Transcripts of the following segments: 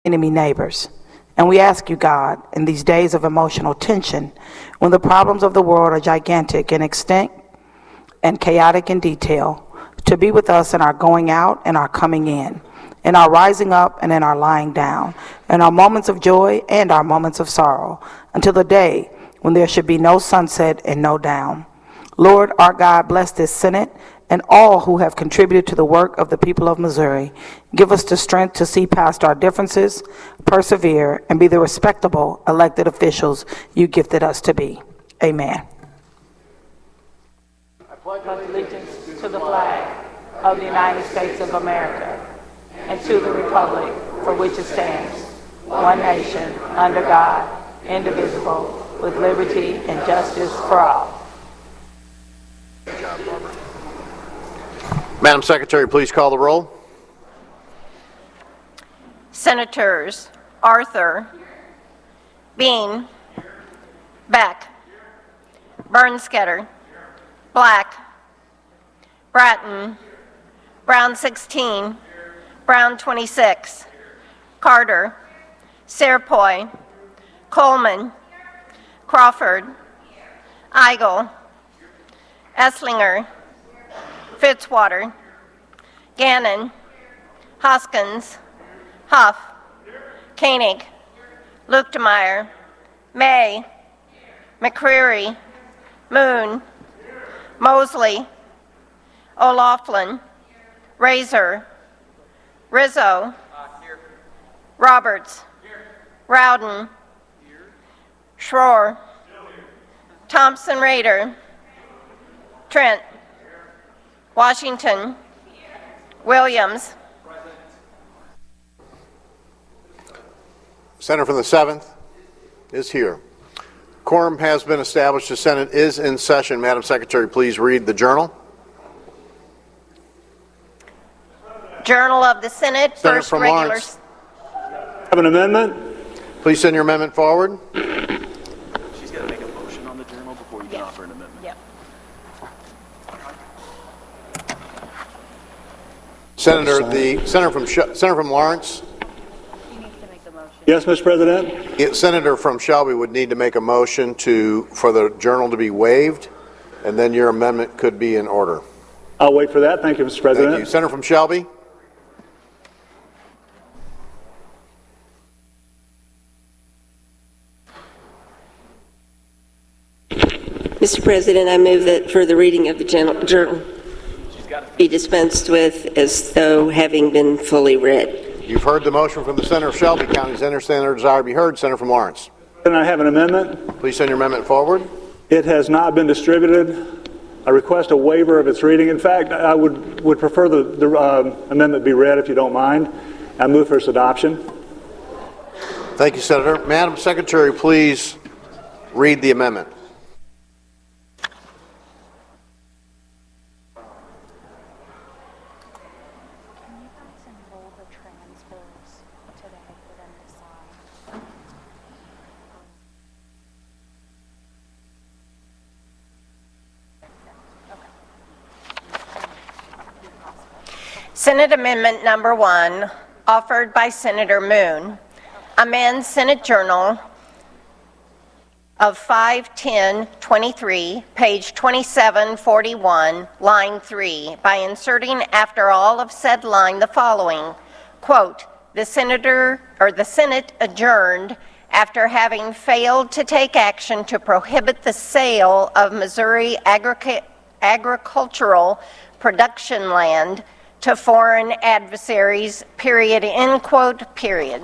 enemy neighbors. And we ask you, God, in these days of emotional tension, when the problems of the world are gigantic in extent and chaotic in detail, to be with us in our going out and our coming in our rising up and in our lying down, in our moments of joy and our moments of sorrow, until the day when there should be no sunset and no down. Lord, our God, bless this Senate and all who have contributed to the work of the people of Missouri. Give us the strength to see past our differences, persevere, and be the respectable elected officials you gifted us to be. Amen. I pledge allegiance to the flag of the United States of America and to the republic for which it stands, one nation, under God, indivisible, with liberty and justice for all. Good job, Barbara. Madam Secretary, please call the roll. Senators Arthur, Bean, Beck, Bernsketter, Black, Bratton, Brown 16, Brown 26, Carter, Serpoy, Coleman, Crawford, Eigel, Esslinger, Fitzwater, Gannon, Hoskins, Huff, Koenig, Luetkemeyer, May, McCreary, Moon, Mosley, O'Laughlin, Razor, Rizzo, Roberts, Rowden, Schroer, Thompson Rader, Trent, Washington, Williams. Senator from the 7th is here. Quorum has been established. The Senate is in session. Madam Secretary, please read the journal. Journal of the Senate, Senator first from regular. Lawrence. Have an amendment? Please send your amendment forward. She's got to make a motion on the journal before you can offer an amendment. Yep. Senator from Lawrence. Yes, Mr. President. Senator from Shelby would need to make a motion for the journal to be waived, and then your amendment could be in order. I'll wait for that. Thank you, Mr. President. Thank you. Senator from Shelby. Mr. President, I move that for the reading of the journal be dispensed with as though having been fully read. You've heard the motion from the Senator of Shelby County. Does any senator desire to be heard? Senator from Lawrence. Can I have an amendment? Please send your amendment forward. It has not been distributed. I request a waiver of its reading. In fact, I would prefer the amendment be read if you don't mind. I move for its adoption. Thank you, Senator. Madam Secretary, please read the amendment. Senate Amendment Number 1, offered by Senator Moon, amend Senate Journal of 5/10/23, page 2741, line 3, by inserting after all of said line the following, quote, the Senate adjourned after having failed to take action to prohibit the sale of Missouri agricultural production land to foreign adversaries, period, end quote, period.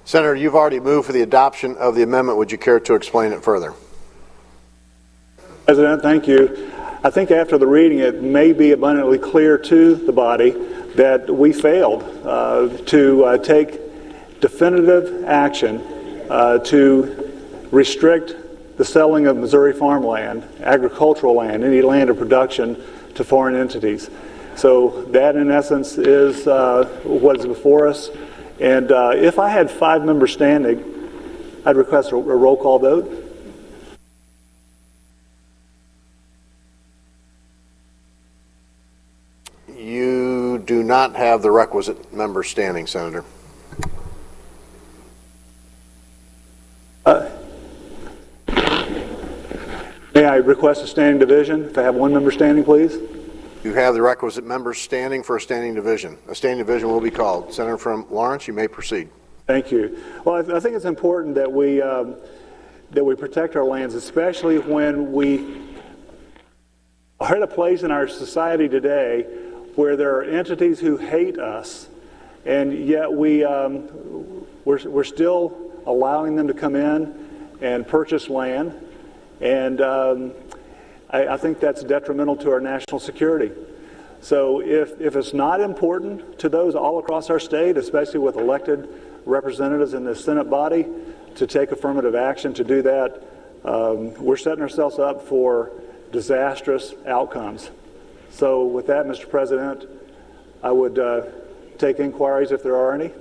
Senator, you've already moved for the adoption of the amendment. Would you care to explain it further? President, thank you. I think after the reading, it may be abundantly clear to the body that we failed to take definitive action to restrict the selling of Missouri farmland, agricultural land, any land of production to foreign entities. So that, in essence, is what is before us. And if I had 5 members standing, I'd request a roll call vote. You do not have the requisite members standing, Senator. request a standing division. If I have one member standing, please. You have the requisite members standing for a standing division. A standing division will be called. Senator from Lawrence, you may proceed. Thank you. Well, I think it's important that we protect our lands, especially when we are at a place in our society today where there are entities who hate us, and yet we're still allowing them to come in and purchase land, and I think that's detrimental to our national security. So if it's not important to those all across our state, especially with elected representatives in the Senate body, to take affirmative action to do that, we're setting ourselves up for disastrous outcomes. So with that, Mr. President, I would take inquiries if there are any.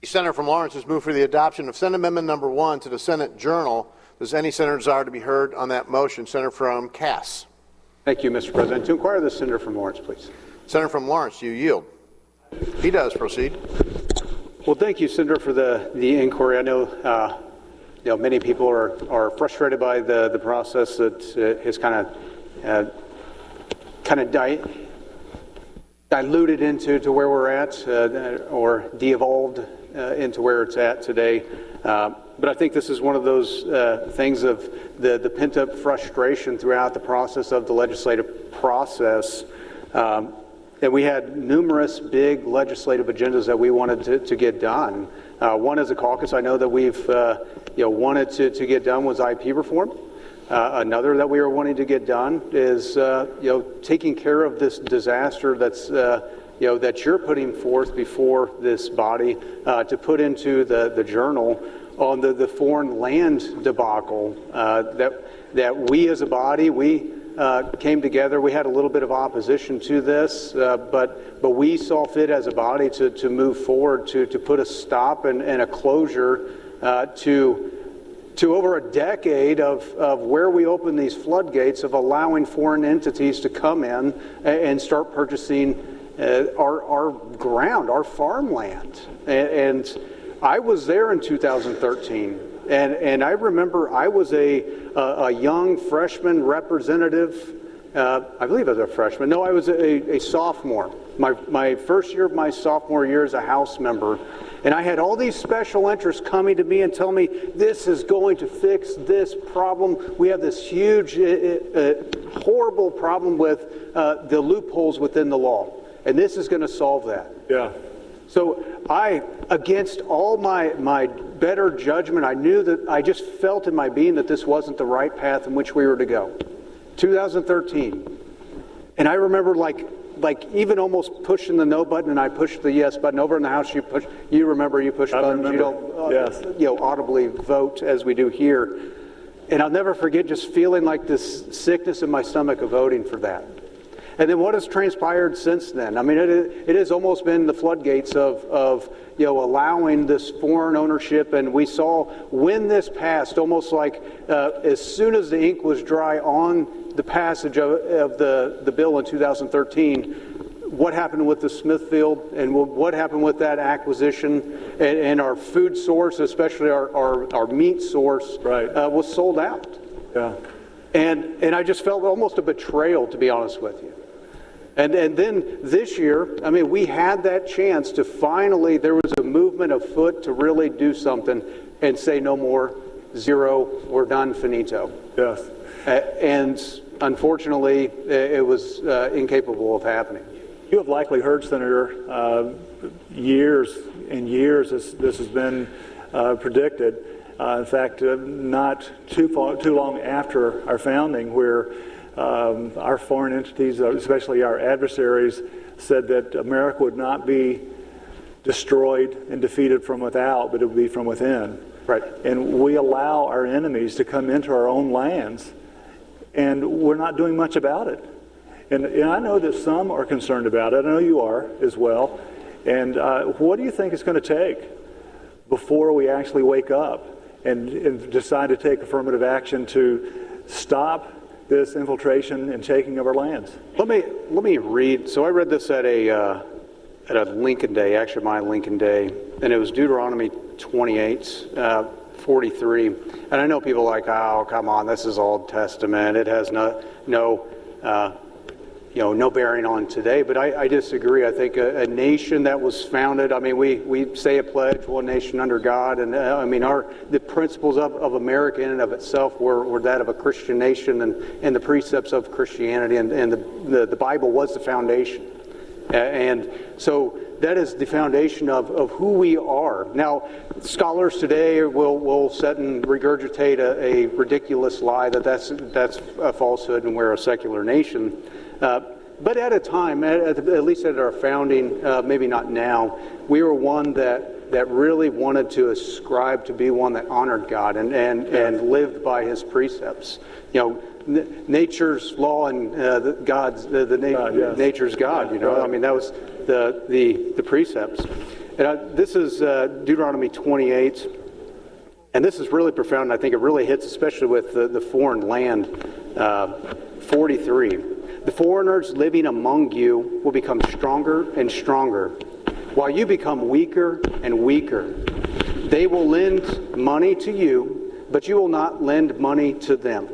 The Senator from Lawrence has moved for the adoption of Senate Amendment Number 1 to the Senate Journal. Does any senator desire to be heard on that motion? Senator from Cass. Thank you, Mr. President. To inquire the senator from Lawrence, please. Senator from Lawrence, do you yield? He does. Proceed. Well, thank you, Senator, for the inquiry. I know, many people are frustrated by the process that has kind of diluted into where we're at, or de-evolved into where it's at today. But I think this is one of those things of the pent-up frustration throughout the process of the legislative process. And we had numerous big legislative agendas that we wanted to get done. One as a caucus, I know that we've wanted to get done was IP reform. Another that we are wanting to get done is taking care of this disaster that's that you're putting forth before this body to put into the Journal on the foreign land debacle that we as a body came together. We had a little bit of opposition to this, but we saw fit as a body to move forward to put a stop and a closure to over a decade of where we open these floodgates of allowing foreign entities to come in and start purchasing our ground, our farmland. And I was there in 2013, and I remember I was a young freshman representative. I believe I was a freshman. No, I was a sophomore. My first year of my sophomore year as a House member. And I had all these special interests coming to me and telling me, this is going to fix this problem. We have this huge, horrible problem with the loopholes within the law. And this is going to solve that. Yeah. So I, against all my better judgment, I knew that I just felt in my being that this wasn't the right path in which we were to go. 2013. And I remember like even almost pushing the no button, and I pushed the yes button. Over in the House, you push buttons. You don't yes. Audibly vote as we do here. And I'll never forget just feeling like this sickness in my stomach of voting for that. And then what has transpired since then? I mean, it has almost been the floodgates of allowing this foreign ownership. And we saw when this passed, almost like as soon as the ink was dry on the passage of the bill in 2013, what happened with the Smithfield and what happened with that acquisition and our food source, especially our meat source, right, was sold out. Yeah. And I just felt almost a betrayal, to be honest with you. And then this year, I mean, we had that chance to finally, there was a movement afoot to really do something and say no more, zero, we're done, finito. Yes. And unfortunately, it was incapable of happening. You have likely heard, Senator, years and years this has been predicted. In fact, not too long after our founding, where our foreign entities, especially our adversaries, said that America would not be destroyed and defeated from without, but it would be from within. Right. And we allow our enemies to come into our own lands, and we're not doing much about it. And I know that some are concerned about it. I know you are as well. And what do you think it's going to take before we actually wake up and decide to take affirmative action to stop this infiltration and taking of our lands? Let me read. So I read this at a Lincoln Day, actually my Lincoln Day, and it was Deuteronomy 28. 43. And I know people are like, oh, come on, this is Old Testament. It has no bearing on today. But I disagree. I think a nation that was founded, I mean, we say a pledge, one nation under God. And the principles of America in and of itself were that of a Christian nation and the precepts of Christianity. And the Bible was the foundation. And so that is the foundation of who we are. Now, scholars today will sit and regurgitate a ridiculous lie that's a falsehood and we're a secular nation. But at a time, at least at our founding, maybe not now, we were one that really wanted to ascribe to be one that honored God and lived by His precepts. Nature's law and nature's God. I mean, that was the precepts. And this is Deuteronomy 28, and this is really profound. And I think it really hits, especially with the foreign land. 43. The foreigners living among you will become stronger and stronger, while you become weaker and weaker. They will lend money to you, but you will not lend money to them.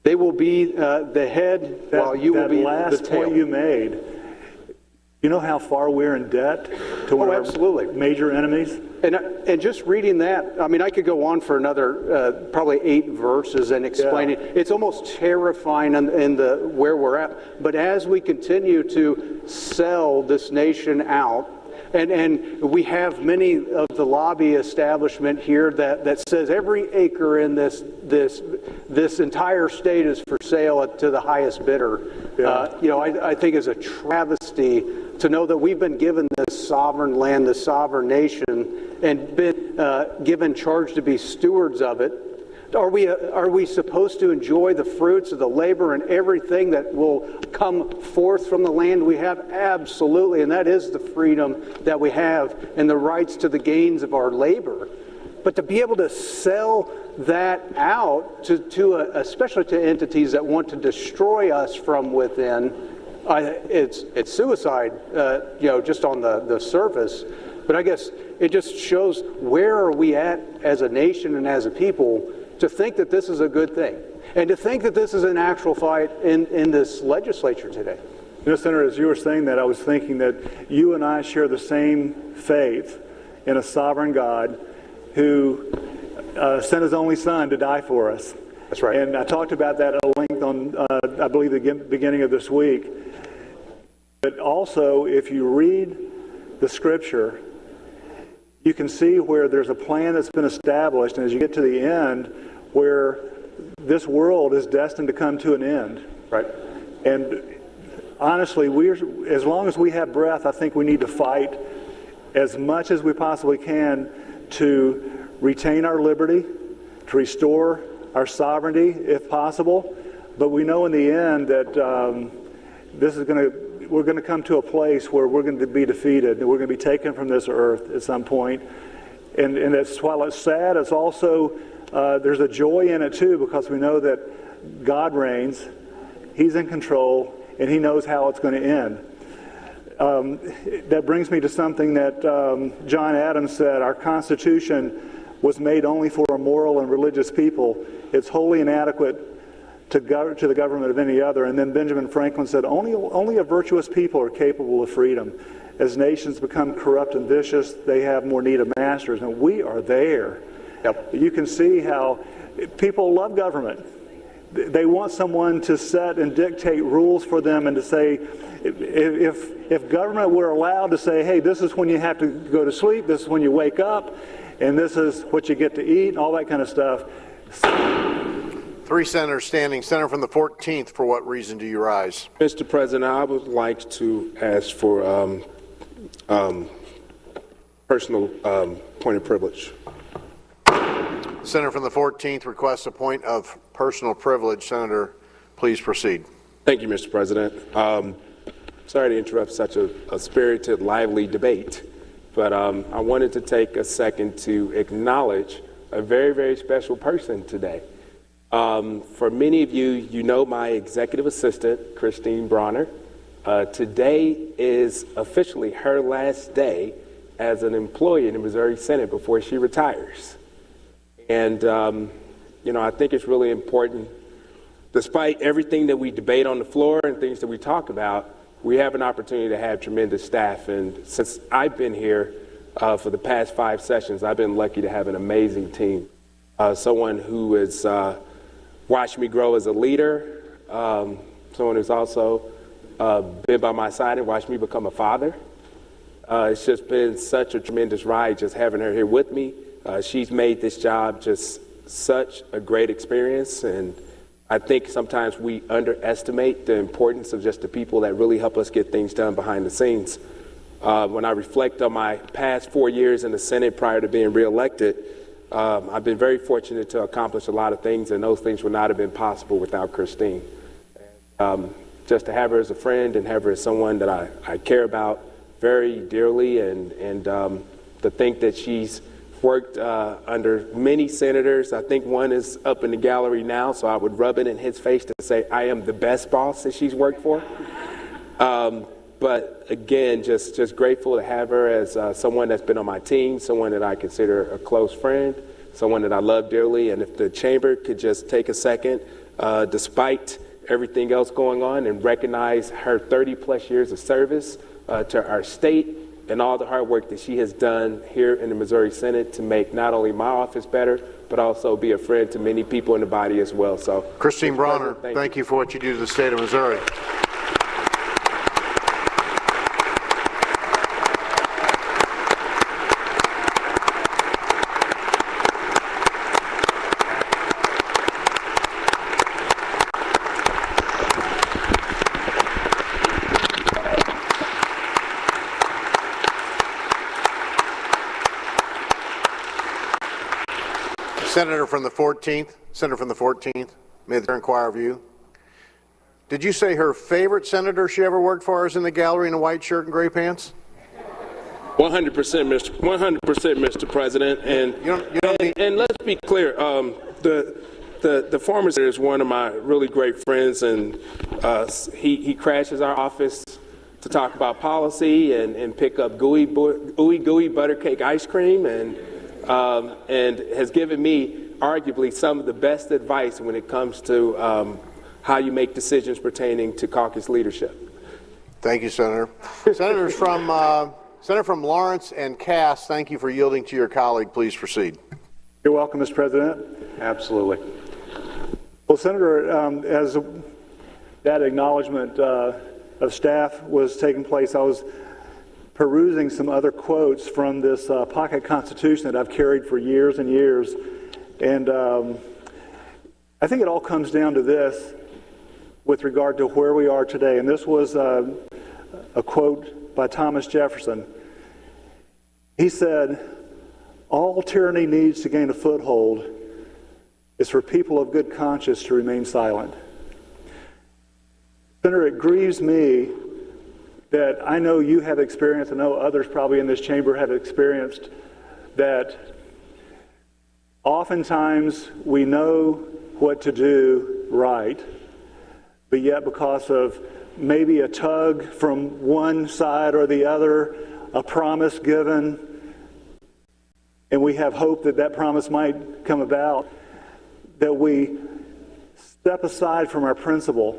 They will be the head, while you will be the tail. That last point you made, you know how far we're in debt to one of our major enemies? And just reading that, I mean, I could go on for another probably 8 verses and explain it. It's almost terrifying in where we're at. But as we continue to sell this nation out, and we have many of the lobby establishment here that says every acre in this entire state is for sale to the highest bidder. I think is a travesty to know that we've been given this sovereign land, this sovereign nation, and been given charge to be stewards of it. Are we supposed to enjoy the fruits of the labor and everything that will come forth from the land we have? Absolutely, and that is the freedom that we have and the rights to the gains of our labor. But to be able to sell that out especially to entities that want to destroy us from within, it's suicide, just on the surface. But I guess it just shows where are we at as a nation and as a people to think that this is a good thing, and to think that this is an actual fight in this legislature today. Senator, as you were saying that, I was thinking that you and I share the same faith in a sovereign God who sent His only Son to die for us. That's right. And I talked about that at length on, I believe, the beginning of this week. But also, if you read the Scripture, you can see where there's a plan that's been established, and as you get to the end, where this world is destined to come to an end. Right. And honestly, as long as we have breath, I think we need to fight as much as we possibly can to retain our liberty, to restore our sovereignty, if possible. But we know in the end that we're going to come to a place where we're going to be defeated and we're going to be taken from this earth at some point. And while it's sad, it's also, there's a joy in it too, because we know that God reigns, He's in control, and He knows how it's going to end. That brings me to something that John Adams said: our Constitution was made only for a moral and religious people. It's wholly inadequate to the government of any other. And then Benjamin Franklin said, only a virtuous people are capable of freedom. As nations become corrupt and vicious, they have more need of masters. And we are there. Yep. You can see how people love government. They want someone to set and dictate rules for them, and to say, if government were allowed to say, hey, this is when you have to go to sleep, this is when you wake up, and this is what you get to eat, and all that kind of stuff. 3 senators standing. Senator from the 14th, for what reason do you rise? Mr. President, I would like to ask for personal point of privilege. Senator from the 14th requests a point of personal privilege. Senator, please proceed. Thank you, Mr. President. Sorry to interrupt such a spirited, lively debate, but I wanted to take a second to acknowledge a very, very special person today. For many of you, you know my executive assistant, Christine Bronner. Today is officially her last day as an employee in the Missouri Senate before she retires. And, I think it's really important, despite everything that we debate on the floor and things that we talk about, we have an opportunity to have tremendous staff. And since I've been here for the past 5 sessions, I've been lucky to have an amazing team. Someone who has watched me grow as a leader, someone who's also been by my side and watched me become a father. It's just been such a tremendous ride just having her here with me. She's made this job just such a great experience, and I think sometimes we underestimate the importance of just the people that really help us get things done behind the scenes. When I reflect on my past 4 years in the Senate prior to being reelected, I've been very fortunate to accomplish a lot of things, and those things would not have been possible without Christine. Just to have her as a friend and have her as someone that I care about very dearly, and to think that she's worked under many senators. I think one is up in the gallery now, so I would rub it in his face to say I am the best boss that she's worked for. But again, just grateful to have her as someone that's been on my team, someone that I consider a close friend, someone that I love dearly. And if the chamber could just take a second, despite everything else going on, and recognize her 30 plus years of service to our state, and all the hard work that she has done here in the Missouri Senate to make not only my office better, but also be a friend to many people in the body as well. So, Christine Bronner, thank you for what you do to the state of Missouri. Senator from the 14th, may the chair inquire of you. Did you say her favorite senator she ever worked for is in the gallery in a white shirt and gray pants? 100%, Mr. President. And let's be clear, the former senator is one of my really great friends, and he crashes our office to talk about policy and pick up gooey butter cake ice cream, and has given me arguably some of the best advice when it comes to how you make decisions pertaining to caucus leadership. Thank you, Senator. Senator from Lawrence and Cass, thank you for yielding to your colleague. Please proceed. You're welcome, Mr. President. Absolutely. Well, Senator, as that acknowledgement of staff was taking place, I was perusing some other quotes from this pocket constitution that I've carried for years and years. And I think it all comes down to this with regard to where we are today. And this was a quote by Thomas Jefferson. He said, "All tyranny needs to gain a foothold is for people of good conscience to remain silent." Senator, it grieves me that I know you have experienced, I know others probably in this chamber have experienced, that oftentimes we know what to do right, but yet because of maybe a tug from one side or the other, a promise given, and we have hope that that promise might come about, that we step aside from our principle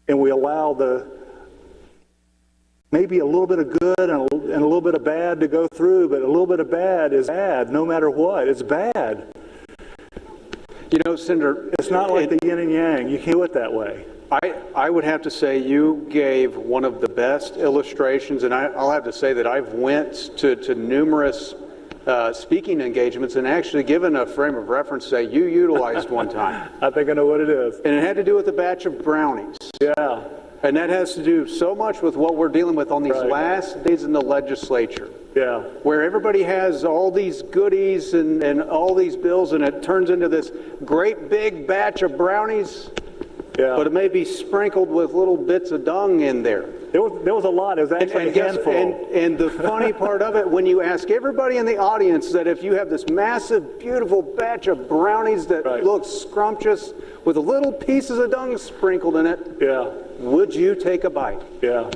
and we allow maybe a little bit of good and a little bit of bad to go through, but a little bit of bad is bad no matter what. It's bad. You know, Senator, it's not like the yin and yang. You can't do it that way. I would have to say you gave one of the best illustrations, and I'll have to say that I've went to numerous speaking engagements and actually given a frame of reference that you utilized one time. I think I know what it is. And it had to do with a batch of brownies. Yeah. And that has to do so much with what we're dealing with on these last days in the legislature. Yeah. Where everybody has all these goodies and all these bills, and it turns into this great big batch of brownies. Yeah. But it may be sprinkled with little bits of dung in there. There was a lot. It was actually a handful. And the funny part of it, when you ask everybody in the audience that if you have this massive, beautiful batch of brownies that look scrumptious with little pieces of dung sprinkled in it, yeah, would you take a bite? Yeah.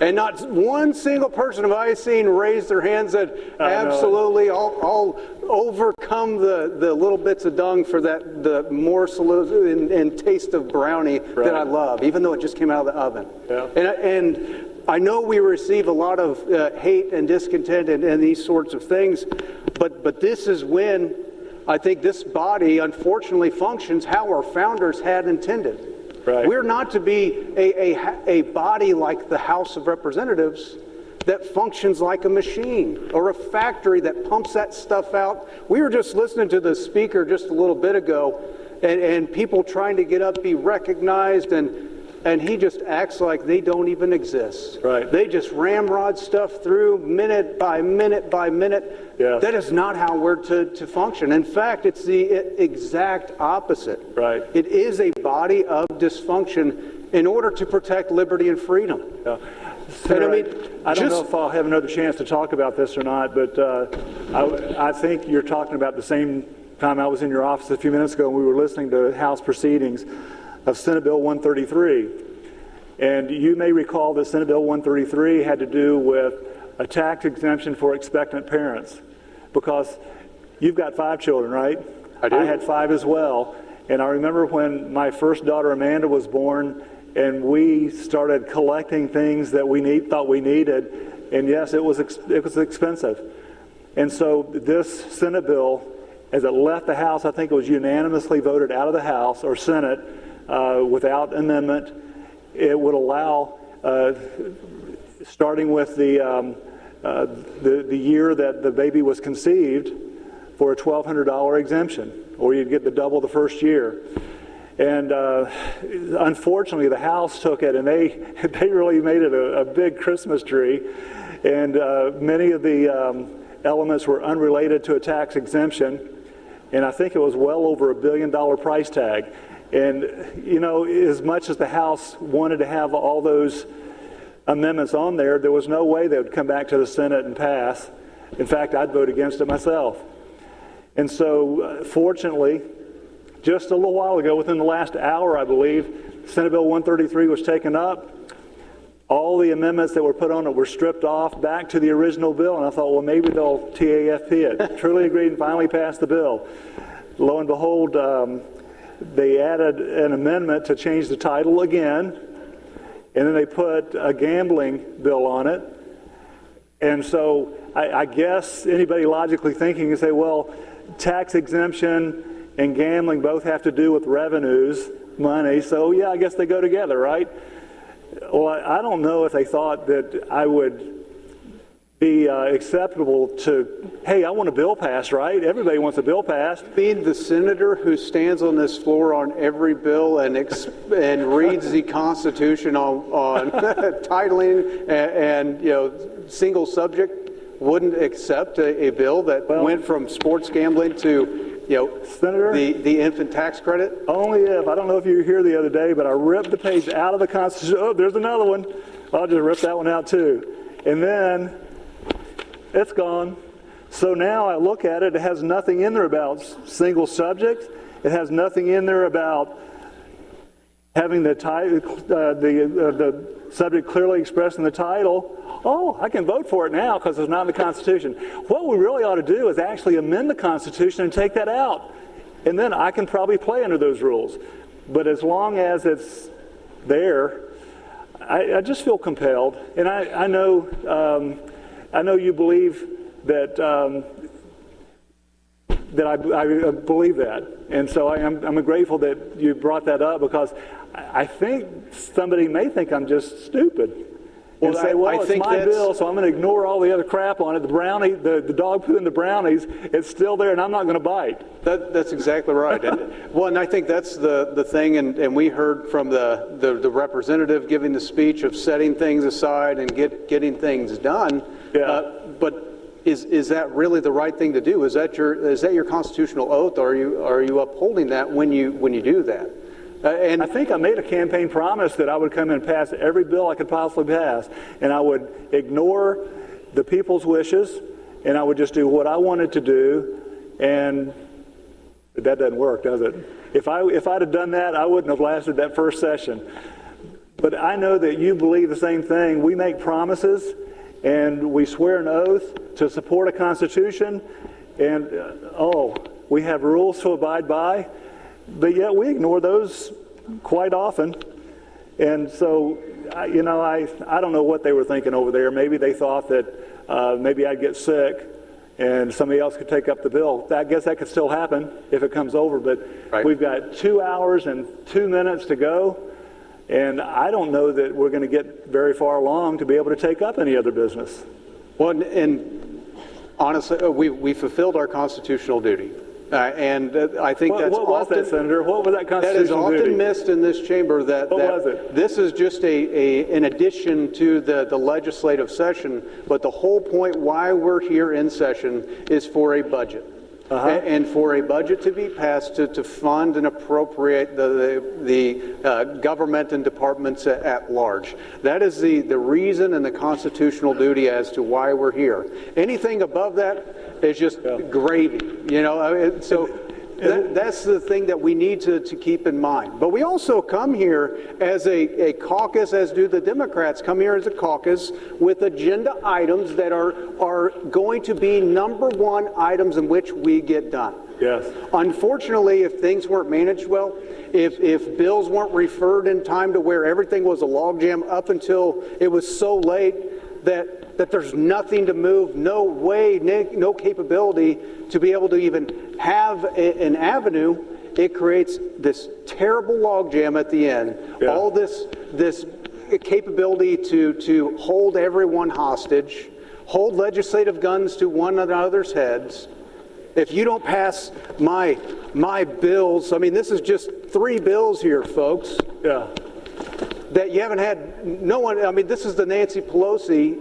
And not one single person have I seen raise their hands that absolutely, I'll overcome the little bits of dung for that, the morsel and taste of brownie that I love, even though it just came out of the oven. Yeah. And I know we receive a lot of hate and discontent and these sorts of things, but this is when I think this body unfortunately functions how our founders had intended. Right. We're not to be a body like the House of Representatives that functions like a machine or a factory that pumps that stuff out. We were just listening to the speaker just a little bit ago, and people trying to get up, be recognized, and he just acts like they don't even exist. Right. They just ramrod stuff through minute by minute by minute. Yeah. That is not how we're to function. In fact, it's the exact opposite. Right. It is a body of dysfunction in order to protect liberty and freedom. Yeah. Senator, I don't know if I'll have another chance to talk about this or not, but I think you're talking about the same time I was in your office a few minutes ago and we were listening to House proceedings of Senate Bill 133. And you may recall that Senate Bill 133 had to do with a tax exemption for expectant parents, because you've got 5 children, right? I do. I had 5 as well. And I remember when my first daughter Amanda was born and we started collecting things that we thought we needed. And yes, it was expensive. And so this Senate bill, as it left the House, I think it was unanimously voted out of the House or Senate without amendment. It would allow, starting with the year that the baby was conceived, for a $1,200 exemption, or you'd get the double the first year. And unfortunately, the House took it, and they really made it a big Christmas tree. And many of the elements were unrelated to a tax exemption. And I think it was well over $1 billion price tag. And, you know, as much as the House wanted to have all those amendments on there, there was no way they would come back to the Senate and pass. In fact, I'd vote against it myself. And so, fortunately, just a little while ago, within the last hour, I believe, Senate Bill 133 was taken up. All the amendments that were put on it were stripped off back to the original bill, and I thought, well, maybe they'll TAFP it. Truly agreed and finally passed the bill. Lo and behold, they added an amendment to change the title again, and then they put a gambling bill on it. And so I guess anybody logically thinking can say, well, tax exemption and gambling both have to do with revenues, money, so yeah, I guess they go together, right? Well, I don't know if they thought that I would be acceptable to, hey, I want a bill passed, right? Everybody wants a bill passed. Being the senator who stands on this floor on every bill and reads the Constitution on titling and you know, single subject, wouldn't accept a bill that went from sports gambling to, you know, Senator, the infant tax credit? Only if, I don't know if you were here the other day, but I ripped the page out of the Constitution. Oh, there's another one. I'll just rip that one out too. And then it's gone. So now I look at it, it has nothing in there about single subject. It has nothing in there about having the subject clearly expressed in the title. Oh, I can vote for it now because it's not in the Constitution. What we really ought to do is actually amend the Constitution and take that out. And then I can probably play under those rules. But as long as it's there, I just feel compelled. And I know you believe that I believe that. And so I'm grateful that you brought that up, because I think somebody may think I'm just stupid. And say, well, it's my bill, so I'm going to ignore all the other crap on it. The brownie, the dog poo and the brownies, it's still there, and I'm not going to bite. That's exactly right. And I think that's the thing, and we heard from the representative giving the speech of setting things aside and getting things done. Yeah. But is that really the right thing to do? Is that your constitutional oath? Or are you upholding that when you do that? And I think I made a campaign promise that I would come and pass every bill I could possibly pass, and I would ignore the people's wishes, and I would just do what I wanted to do, and that doesn't work, does it? If I'd have done that, I wouldn't have lasted that first session. But I know that you believe the same thing. We make promises and we swear an oath to support a Constitution, and we have rules to abide by, but yet we ignore those quite often. And so, I don't know what they were thinking over there. Maybe they thought that maybe I'd get sick and somebody else could take up the bill. I guess that could still happen if it comes over, but right. We've got 2 hours and 2 minutes to go. And I don't know that we're going to get very far along to be able to take up any other business. Well, and honestly, we fulfilled our constitutional duty. And I think what was that, Senator? What was that constitutional duty? That is often missed in this chamber. What was it? This is just an addition to the legislative session, but the whole point why we're here in session is for a budget. And for a budget to be passed to fund and appropriate the government and departments at large. That is the reason and the constitutional duty as to why we're here. Anything above that is just gravy, that's the thing that we need to keep in mind. But we also come here as a caucus, as do the Democrats, come here as a caucus with agenda items that are going to be number one items in which we get done. Yes. Unfortunately, if things weren't managed well, if bills weren't referred in time to where everything was a logjam up until it was so late that there's nothing to move, no way, no capability to be able to even have an avenue, it creates this terrible logjam at the end. Yeah. All this capability to hold everyone hostage, hold legislative guns to one another's heads. If you don't pass my bills, I mean, this is just 3 bills here, folks. Yeah. That you haven't had, no one, I mean, this is the Nancy Pelosi,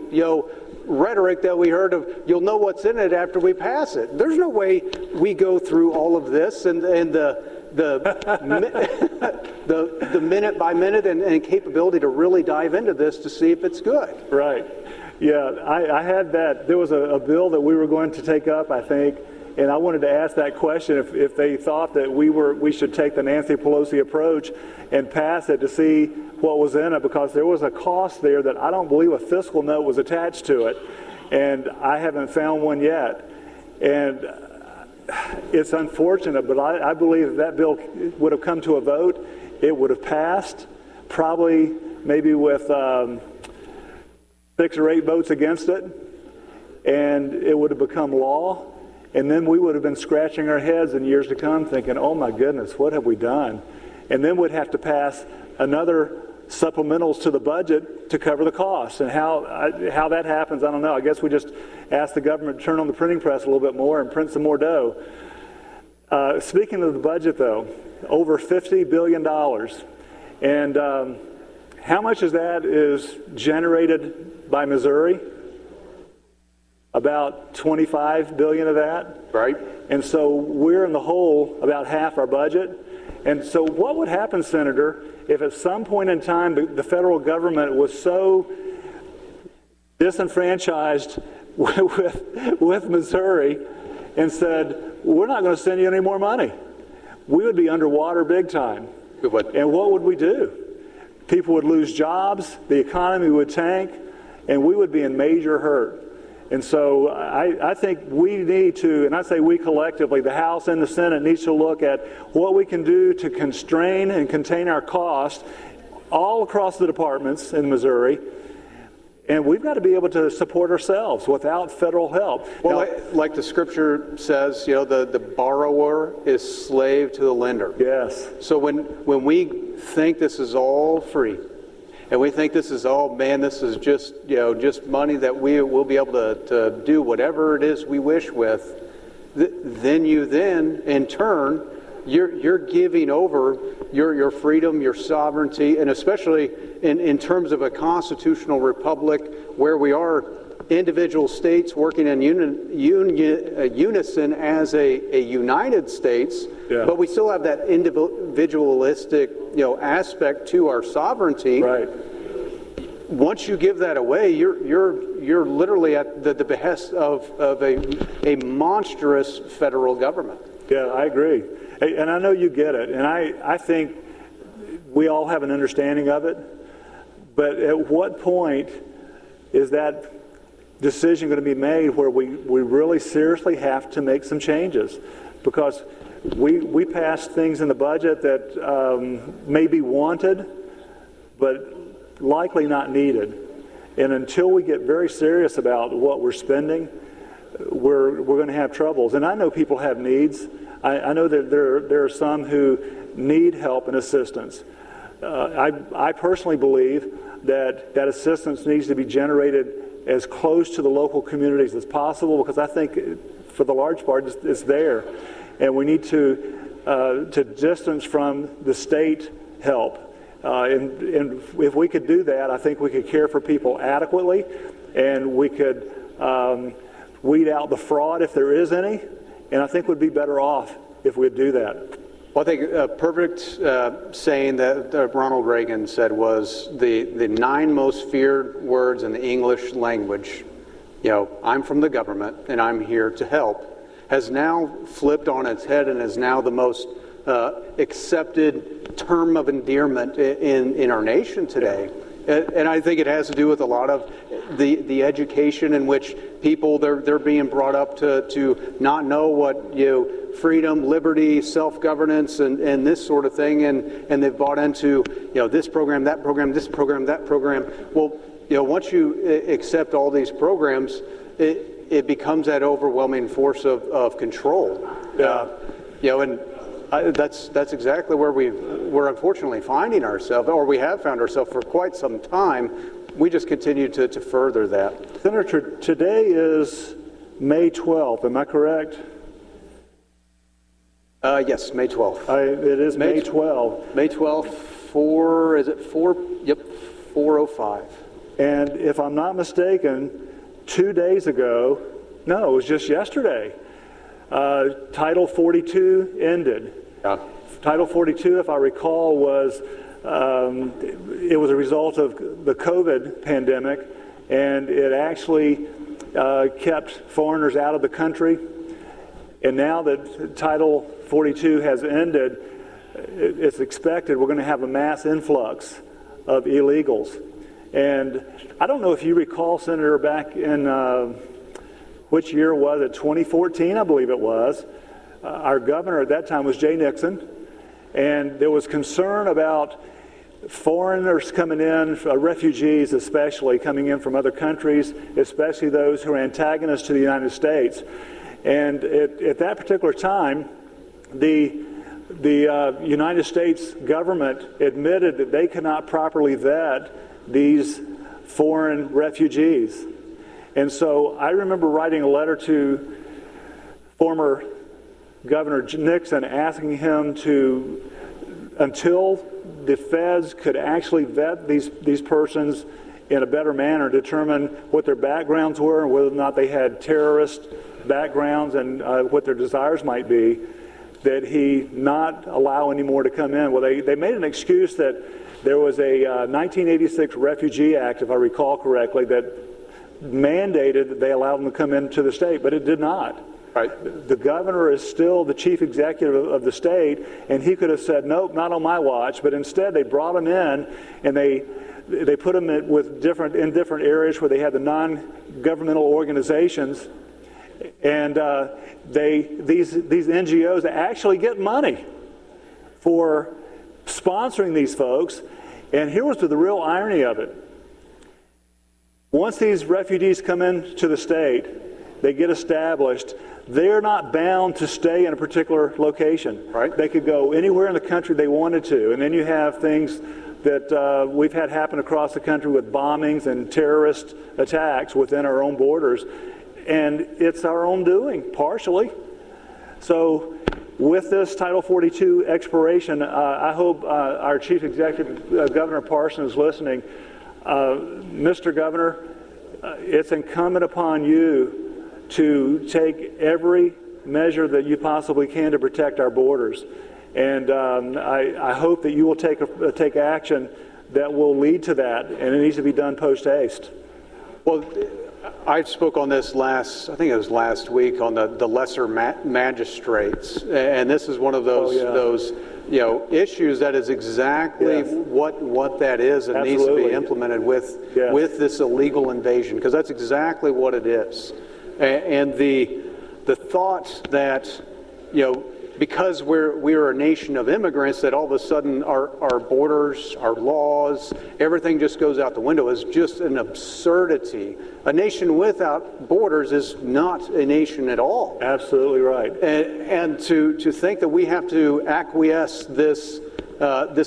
rhetoric that we heard of, you'll know what's in it after we pass it. There's no way we go through all of this and the minute by minute and capability to really dive into this to see if it's good. Right. Yeah, I had that. There was a bill that we were going to take up, I think, and I wanted to ask that question if they thought that we should take the Nancy Pelosi approach and pass it to see what was in it, because there was a cost there that I don't believe a fiscal note was attached to it, and I haven't found one yet. And it's unfortunate, but I believe if that bill would have come to a vote, it would have passed, probably maybe with 6 or 8 votes against it, and it would have become law. And then we would have been scratching our heads in years to come thinking, oh my goodness, what have we done? And then we'd have to pass another supplementals to the budget to cover the costs. And how that happens, I don't know. I guess we just ask the government to turn on the printing press a little bit more and print some more dough. Speaking of the budget, though, over $50 billion. And how much of that is generated by Missouri? About $25 billion of that. Right. And so we're in the hole about half our budget. And so what would happen, Senator, if at some point in time the federal government was so disenfranchised with Missouri and said, we're not going to send you any more money? We would be underwater big time. And what would we do? People would lose jobs, the economy would tank, and we would be in major hurt. And so I think we need to, and I say we collectively, the House and the Senate needs to look at what we can do to constrain and contain our costs all across the departments in Missouri. And we've got to be able to support ourselves without federal help. Well, like the scripture says, the borrower is slave to the lender. Yes. So when we think this is all free, and we think this is, this is just money that we will be able to do whatever it is we wish with, then in turn, you're giving over your freedom, your sovereignty, and especially in terms of a constitutional republic where we are individual states working in unison as a United States, but we still have that individualistic aspect to our sovereignty. Right. Once you give that away, you're literally at the behest of a monstrous federal government. Yeah, I agree. And I know you get it. And I think we all have an understanding of it. But at what point is that decision going to be made where we really seriously have to make some changes? Because we passed things in the budget that may be wanted, but likely not needed. And until we get very serious about what we're spending, we're going to have troubles. And I know people have needs. I know that there are some who need help and assistance. I personally believe that assistance needs to be generated as close to the local communities as possible, because I think for the large part it's there. And we need to distance from the state help. And if we could do that, I think we could care for people adequately, and we could weed out the fraud if there is any, and I think we'd be better off if we'd do that. Well, I think a perfect saying that Ronald Reagan said was the 9 most feared words in the English language, I'm from the government and I'm here to help, has now flipped on its head and is now the most accepted term of endearment in our nation today. And I think it has to do with a lot of the education in which people, they're being brought up to not know what freedom, liberty, self-governance, and this sort of thing, and they've bought into this program, that program, this program, that program. Well, once you accept all these programs, it becomes that overwhelming force of control. And that's exactly where we're unfortunately finding ourselves, or we have found ourselves for quite some time. We just continue to further that. Senator, today is May 12th, am I correct? Yes, May 12th. It is May 12th. May 12th, is it 4? Yep, 4:05. And if I'm not mistaken, 2 days ago, no, it was just yesterday, Title 42 ended. Yeah. Title 42, if I recall, was it was a result of the COVID pandemic, and it actually kept foreigners out of the country. And now that Title 42 has ended, it's expected we're going to have a mass influx of illegals. And I don't know if you recall, Senator, back in which year was it? 2014, I believe it was. Our governor at that time was Jay Nixon, and there was concern about foreigners coming in, refugees especially, coming in from other countries, especially those who are antagonists to the United States. And at that particular time, the United States government admitted that they could not properly vet these foreign refugees. And so I remember writing a letter to former Governor Nixon asking him to, until the feds could actually vet these persons in a better manner, determine what their backgrounds were and whether or not they had terrorist backgrounds and what their desires might be, that he not allow any more to come in. Well, they made an excuse that there was a 1986 Refugee Act, if I recall correctly, that mandated that they allow them to come into the state, but it did not. Right. The governor is still the chief executive of the state, and he could have said, nope, not on my watch, but instead they brought them in, and they put them in different areas where they had the non-governmental organizations, and these NGOs actually get money for sponsoring these folks. And here was the real irony of it. Once these refugees come into the state, they get established, they're not bound to stay in a particular location. Right. They could go anywhere in the country they wanted to. And then you have things that we've had happen across the country with bombings and terrorist attacks within our own borders. And it's our own doing, partially. So with this Title 42 expiration, I hope our Chief Executive, Governor Parson, is listening. Mr. Governor, it's incumbent upon you to take every measure that you possibly can to protect our borders. And I hope that you will take action that will lead to that, and it needs to be done post-haste. Well, I spoke on this last week on the lesser magistrates, and this is one of those issues, that is exactly Yes. what that is and needs to Absolutely. be implemented with Yes. with this illegal invasion, because that's exactly what it is. And the thought that because we're a nation of immigrants, that all of a sudden our borders, our laws, everything just goes out the window is just an absurdity. A nation without borders is not a nation at all. Absolutely right. And to think that we have to acquiesce this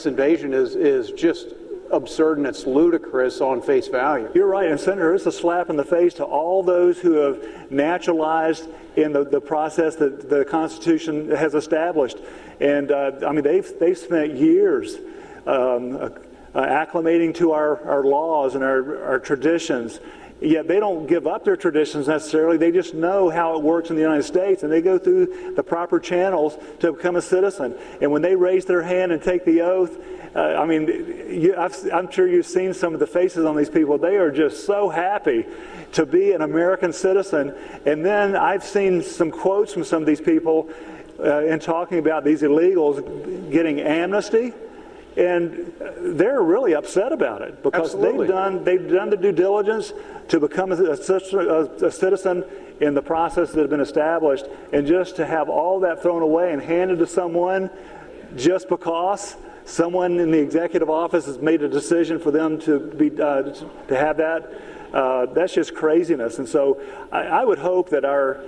invasion is just absurd, and it's ludicrous on face value. You're right, and Senator, it's a slap in the face to all those who have naturalized in the process that the Constitution has established. And I mean, they've spent years acclimating to our laws and our traditions. Yet they don't give up their traditions necessarily. They just know how it works in the United States, and they go through the proper channels to become a citizen. And when they raise their hand and take the oath, I mean, I'm sure you've seen some of the faces on these people. They are just so happy to be an American citizen. And then I've seen some quotes from some of these people in talking about these illegals getting amnesty. And they're really upset about it because Absolutely. they've done the due diligence to become a citizen in the process that has been established, and just to have all that thrown away and handed to someone just because someone in the executive office has made a decision for them to have that, that's just craziness. And so I would hope that our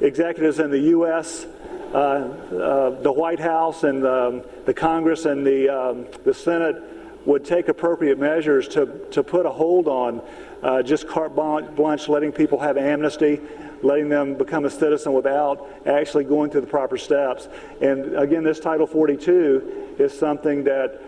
executives in the U.S., the White House and the Congress and the Senate would take appropriate measures to put a hold on just carte blanche letting people have amnesty, letting them become a citizen without actually going through the proper steps. And again, this Title 42 is something that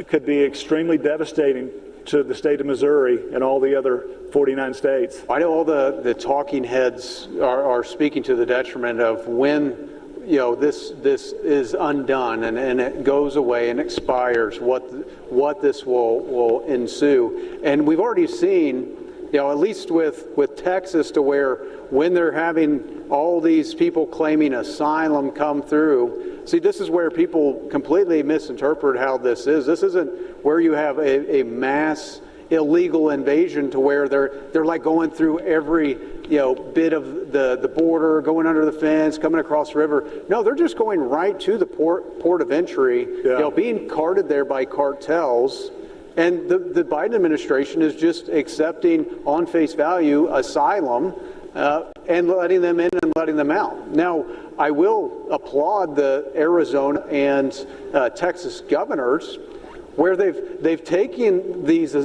could be extremely devastating to the state of Missouri and all the other 49 states. I know all the talking heads are speaking to the detriment of when this is undone and it goes away and expires, what this will ensue. And we've already seen, at least with Texas, to where when they're having all these people claiming asylum come through, see, this is where people completely misinterpret how this is. This isn't where you have a mass illegal invasion to where they're like going through every bit of the border, going under the fence, coming across the river. No, they're just going right to the port of entry, being carted there by cartels. And the Biden administration is just accepting on face value asylum and letting them in and letting them out. Now, I will applaud the Arizona and Texas governors, where they've taken these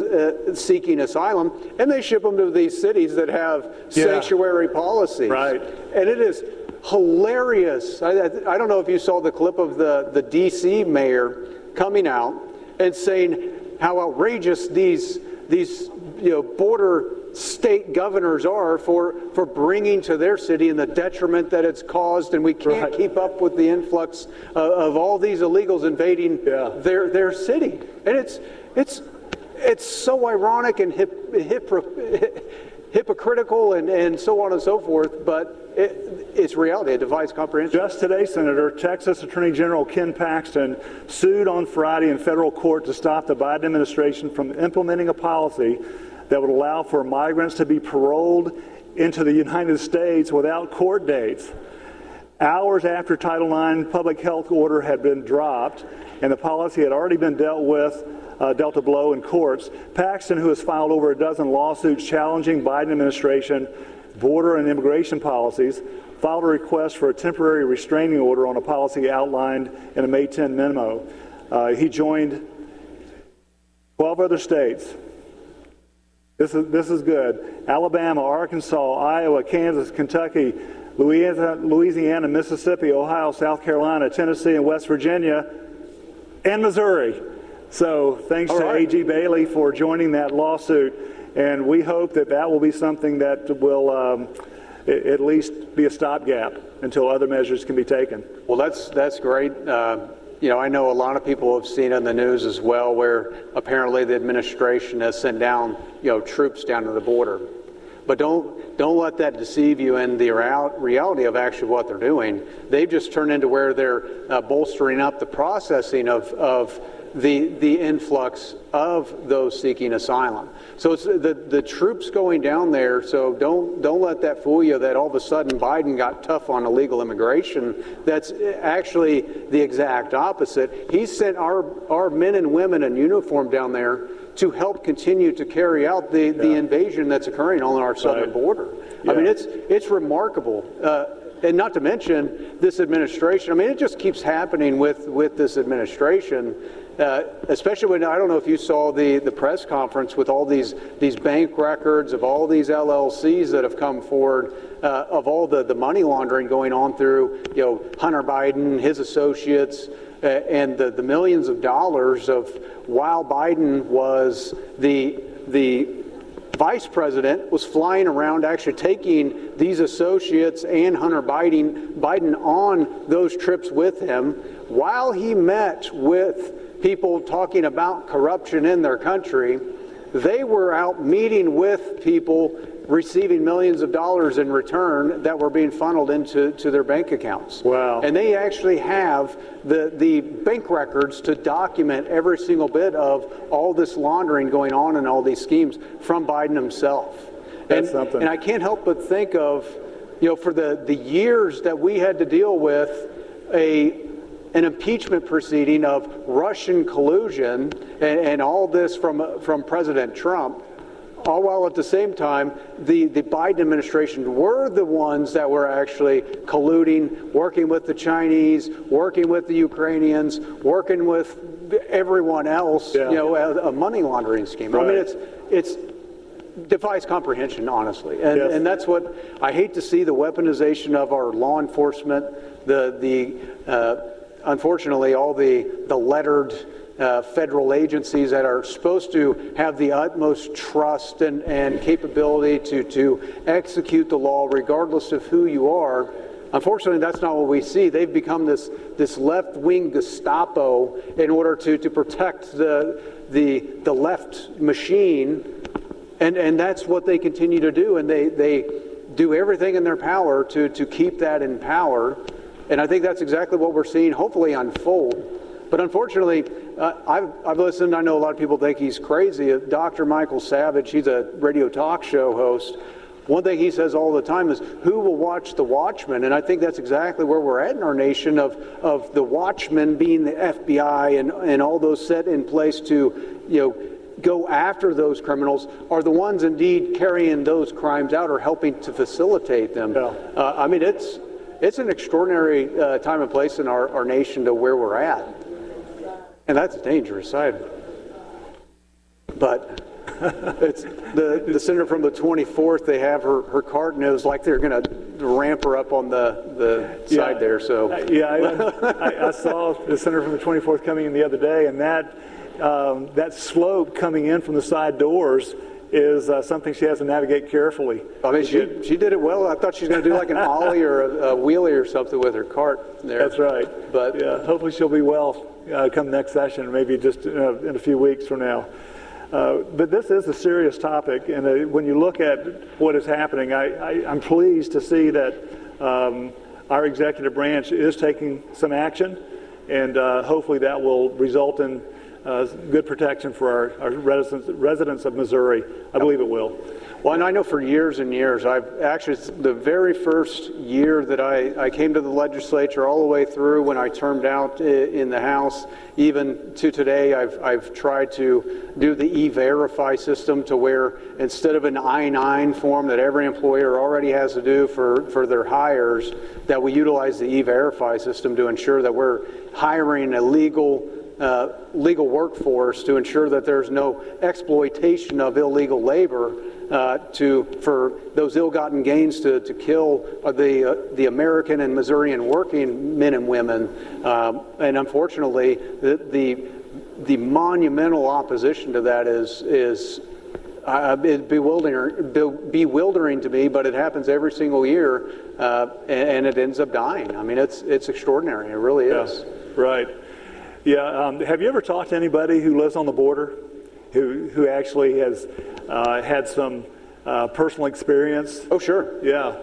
seeking asylum and they ship them to these cities that have sanctuary policies. Right. And it is hilarious. I don't know if you saw the clip of the D.C. mayor coming out and saying how outrageous these border state governors are for bringing to their city and the detriment that it's caused, and we can't keep up with the influx of all these illegals invading their city. And it's so ironic and hypocritical and so on and so forth, but it's reality. It defies comprehension. Just today, Senator, Texas Attorney General Ken Paxton sued on Friday in federal court to stop the Biden administration from implementing a policy that would allow for migrants to be paroled into the United States without court dates. Hours after Title IX public health order had been dropped and the policy had already been dealt a blow in courts, Paxton, who has filed over a dozen lawsuits challenging Biden administration border and immigration policies, filed a request for a temporary restraining order on a policy outlined in a May 10 memo. He joined 12 other states. This is good. Alabama, Arkansas, Iowa, Kansas, Kentucky, Louisiana, Mississippi, Ohio, South Carolina, Tennessee, and West Virginia, and Missouri. So thanks to A.G. Bailey for joining that lawsuit. And we hope that will be something that will at least be a stopgap until other measures can be taken. Well, that's great. I know a lot of people have seen on the news as well where apparently the administration has sent down, troops down to the border. But don't let that deceive you in the reality of actually what they're doing. They've just turned into where they're bolstering up the processing of the influx of those seeking asylum. So it's the troops going down there. So don't let that fool you that all of a sudden Biden got tough on illegal immigration. That's actually the exact opposite. He sent our men and women in uniform down there to help continue to carry out the invasion that's occurring on our southern border. Yeah. I mean, it's remarkable. And not to mention this administration. I mean, it just keeps happening with this administration. Especially when, I don't know if you saw the press conference with all these bank records of all these LLCs that have come forward, of all the money laundering going on through, Hunter Biden, his associates, and the millions of dollars of, while Biden was the vice president, was flying around actually taking these associates and Hunter Biden on those trips with him, while he met with people talking about corruption in their country. They were out meeting with people receiving millions of dollars in return that were being funneled into their bank accounts. Wow. And they actually have the bank records to document every single bit of all this laundering going on and all these schemes from Biden himself. That's something. And I can't help but think of, for the years that we had to deal with an impeachment proceeding of Russian collusion and all this from President Trump, all while at the same time the Biden administration were the ones that were actually colluding, working with the Chinese, working with the Ukrainians, working with everyone else, a money laundering scheme. Right. I mean, it's defies comprehension, honestly, and that's what I hate to see, the weaponization of our law enforcement, unfortunately, all the lettered federal agencies that are supposed to have the utmost trust and capability to execute the law regardless of who you are. Unfortunately, that's not what we see. They've become this left-wing Gestapo in order to protect the left machine, and that's what they continue to do, and they do everything in their power to keep that in power. And I think that's exactly what we're seeing, hopefully, unfold. But unfortunately, I've listened. I know a lot of people think he's crazy. Dr. Michael Savage, he's a radio talk show host. One thing he says all the time is, who will watch the watchmen? And I think that's exactly where we're at in our nation, of the watchmen being the FBI and all those set in place to, go after those criminals, are the ones indeed carrying those crimes out or helping to facilitate them. Yeah. I mean, it's an extraordinary time and place in our nation to where we're at. And that's a dangerous side. But it's the senator from the 24th, they have her cart, and it was like they're going to ramp her up on the side there. So I saw the senator from the 24th coming in the other day, and that slope coming in from the side doors is something she has to navigate carefully. I mean, she did it well. I thought she was going to do like an ollie or a wheelie or something with her cart there. That's right. But hopefully she'll be well come next session, maybe just in a few weeks from now. But this is a serious topic, and when you look at what is happening, I'm pleased to see that our executive branch is taking some action, and hopefully that will result in good protection for our residents of Missouri. I believe it will. Well, and I know for years and years, the very first year that I came to the legislature, all the way through when I termed out in the House, even to today, I've tried to do the E-Verify system, to where instead of an I-9 form that every employer already has to do for their hires, that we utilize the E-Verify system to ensure that we're hiring a legal workforce, to ensure that there's no exploitation of illegal labor for those ill-gotten gains to kill the American and Missourian working men and women. And unfortunately, the monumental opposition to that is bewildering to me, but it happens every single year, and it ends up dying. I mean, it's extraordinary. It really is. Yeah, right. Yeah. Have you ever talked to anybody who lives on the border, who actually has had some personal experience. Oh, sure. Yeah.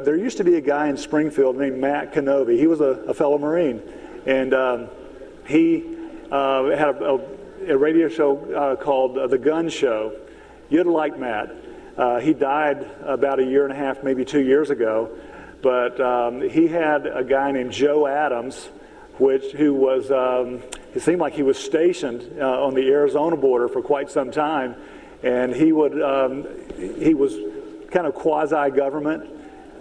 There used to be a guy in Springfield named Matt Kenobi. He was a fellow Marine, and he had a radio show called The Gun Show. You'd like Matt. He died about a year and a half, maybe 2 years ago, but he had a guy named Joe Adams, who was, it seemed like he was stationed on the Arizona border for quite some time, and he was kind of quasi-government,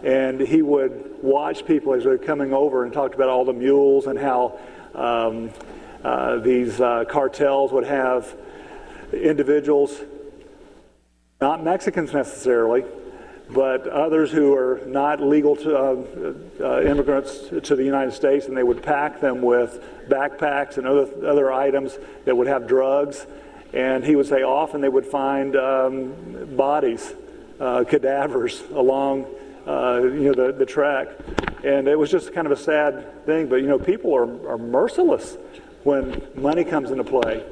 and he would watch people as they were coming over and talked about all the mules and how these cartels would have individuals, not Mexicans necessarily, but others who are not legal immigrants to the United States, and they would pack them with backpacks and other items that would have drugs. And he would say often they would find bodies, cadavers along the track. And it was just kind of a sad thing. But, people are merciless when money comes into play.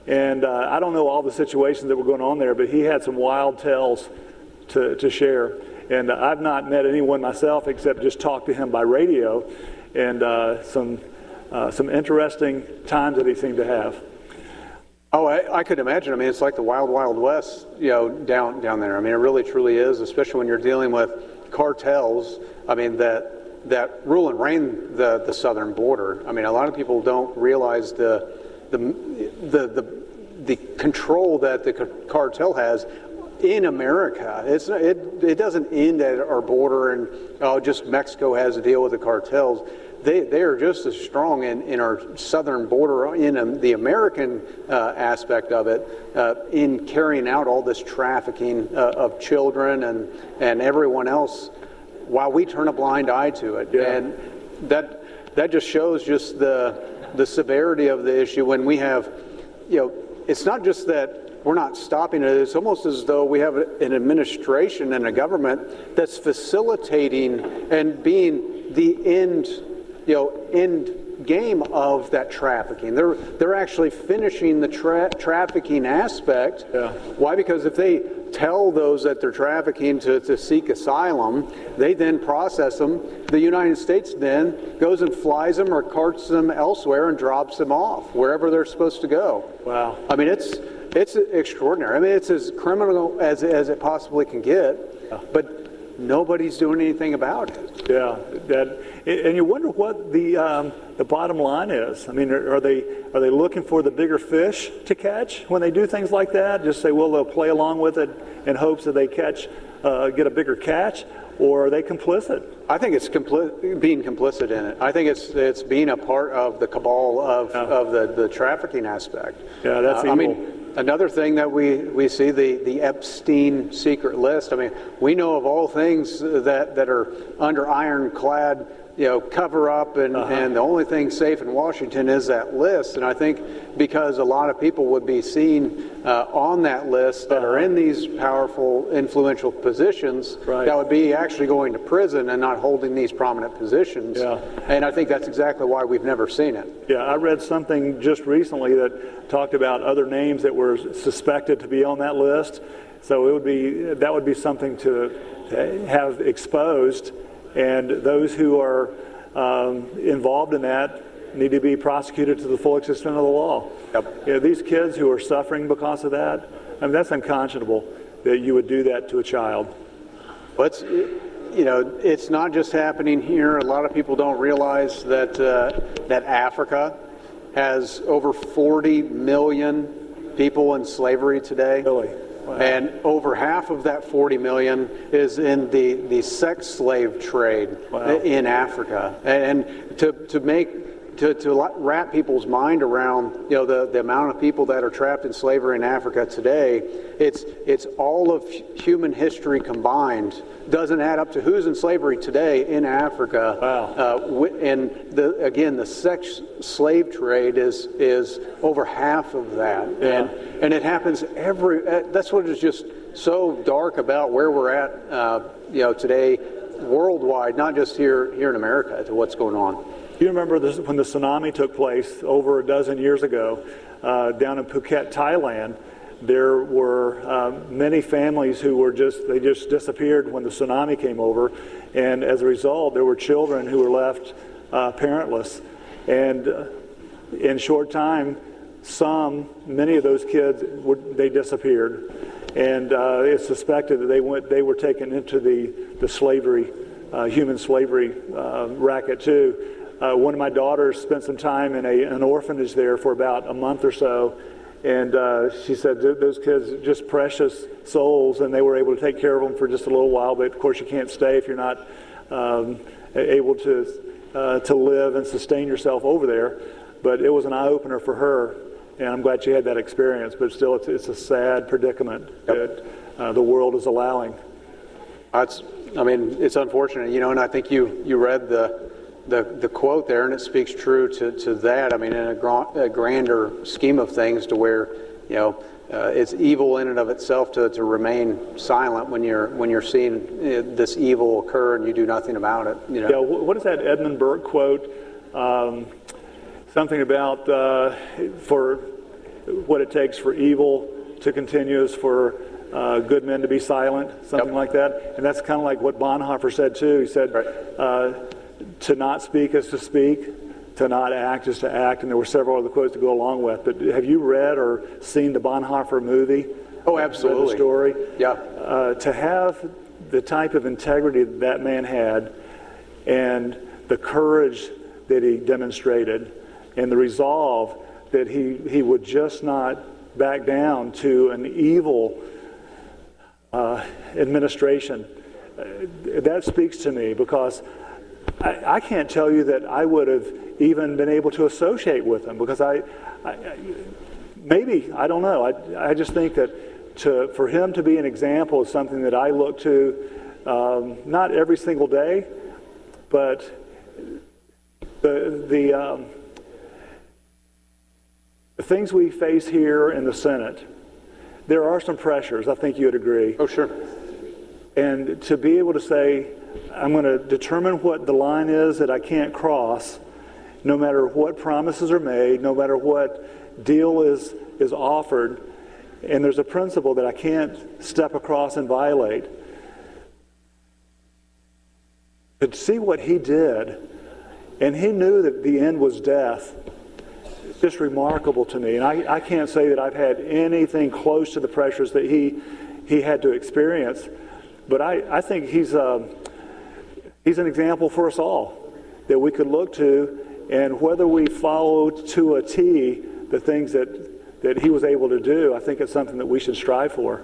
And I don't know all the situations that were going on there, but he had some wild tales to share. And I've not met anyone myself except just talked to him by radio, and some interesting times that he seemed to have. Oh, I could imagine. I mean, it's like the wild, wild west, down there. I mean, it really, truly is, especially when you're dealing with cartels. I mean, that rule and reign the southern border. I mean, a lot of people don't realize the control that the cartel has in America. It doesn't end at our border and just Mexico has to deal with the cartels. They are just as strong in our southern border, in the American aspect of it, in carrying out all this trafficking of children and everyone else, while we turn a blind eye to it. Yeah. And that just shows just the severity of the issue when we have, it's not just that we're not stopping it. It's almost as though we have an administration and a government that's facilitating and being the end game of that trafficking. They're actually finishing the trafficking aspect. Yeah. Why? Because if they tell those that they're trafficking to seek asylum, they then process them. The United States then goes and flies them or carts them elsewhere and drops them off wherever they're supposed to go. Wow. I mean, it's extraordinary. I mean, it's as criminal as it possibly can get, but nobody's doing anything about it. Yeah, and you wonder what the bottom line is. I mean, are they looking for the bigger fish to catch when they do things like that? Just say, well, they'll play along with it in hopes that they get a bigger catch, or are they complicit? I think it's being complicit in it. I think it's being a part of the cabal of the trafficking aspect. Yeah, that's evil. I mean, another thing that we see, the Epstein secret list. I mean, we know of all things that are under ironclad, cover up, and the only thing safe in Washington is that list. And I think because a lot of people would be seen on that list that are in these powerful, influential positions, that would be actually going to prison and not holding these prominent positions. Yeah. And I think that's exactly why we've never seen it. Yeah, I read something just recently that talked about other names that were suspected to be on that list. So that would be something to have exposed. And those who are involved in that need to be prosecuted to the full extent of the law. Yep. These kids who are suffering because of that, I mean, that's unconscionable that you would do that to a child. Well, it's not just happening here. A lot of people don't realize that Africa has over 40 million people in slavery today. Really? Wow. And over half of that 40 million is in the sex slave trade. Wow. In Africa. And to wrap people's mind around the amount of people that are trapped in slavery in Africa today, it's all of human history combined doesn't add up to who's in slavery today in Africa. Wow. And the sex slave trade is over half of that. Yeah. And it happens that's what is just so dark about where we're at today worldwide, not just here in America, to what's going on. You remember when the tsunami took place over a dozen years ago down in Phuket, Thailand? there were many families who were just disappeared when the tsunami came over, and as a result, there were children who were left parentless. And in short time, many of those kids, they disappeared, and it's suspected that they were taken into the slavery, human slavery racket too. One of my daughters spent some time in an orphanage there for about a month or so, and she said those kids are just precious souls, and they were able to take care of them for just a little while. But of course, you can't stay if you're not able to live and sustain yourself over there. But it was an eye-opener for her, and I'm glad she had that experience. But still, it's a sad predicament that the world is allowing. It's unfortunate, and I think you read the quote there, and it speaks true to that. I mean, in a grander scheme of things, to where it's evil in and of itself to remain silent when you're seeing this evil occur and you do nothing about it. Yeah. What is that Edmund Burke quote? Something about for what it takes for evil to continue is for good men to be silent, something like that. And that's kind of like what Bonhoeffer said too. He said, to not speak is to speak, to not act is to act. And there were several other quotes to go along with. But have you read or seen the Bonhoeffer movie? Oh, absolutely. Read the story? Yeah. To have the type of integrity that man had, and the courage that he demonstrated, and the resolve that he would just not back down to an evil administration. That speaks to me, because I can't tell you that I would have even been able to associate with him, because I don't know. I just think that for him to be an example is something that I look to, not every single day, but the things we face here in the Senate, there are some pressures, I think you would agree. Oh, sure. And to be able to say, I'm going to determine what the line is that I can't cross, no matter what promises are made, no matter what deal is offered, and there's a principle that I can't step across and violate. To see what he did, and he knew that the end was death, it's just remarkable to me. And I can't say that I've had anything close to the pressures that he had to experience, but I think he's an example for us all that we could look to, and whether we follow to a T the things that he was able to do, I think it's something that we should strive for.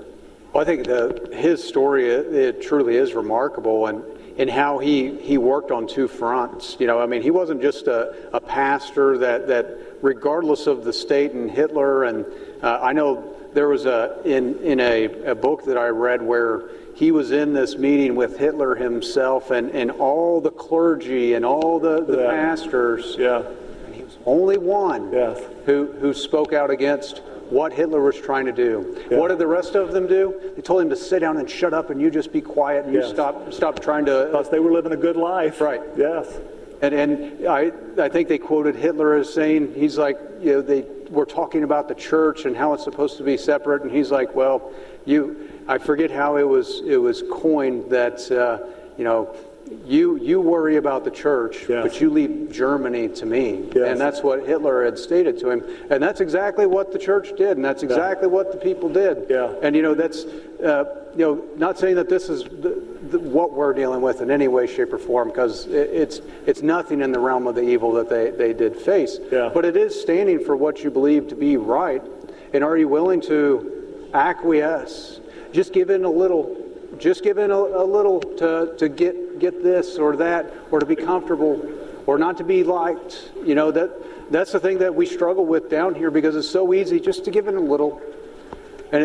Well, I think his story, it truly is remarkable, and how he worked on two fronts. He wasn't just a pastor that regardless of the state and Hitler, and I know there was in a book that I read where he was in this meeting with Hitler himself and all the clergy and all the pastors. Yeah. And he was only one who spoke out against what Hitler was trying to do. Yeah. What did the rest of them do? They told him to sit down and shut up, and you just be quiet, and you stop trying to... Because they were living a good life. Right. Yes. And I think they quoted Hitler as saying, he's like, they were talking about the church and how it's supposed to be separate, and he's like, well, I forget how it was coined that, you worry about the church, but you leave Germany to me. Yes. And that's what Hitler had stated to him. And that's exactly what the church did, and that's exactly what the people did. Yeah. And, that's, not saying that this is what we're dealing with in any way, shape, or form, because it's nothing in the realm of the evil that they did face. Yeah. But it is standing for what you believe to be right. And are you willing to acquiesce? Just give in a little to get this or that, or to be comfortable, or not to be liked. That's the thing that we struggle with down here, because it's so easy just to give in a little. And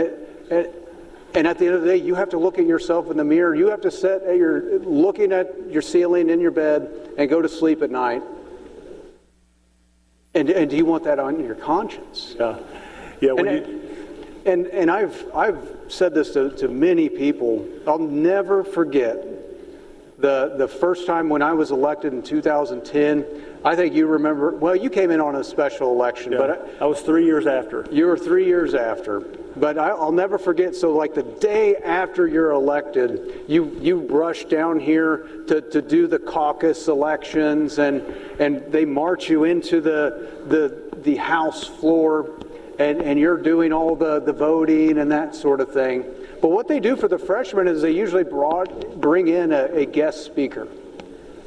at the end of the day, you have to look at yourself in the mirror. You have to sit looking at your ceiling in your bed and go to sleep at night. And do you want that on your conscience? Yeah. Yeah. And I've said this to many people. I'll never forget The first time when I was elected in 2010, I think you remember, well, you came in on a special election, but I was 3 years after. you were 3 years after. But I'll never forget, so like the day after you're elected, you rushed down here to do the caucus elections, and they march you into the House floor, and you're doing all the voting and that sort of thing. But what they do for the freshmen is they usually bring in a guest speaker.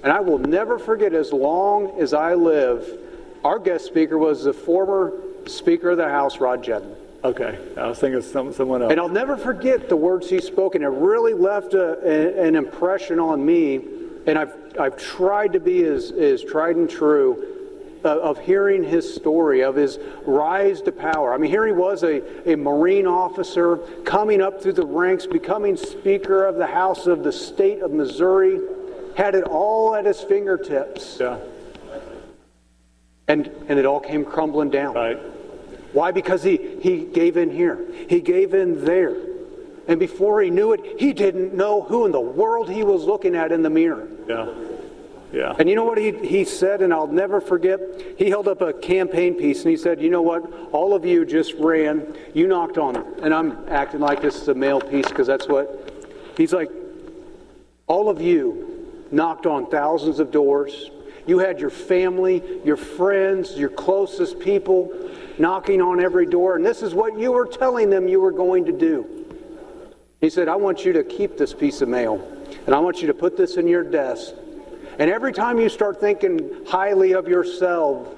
And I will never forget, as long as I live, our guest speaker was the former Speaker of the House, Rod Jedden. Okay, I was thinking of someone else. And I'll never forget the words he spoke, and it really left an impression on me. And I've tried to be as tried and true of hearing his story, of his rise to power. I mean, here he was, a Marine officer, coming up through the ranks, becoming Speaker of the House of the state of Missouri, had it all at his fingertips. Yeah. And it all came crumbling down. Right. Why? Because he gave in here. He gave in there. And before he knew it, he didn't know who in the world he was looking at in the mirror. Yeah. Yeah. And you know what he said, and I'll never forget? He held up a campaign piece and he said, you know what? All of you just ran. You knocked on it. And I'm acting like this is a male piece because that's what... He's like, all of you knocked on thousands of doors. You had your family, your friends, your closest people knocking on every door, and this is what you were telling them you were going to do. He said, I want you to keep this piece of mail, and I want you to put this in your desk. And every time you start thinking highly of yourself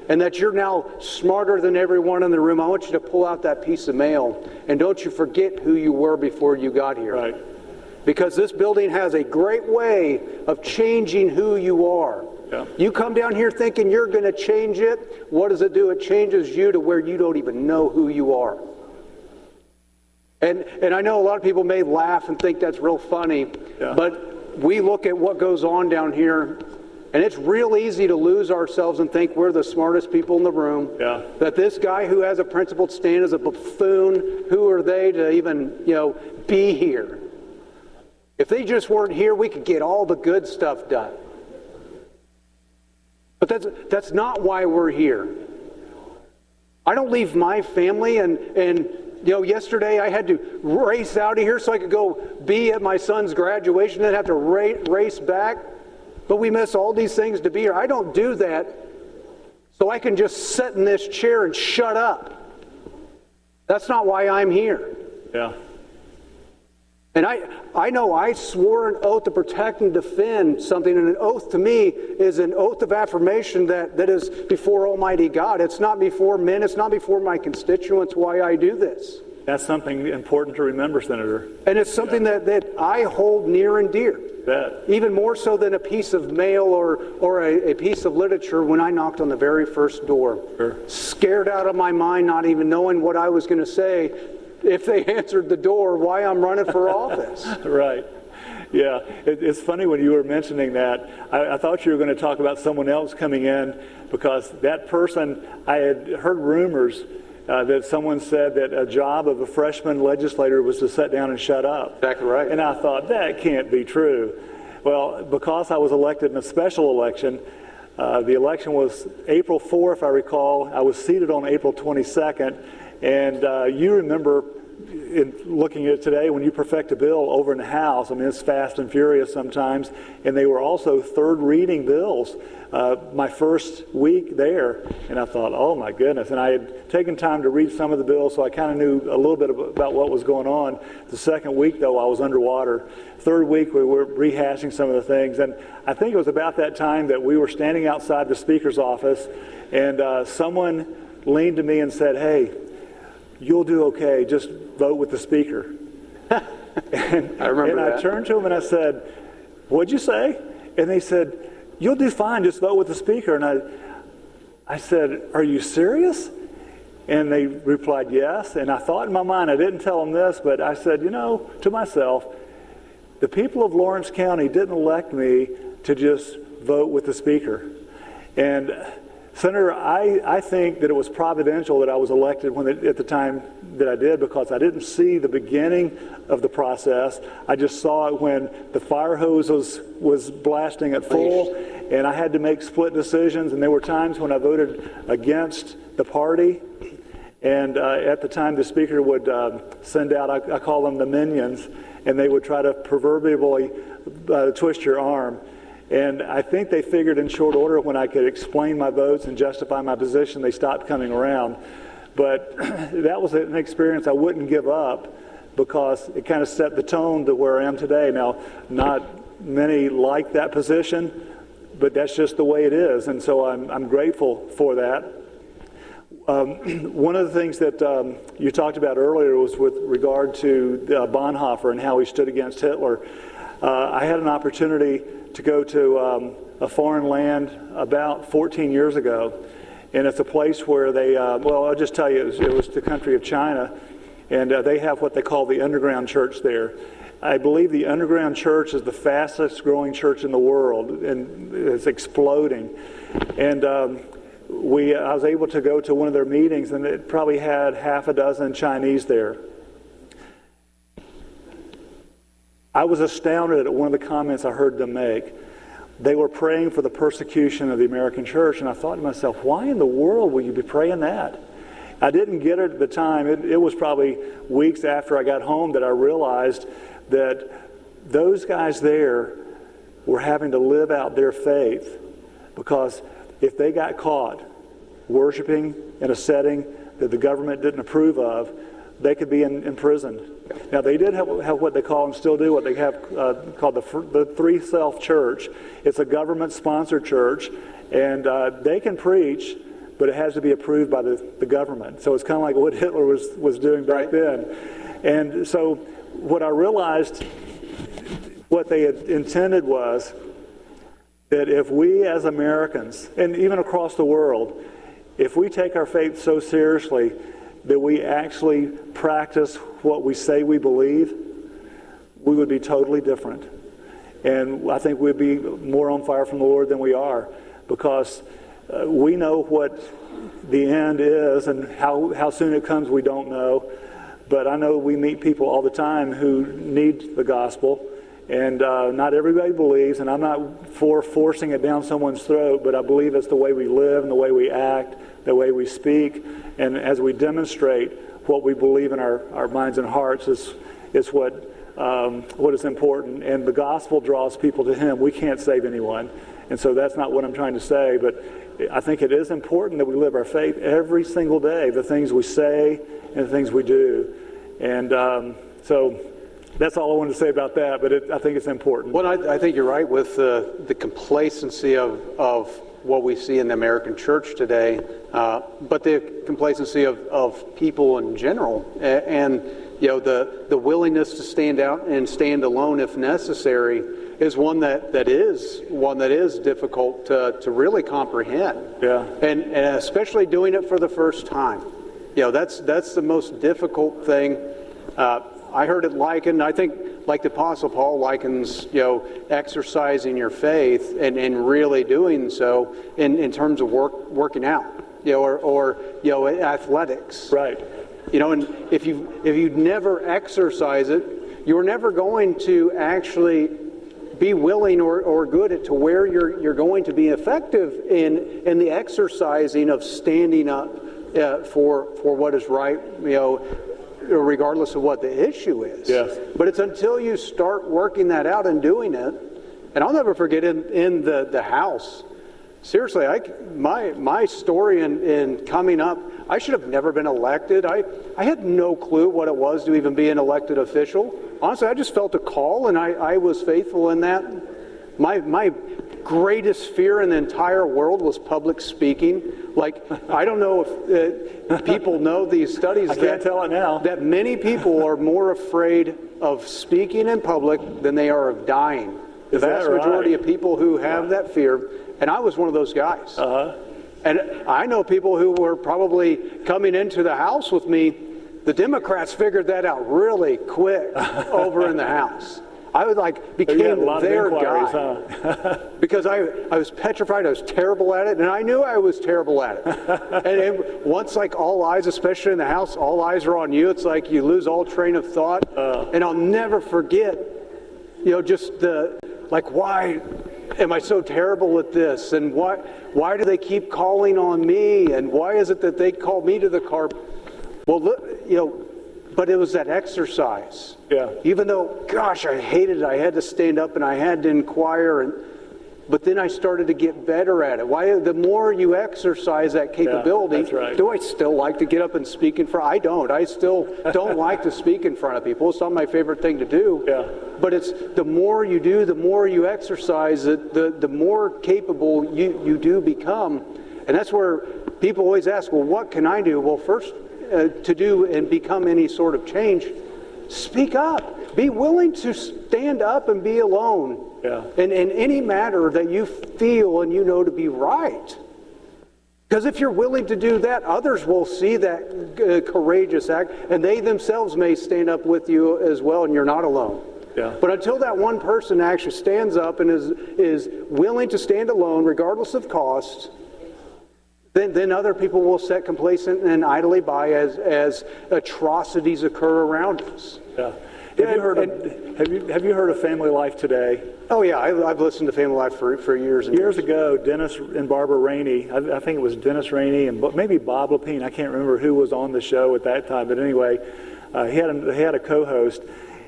and that you're now smarter than everyone in the room, I want you to pull out that piece of mail, and don't you forget who you were before you got here. Right. Because this building has a great way of changing who you are. Yeah. You come down here thinking you're going to change it. What does it do? It changes you to where you don't even know who you are. And I know a lot of people may laugh and think that's real funny, Yeah. but we look at what goes on down here, and it's real easy to lose ourselves and think we're the smartest people in the room. Yeah. That this guy who has a principled stand is a buffoon. Who are they to even, be here? If they just weren't here, we could get all the good stuff done. But that's not why we're here. I don't leave my family and yesterday I had to race out of here so I could go be at my son's graduation, then have to race back. But we miss all these things to be here. I don't do that so I can just sit in this chair and shut up. That's not why I'm here. Yeah. And I know I swore an oath to protect and defend something, and an oath to me is an oath of affirmation that is before Almighty God. It's not before men. It's not before my constituents why I do this. That's something important to remember, Senator. And it's something that I hold near and dear. That. Even more so than a piece of mail or a piece of literature when I knocked on the very first door. Sure. Scared out of my mind, not even knowing what I was going to say. If they answered the door, why I'm running for office. Right. Yeah. It's funny when you were mentioning that. I thought you were going to talk about someone else coming in because that person, I had heard rumors that someone said that a job of a freshman legislator was to sit down and shut up. Exactly right. And I thought, that can't be true. Well, because I was elected in a special election, the election was April 4, if I recall. I was seated on April 22nd. And you remember, in looking at it today, when you perfect a bill over in the House, I mean, it's fast and furious sometimes, and they were also third reading bills my first week there. And I thought, oh my goodness. And I had taken time to read some of the bills, so I kind of knew a little bit about what was going on. The second week, though, I was underwater. Third week, we were rehashing some of the things. And I think it was about that time that we were standing outside the Speaker's office, and someone leaned to me and said, hey, you'll do okay, just vote with the Speaker. I remember and that. I turned to him and I said, what'd you say? And they said, you'll do fine, just vote with the Speaker. And I said, are you serious? And they replied, yes. And I thought in my mind, I didn't tell them this, but I said, to myself, the people of Lawrence County didn't elect me to just vote with the Speaker. And Senator, I think that it was providential that I was elected at the time that I did, because I didn't see the beginning of the process. I just saw it when the fire hose was blasting at full, and I had to make split decisions, and there were times when I voted against the party, and at the time the speaker would send out, I call them the minions, and they would try to proverbially twist your arm. And I think they figured in short order, when I could explain my votes and justify my position, they stopped coming around. But that was an experience I wouldn't give up, because it kind of set the tone to where I am today. Now, not many like that position, but that's just the way it is. And so I'm grateful for that. One of the things that you talked about earlier was with regard to Bonhoeffer and how he stood against Hitler. I had an opportunity to go to a foreign land about 14 years ago, and it's a place where they, well, I'll just tell you, it was the country of China, and they have what they call the underground church there. I believe the underground church is the fastest growing church in the world, and it's exploding. And I was able to go to one of their meetings, and it probably had half a dozen Chinese there. I was astounded at one of the comments I heard them make. They were praying for the persecution of the American church, and I thought to myself, why in the world will you be praying that? I didn't get it at the time. It was probably weeks after I got home that I realized that those guys there were having to live out their faith, because if they got caught worshiping in a setting that the government didn't approve of, they could be imprisoned. Now, they did have what they call, and still do, what they have called the Three Self Church. It's a government-sponsored church, and they can preach, but it has to be approved by the government. So it's kind of like what Hitler was doing back then. And so what I realized, what they had intended was that if we as Americans, and even across the world, if we take our faith so seriously that we actually practice what we say we believe, we would be totally different. And I think we'd be more on fire from the Lord than we are, because we know what the end is, and how soon it comes we don't know. But I know we meet people all the time who need the gospel, and not everybody believes, and I'm not for forcing it down someone's throat, but I believe it's the way we live and the way we act, the way we speak, and as we demonstrate what we believe in our minds and hearts is what is important. And the gospel draws people to Him. We can't save anyone. And so that's not what I'm trying to say, but I think it is important that we live our faith every single day, the things we say and the things we do. And so that's all I wanted to say about that, but I think it's important. Well, I think you're right with the complacency of what we see in the American church today, but the complacency of people in general, and the willingness to stand out and stand alone if necessary is one that is difficult to really comprehend. Yeah, and especially doing it for the first time. That's the most difficult thing. I heard it likened, I think, like the Apostle Paul likens, exercising your faith and really doing so in terms of working out, or athletics. Right. And if you never exercise it, you're never going to actually be willing or good at to where you're going to be effective in the exercising of standing up for what is right, regardless of what the issue is. Yes. But it's until you start working that out and doing it, and I'll never forget in the House, seriously, my story in coming up, I should have never been elected. I had no clue what it was to even be an elected official. Honestly, I just felt a call, and I was faithful in that. My greatest fear in the entire world was public speaking. Like, I don't know if people know these studies. I can't tell it now. That many people are more afraid of speaking in public than they are of dying. The vast majority of people who have that fear, and I was one of those guys. And I know people who were probably coming into the House with me. The Democrats figured that out really quick over in the House. I was like, You had a became lot of their inquiries, guy. huh? Because I was petrified, I was terrible at it, and I knew I was terrible at it. And once like all eyes, especially in the house, all eyes are on you, it's like you lose all train of thought. And I'll never forget, just like, why am I so terrible at this? And why do they keep calling on me? And why is it that they call me to the car? Well, but it was that exercise. Yeah. Even though, gosh, I hated it. I had to stand up and I had to inquire. But then I started to get better at it. The more you exercise that capability, that's right. do I still like to get up and speak in front? I don't. I still don't like to speak in front of people. It's not my favorite thing to do. Yeah. But it's the more you do, the more you exercise it, the more capable you do become. And that's where people always ask, well, what can I do? Well, first, to do and become any sort of change, speak up. Be willing to stand up and be alone. Yeah. In any matter that you feel and you know to be right. Because if you're willing to do that, others will see that courageous act, and they themselves may stand up with you as well, and you're not alone. Yeah. But until that one person actually stands up and is willing to stand alone, regardless of cost, then other people will sit complacent and idly by as atrocities occur around us. Yeah. Have you heard of Family Life Today? Oh yeah, I've listened to Family Life for years and years. Years ago, Dennis and Barbara Rainey, I think it was Dennis Rainey and maybe Bob Lapine, I can't remember who was on the show at that time, but anyway, he had a co-host.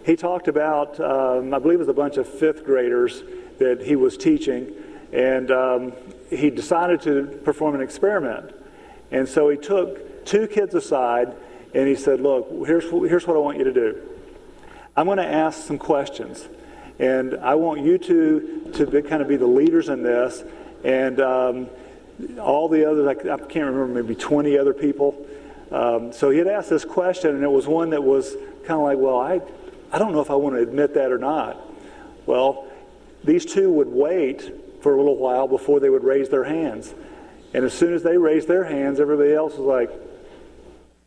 He talked about, I believe it was a bunch of fifth graders that he was teaching, and he decided to perform an experiment. And so he took two kids aside and he said, look, here's what I want you to do. I'm going to ask some questions, and I want you to kind of be the leaders in this, and all the others, I can't remember, maybe 20 other people. So he had asked this question, and it was one that was kind of like, well, I don't know if I want to admit that or not. Well, these two would wait for a little while before they would raise their hands. And as soon as they raised their hands, everybody else was like,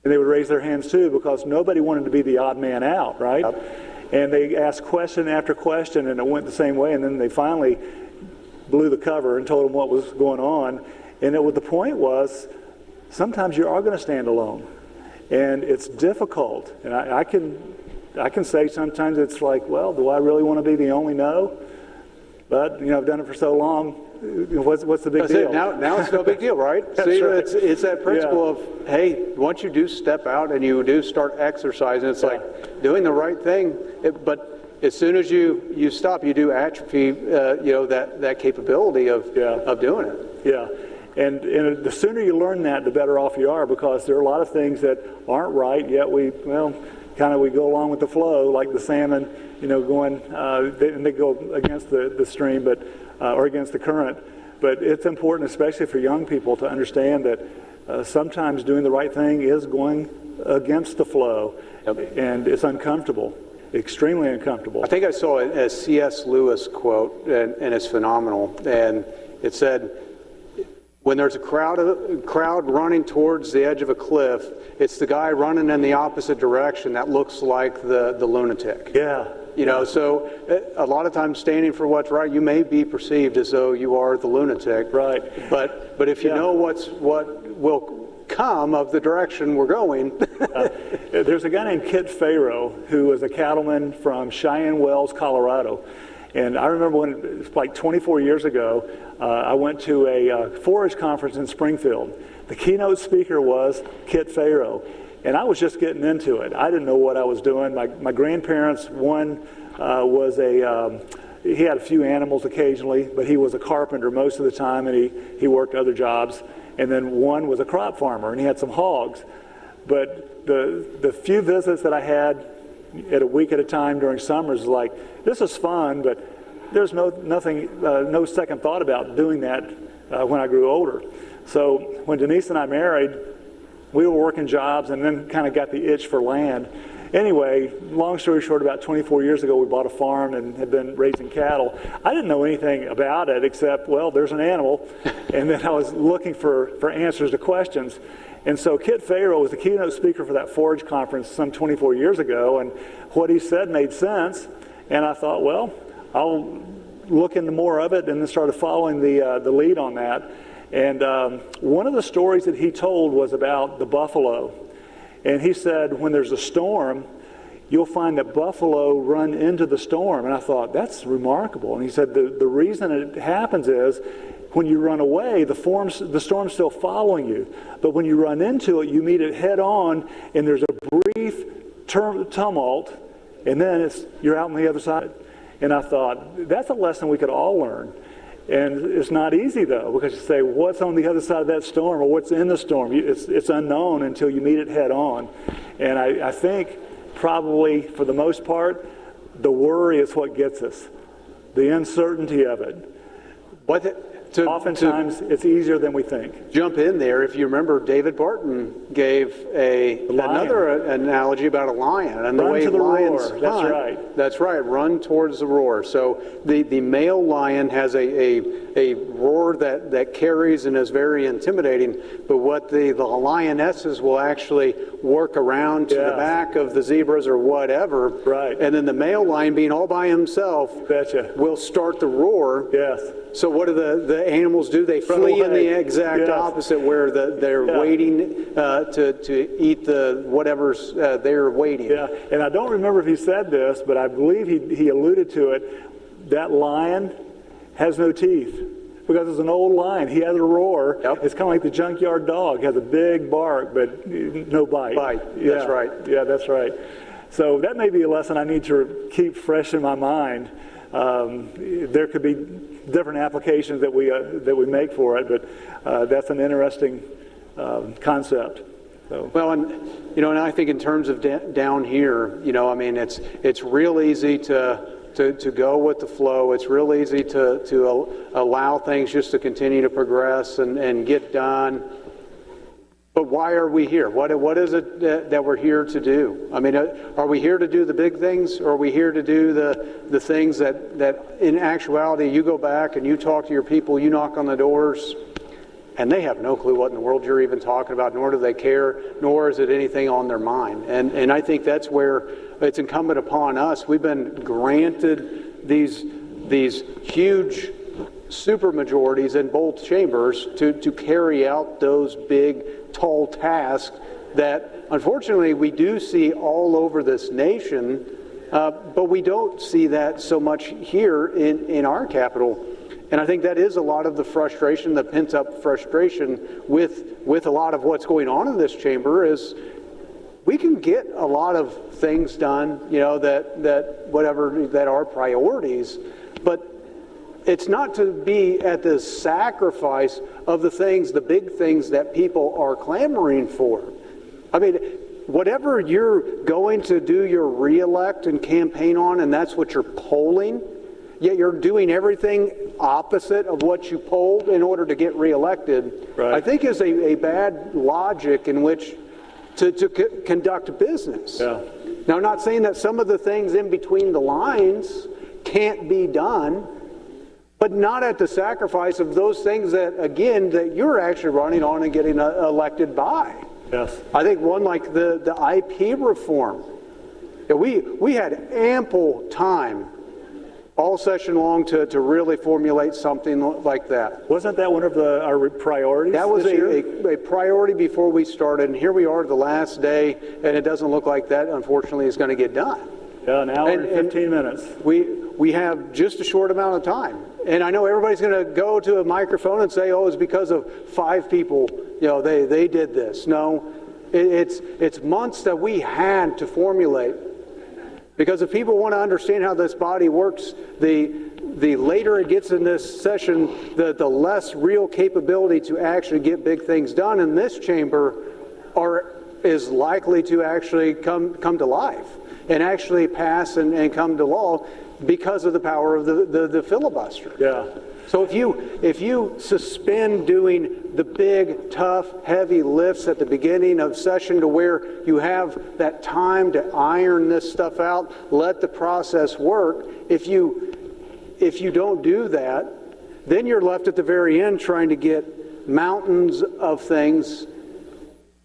and they would raise their hands too, because nobody wanted to be the odd man out, right? Yep. And they asked question after question, and it went the same way, and then they finally blew the cover and told them what was going on. And the point was, sometimes you are going to stand alone, and it's difficult. And I can say sometimes it's like, well, do I really want to be the only no? But I've done it for so long. What's the big deal? Now it's no big deal, right? See, right. It's that principle of, hey, once you do step out and you do start exercising, it's like doing the right thing. But as soon as you stop, you do atrophy, that capability of doing it. Yeah. And the sooner you learn that, the better off you are, because there are a lot of things that aren't right, yet we go along with the flow, like the salmon, going, and they go against the stream, or against the current. But it's important, especially for young people, to understand that sometimes doing the right thing is going against the flow, and it's uncomfortable, extremely uncomfortable. I think I saw a C.S. Lewis quote, and it's phenomenal, and it said, when there's a crowd running towards the edge of a cliff, it's the guy running in the opposite direction that looks like the lunatic. Yeah. So a lot of times standing for what's right, you may be perceived as though you are the lunatic. Right. But if you know what will come of the direction we're going. There's a guy named Kit Farrow who was a cattleman from Cheyenne Wells, Colorado. And I remember when it was like 24 years ago, I went to a forage conference in Springfield. The keynote speaker was Kit Farrow. And I was just getting into it. I didn't know what I was doing. My grandparents, one was he had a few animals occasionally, but he was a carpenter most of the time, and he worked other jobs. And then one was a crop farmer, and he had some hogs. But the few visits that I had at a week at a time during summers was like, this is fun, but there's no second thought about doing that when I grew older. So when Denise and I married, we were working jobs and then kind of got the itch for land. Anyway, long story short, about 24 years ago, we bought a farm and had been raising cattle. I didn't know anything about it except, well, there's an animal. And then I was looking for answers to questions. And so Kit Farrow was the keynote speaker for that forage conference some 24 years ago, and what he said made sense. And I thought, well, I'll look into more of it, and then started following the lead on that. And one of the stories that he told was about the buffalo. And he said when there's a storm, you'll find that buffalo run into the storm. And I thought, that's remarkable. And he said the reason it happens is when you run away, the storm's still following you. But when you run into it, you meet it head on, and there's a brief tumult, and then you're out on the other side. And I thought, that's a lesson we could all learn. And it's not easy, though, because you say, what's on the other side of that storm, or what's in the storm? It's unknown until you meet it head on. And I think probably, for the most part, the worry is what gets us, the uncertainty of it. Oftentimes, it's easier than we think. Jump in there. If you remember, David Barton gave another analogy about a lion and the way lions hunt. That's right. That's right. Run towards the roar. So the male lion has a roar that carries and is very intimidating. But what the lionesses will actually work around to the back of the zebras or whatever. Right. And then the male lion, being all by himself, will start the roar. Yes. So what do the animals do? They flee in the exact opposite, where they're waiting to eat the whatever's they're waiting. Yeah, and I don't remember if he said this, but I believe he alluded to it. That lion has no teeth because it's an old lion. He has a roar. Yep. It's kind of like the junkyard dog. He has a big bark, but no bite. That's right. Yeah, that's right. So that may be a lesson I need to keep fresh in my mind. There could be different applications that we make for it, but that's an interesting concept. So. Well, and I think in terms of down here, I mean, it's real easy to go with the flow. It's real easy to allow things just to continue to progress and get done. But why are we here? What is it that we're here to do? I mean, are we here to do the big things, or are we here to do the things that in actuality, you go back and you talk to your people, you knock on the doors, and they have no clue what in the world you're even talking about, nor do they care, nor is it anything on their mind. And I think that's where it's incumbent upon us. We've been granted these huge supermajorities in both chambers to carry out those big, tall tasks that unfortunately we do see all over this nation, but we don't see that so much here in our capital. And I think that is a lot of the frustration, the pent-up frustration with a lot of what's going on in this chamber is we can get a lot of things done, that are priorities, but it's not to be at the sacrifice of the big things that people are clamoring for. I mean, whatever you're going to do your re-elect and campaign on, and that's what you're polling, yet you're doing everything opposite of what you polled in order to get re-elected, right, I think is a bad logic in which to conduct business. Yeah. Now, I'm not saying that some of the things in between the lines can't be done, but not at the sacrifice of those things that you're actually running on and getting elected by. Yes. I think one like the IP reform. We had ample time all session long to really formulate something like that. Wasn't that one of our priorities? That was a priority before we started, and here we are the last day, and it doesn't look like that, unfortunately, is going to get done. Yeah, an hour and 15 minutes. We have just a short amount of time. And I know everybody's going to go to a microphone and say, oh, it's because of 5 people, they did this. No, it's months that we had to formulate. Because if people want to understand how this body works, the later it gets in this session, the less real capability to actually get big things done in this chamber is likely to actually come to life and actually pass and come to law because of the power of the filibuster. Yeah. So if you suspend doing the big, tough, heavy lifts at the beginning of session to where you have that time to iron this stuff out, let the process work, if you don't do that, then you're left at the very end trying to get mountains of things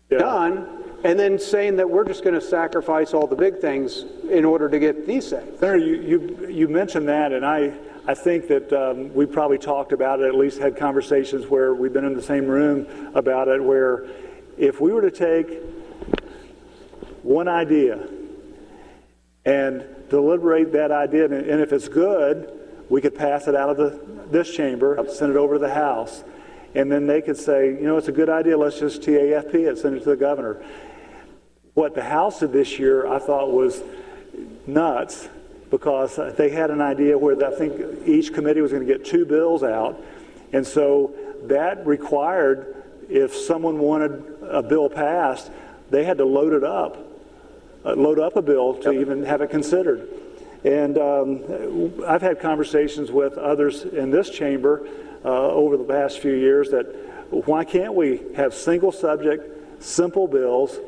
done, and then saying that we're just going to sacrifice all the big things in order to get these things. Senator, you mentioned that, and I think that we probably talked about it, at least had conversations where we've been in the same room about it, where if we were to take one idea and deliberate that idea, and if it's good, we could pass it out of this chamber, send it over to the House, and then they could say, you know, it's a good idea, let's just TAFP it, send it to the governor. What the House did this year, I thought was nuts, because they had an idea where I think each committee was going to get 2 bills out, and so that required, if someone wanted a bill passed, they had to load up a bill to even have it considered. And I've had conversations with others in this chamber over the past few years that why can't we have single subject, simple bills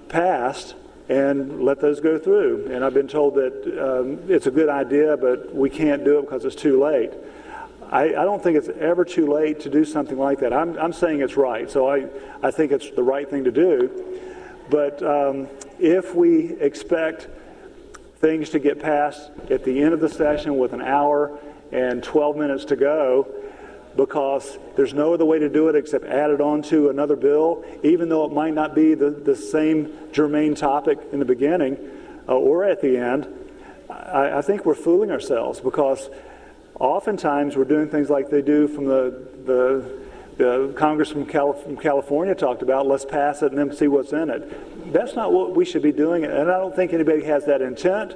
passed and let those go through? And I've been told that it's a good idea, but we can't do it because it's too late. I don't think it's ever too late to do something like that. I'm saying it's right, so I think it's the right thing to do. But if we expect things to get passed at the end of the session with an hour and 12 minutes to go, because there's no other way to do it except add it on to another bill, even though it might not be the same germane topic in the beginning or at the end, I think we're fooling ourselves, because oftentimes we're doing things like they do from the Congress from California talked about, let's pass it and then see what's in it. That's not what we should be doing, and I don't think anybody has that intent,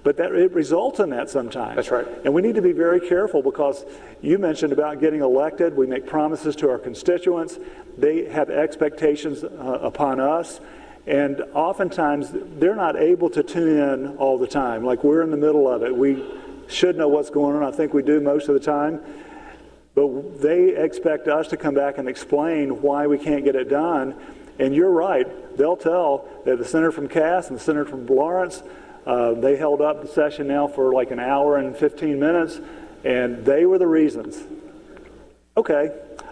but that it results in that sometimes. That's right. And we need to be very careful, because you mentioned about getting elected. We make promises to our constituents. They have expectations upon us, and oftentimes they're not able to tune in all the time. Like, we're in the middle of it. We should know what's going on. I think we do most of the time. But they expect us to come back and explain why we can't get it done. And you're right. They'll tell that the senator from Cass and the senator from Lawrence, they held up the session now for like an hour and 15 minutes, and they were the reasons. Okay,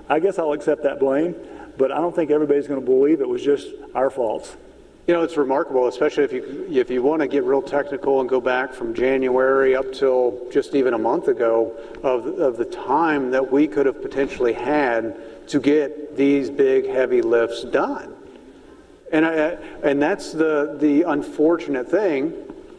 I guess I'll accept that blame, but I don't think everybody's going to believe it was just our faults. You know, it's remarkable, especially if you want to get real technical and go back from January up till just even a month ago of the time that we could have potentially had to get these big, heavy lifts done. And that's the unfortunate thing,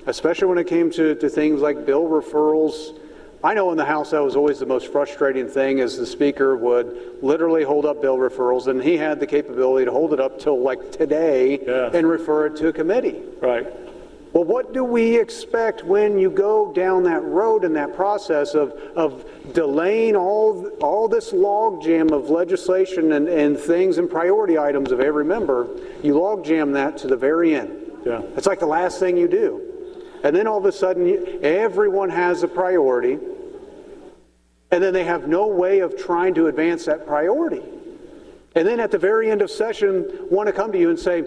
especially when it came to things like bill referrals. I know in the House that was always the most frustrating thing, is the Speaker would literally hold up bill referrals, and he had the capability to hold it up till like today and refer it to a committee. Right. Well, what do we expect when you go down that road in that process of delaying all this logjam of legislation and things and priority items of every member? You logjam that to the very end. Yeah. It's like the last thing you do. And then all of a sudden, everyone has a priority, and then they have no way of trying to advance that priority. And then at the very end of session, want to come to you and say,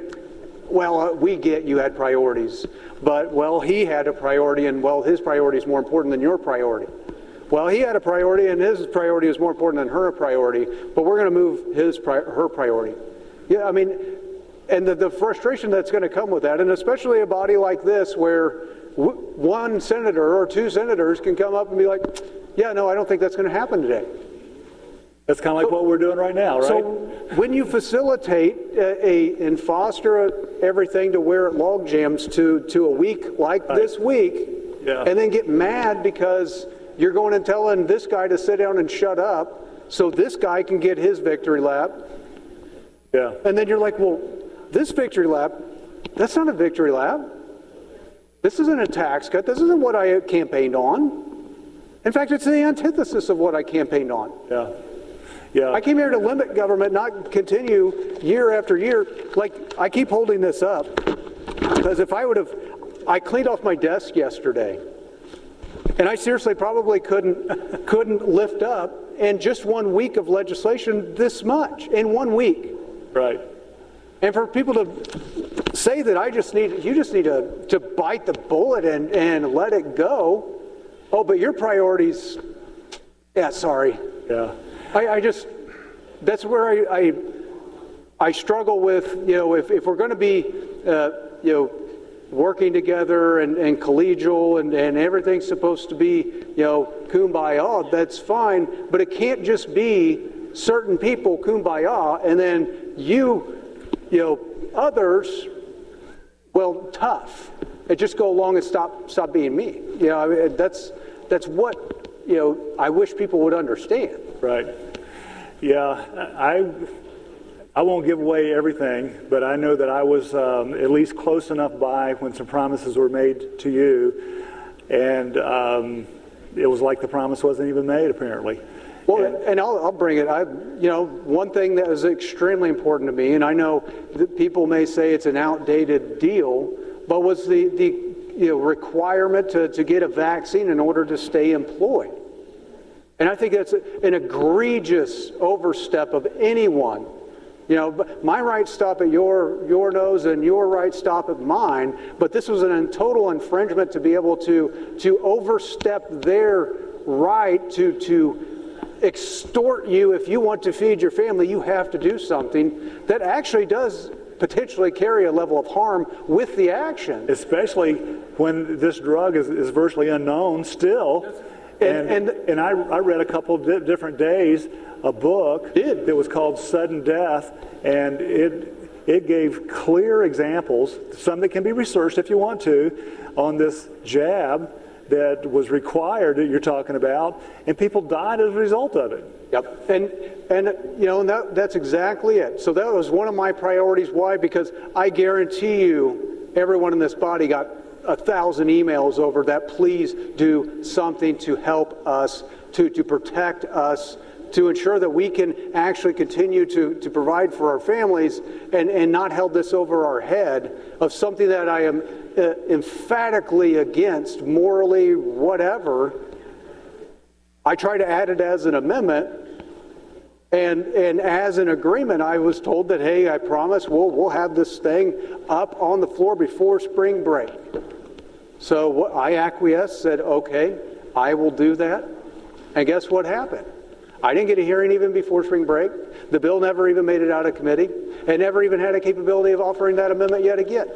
well, we get you had priorities, but, well, he had a priority, and, well, his priority is more important than your priority. Well, he had a priority, and his priority is more important than her priority, but we're going to move her priority. Yeah, I mean, and the frustration that's going to come with that, and especially a body like this where one senator or two senators can come up and be like, yeah, no, I don't think that's going to happen today. That's kind of like what we're doing right now, right? So when you facilitate and foster everything to where it log jams to a week like this week, and then get mad because you're going and telling this guy to sit down and shut up so this guy can get his victory lap. Yeah. And then you're like, well, this victory lap, that's not a victory lap. This isn't a tax cut. This isn't what I campaigned on. In fact, it's the antithesis of what I campaigned on. Yeah. Yeah. I came here to limit government, not continue year after year. Like, I keep holding this up because if I cleaned off my desk yesterday, and I seriously probably couldn't lift up in just 1 week of legislation this much in 1 week. Right. And for people to say that you just need to bite the bullet and let it go. Oh, but your priorities, yeah, sorry. Yeah. I just, that's where I struggle with, if we're going to be, working together and collegial and everything's supposed to be, kumbaya, that's fine, but it can't just be certain people kumbaya and then others, well, tough. And just go along and stop being me. That's what, I wish people would understand. Right. Yeah, I won't give away everything, but I know that I was at least close enough by when some promises were made to you, and it was like the promise wasn't even made, apparently. Well, and I'll bring it. One thing that is extremely important to me, and I know that people may say it's an outdated deal, but was the requirement to get a vaccine in order to stay employed. And I think that's an egregious overstep of anyone. My rights stop at your nose and your rights stop at mine, but this was a total infringement to be able to overstep their right to extort you. If you want to feed your family, you have to do something that actually does potentially carry a level of harm with the action. Especially when this drug is virtually unknown still. And I read a couple of different days a book that was called Sudden Death, and it gave clear examples, some that can be researched if you want to, on this jab that was required that you're talking about, and people died as a result of it. Yep, and that's exactly it. So that was one of my priorities. Why? Because I guarantee you, everyone in this body got 1,000 emails over that. Please do something to help us, to protect us, to ensure that we can actually continue to provide for our families and not held this over our head of something that I am emphatically against, morally, whatever. I try to add it as an amendment, and as an agreement, I was told that, hey, I promise we'll have this thing up on the floor before spring break. So I acquiesced, said, okay, I will do that. And guess what happened? I didn't get a hearing even before spring break. The bill never even made it out of committee, and never even had a capability of offering that amendment yet again.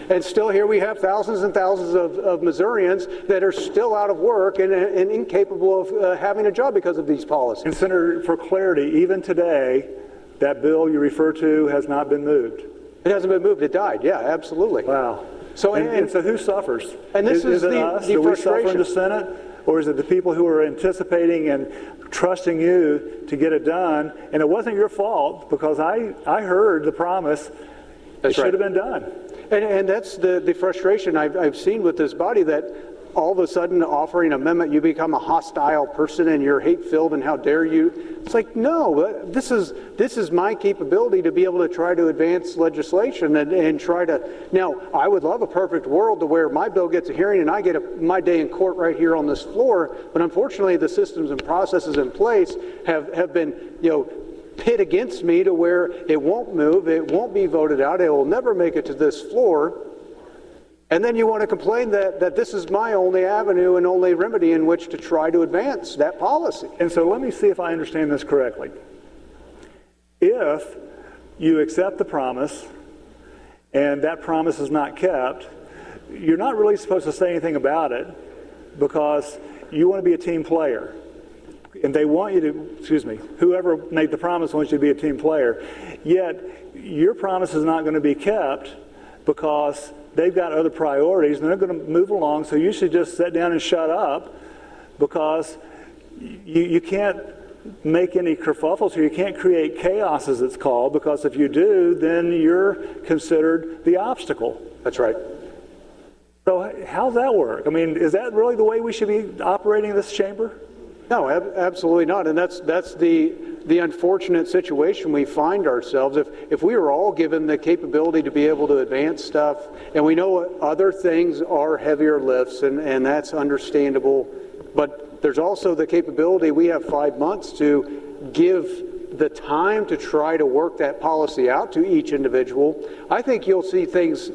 And still here we have thousands and thousands of Missourians that are still out of work and incapable of having a job because of these policies. And Senator, for clarity, even today, that bill you refer to has not been moved. It hasn't been moved. It died. Yeah, absolutely. Wow. So and so who suffers? And this is it the us? the Do we suffer in frustration. the Senate? Or is it the people who are anticipating and trusting you to get it done? And it wasn't your fault, because I heard the promise. That's it right. should have been done. And that's the frustration I've seen with this body, that all of a sudden offering an amendment, you become a hostile person and you're hate-filled and how dare you. It's like, no, this is my capability to be able to try to advance legislation and try to. Now, I would love a perfect world to where my bill gets a hearing and I get my day in court right here on this floor, but unfortunately the systems and processes in place have been, pit against me to where it won't move, it won't be voted out, it will never make it to this floor. And then you want to complain that this is my only avenue and only remedy in which to try to advance that policy. And so let me see if I understand this correctly. If you accept the promise and that promise is not kept, you're not really supposed to say anything about it, because you want to be a team player. And they want you to, whoever made the promise wants you to be a team player. Yet your promise is not going to be kept because they've got other priorities and they're going to move along. So you should just sit down and shut up, because you can't make any kerfuffles, or you can't create chaos, as it's called, because if you do, then you're considered the obstacle. That's right. So how's that work? I mean, is that really the way we should be operating this chamber? No, absolutely not. And that's the unfortunate situation we find ourselves. If we were all given the capability to be able to advance stuff, and we know other things are heavier lifts, and that's understandable, but there's also the capability, we have 5 months to give the time to try to work that policy out to each individual. I think you'll see things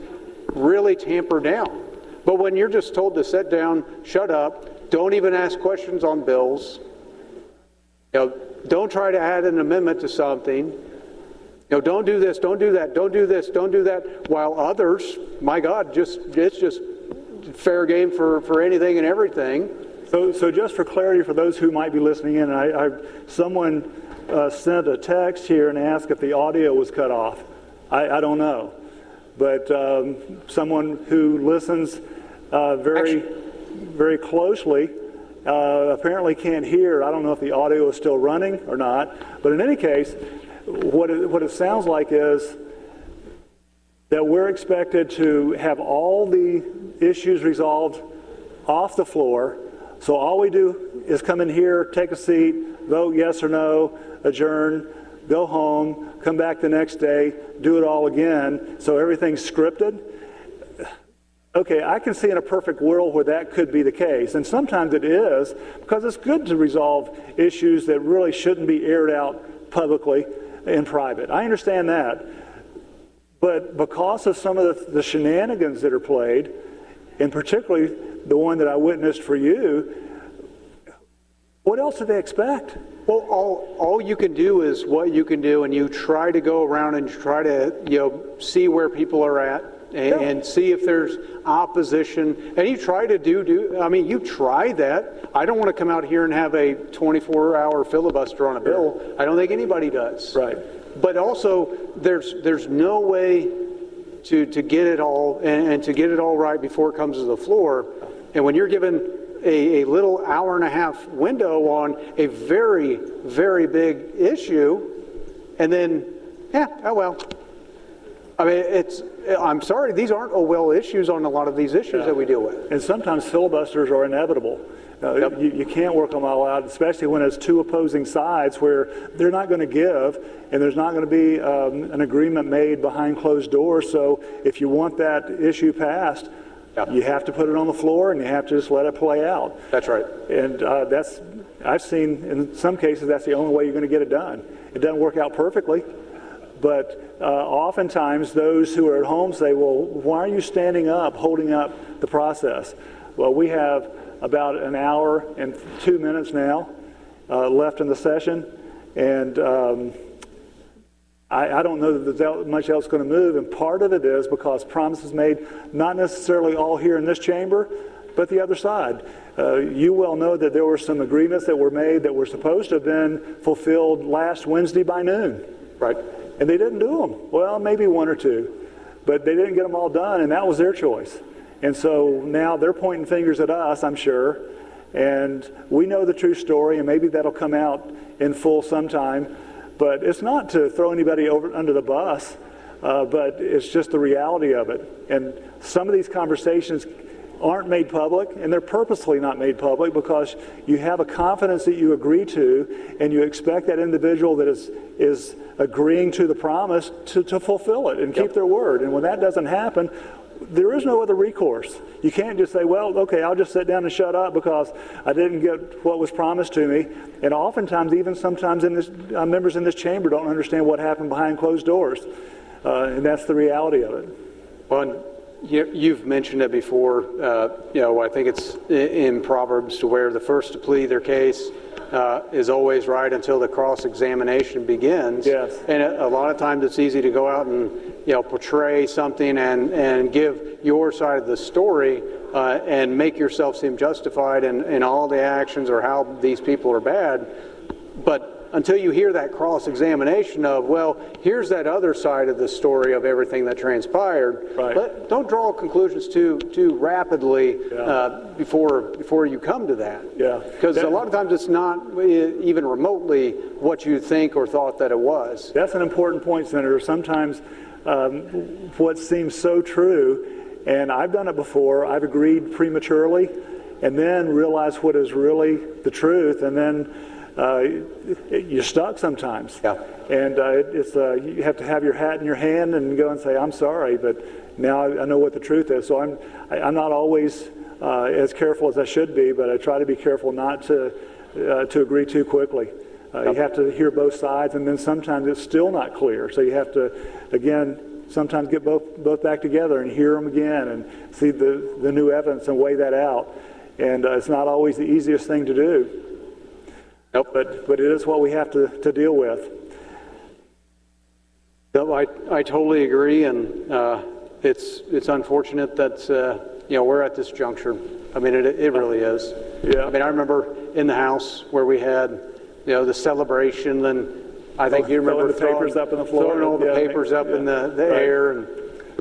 really tamper down. But when you're just told to sit down, shut up, don't even ask questions on bills, don't try to add an amendment to something, don't do this, don't do that, don't do this, don't do that, while others, my God, it's just fair game for anything and everything. So just for clarity for those who might be listening in, someone sent a text here and asked if the audio was cut off. I don't know. But someone who listens very closely apparently can't hear. I don't know if the audio is still running or not. But in any case, what it sounds like is that we're expected to have all the issues resolved off the floor. So all we do is come in here, take a seat, vote yes or no, adjourn, go home, come back the next day, do it all again. So everything's scripted. Okay, I can see in a perfect world where that could be the case. And sometimes it is, because it's good to resolve issues that really shouldn't be aired out publicly in private. I understand that. But because of some of the shenanigans that are played, and particularly the one that I witnessed for you, what else do they expect? Well, all you can do is what you can do, and you try to go around and try to see where people are at and see if there's opposition, and you try to you try that. I don't want to come out here and have a 24-hour filibuster on a bill. I don't think anybody does. Right. But also, there's no way to get it all and to get it all right before it comes to the floor. And when you're given a little hour and a half window on a very, very big issue, and then, oh well. I mean, I'm sorry, these aren't well issues on a lot of these issues that we deal with. And sometimes filibusters are inevitable. You can't work them all out, especially when it's two opposing sides where they're not going to give, and there's not going to be an agreement made behind closed doors. So if you want that issue passed, you have to put it on the floor, and you have to just let it play out. That's right. And I've seen in some cases that's the only way you're going to get it done. It doesn't work out perfectly, but oftentimes those who are at home say, well, why are you standing up, holding up the process? Well, we have about an hour and 2 minutes now left in the session, and I don't know that there's much else going to move, and part of it is because promises made, not necessarily all here in this chamber, but the other side. You well know that there were some agreements that were made that were supposed to have been fulfilled last Wednesday by noon. Right. And they didn't do them. Well, maybe one or two, but they didn't get them all done, and that was their choice. And so now they're pointing fingers at us, I'm sure, and we know the true story, and maybe that'll come out in full sometime. But it's not to throw anybody under the bus, but it's just the reality of it. And some of these conversations aren't made public, and they're purposely not made public because you have a confidence that you agree to, and you expect that individual that is agreeing to the promise to fulfill it and keep their word. And when that doesn't happen, there is no other recourse. You can't just say, well, okay, I'll just sit down and shut up because I didn't get what was promised to me. And oftentimes, even sometimes members in this chamber don't understand what happened behind closed doors. And that's the reality of it. Well, you've mentioned it before. I think it's in Proverbs to where the first to plead their case is always right until the cross-examination begins. Yes. And a lot of times it's easy to go out and portray something and give your side of the story and make yourself seem justified in all the actions or how these people are bad. But until you hear that cross-examination of, well, here's that other side of the story of everything that transpired. Right. Don't draw conclusions too rapidly before you come to that. Yeah. Because a lot of times it's not even remotely what you think or thought that it was. That's an important point, Senator. Sometimes what seems so true, and I've done it before, I've agreed prematurely and then realized what is really the truth, and then you're stuck sometimes. Yeah. And you have to have your hat in your hand and go and say, I'm sorry, but now I know what the truth is. So I'm not always as careful as I should be, but I try to be careful not to agree too quickly. You have to hear both sides, and then sometimes it's still not clear. So you have to, again, sometimes get both back together and hear them again and see the new evidence and weigh that out. And it's not always the easiest thing to do. Nope. But it is what we have to deal with. No, I totally agree, and it's unfortunate that we're at this juncture. I mean, it really is. Yeah. I mean, I remember in the House where we had the celebration, and I think you remember throwing the papers up in the floor. throwing all the papers up in the air,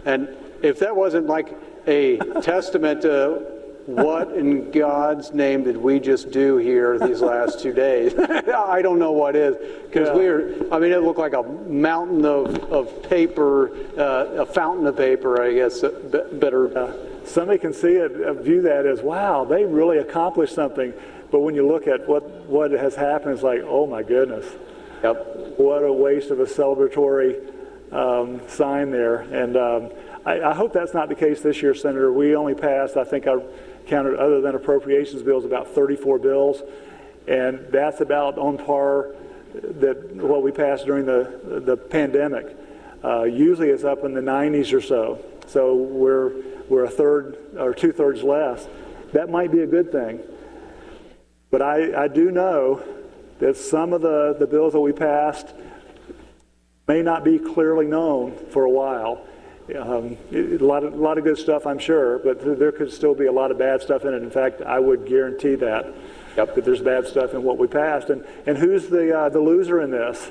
and if that wasn't like a testament to what in God's name did we just do here these last 2 days? I don't know what is, because it looked like a mountain of paper, a fountain of paper, I guess, better. Somebody can see it, view that as, wow, they really accomplished something. But when you look at what has happened, it's like, oh my goodness. Yep. What a waste of a celebratory sign there. And I hope that's not the case this year, Senator. We only passed, I think I counted, other than appropriations bills, about 34 bills. And that's about on par that what we passed during the pandemic. Usually it's up in the 90s or so. So we're a third or 2/3 less. That might be a good thing. But I do know that some of the bills that we passed may not be clearly known for a while. A lot of good stuff, I'm sure, but there could still be a lot of bad stuff in it. In fact, I would guarantee that there's bad stuff in what we passed. And who's the loser in this?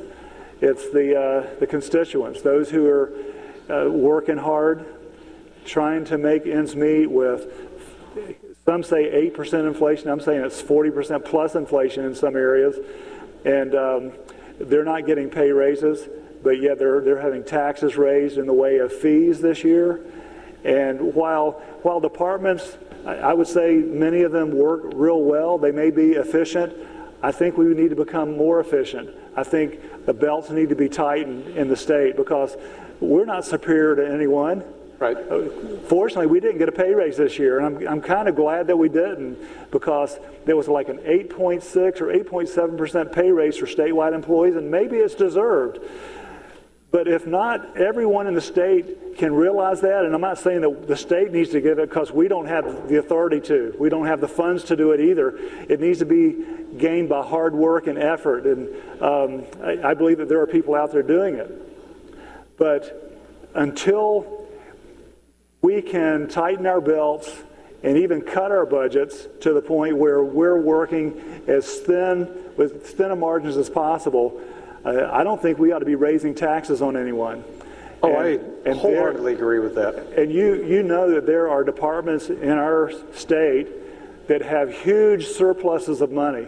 It's the constituents, those who are working hard, trying to make ends meet with, some say 8% inflation. I'm saying it's 40% plus inflation in some areas. And they're not getting pay raises, but yet they're having taxes raised in the way of fees this year. And while departments, I would say many of them work real well, they may be efficient, I think we need to become more efficient. I think the belts need to be tightened in the state because we're not superior to anyone. Right. Fortunately, we didn't get a pay raise this year, and I'm kind of glad that we didn't, because there was like an 8.6 or 8.7% pay raise for statewide employees, and maybe it's deserved. But if not, everyone in the state can realize that, and I'm not saying that the state needs to give it because we don't have the authority to. We don't have the funds to do it either. It needs to be gained by hard work and effort, and I believe that there are people out there doing it. But until we can tighten our belts and even cut our budgets to the point where we're working with as thin of margins as possible, I don't think we ought to be raising taxes on anyone. I wholeheartedly agree with that. And you know that there are departments in our state that have huge surpluses of money.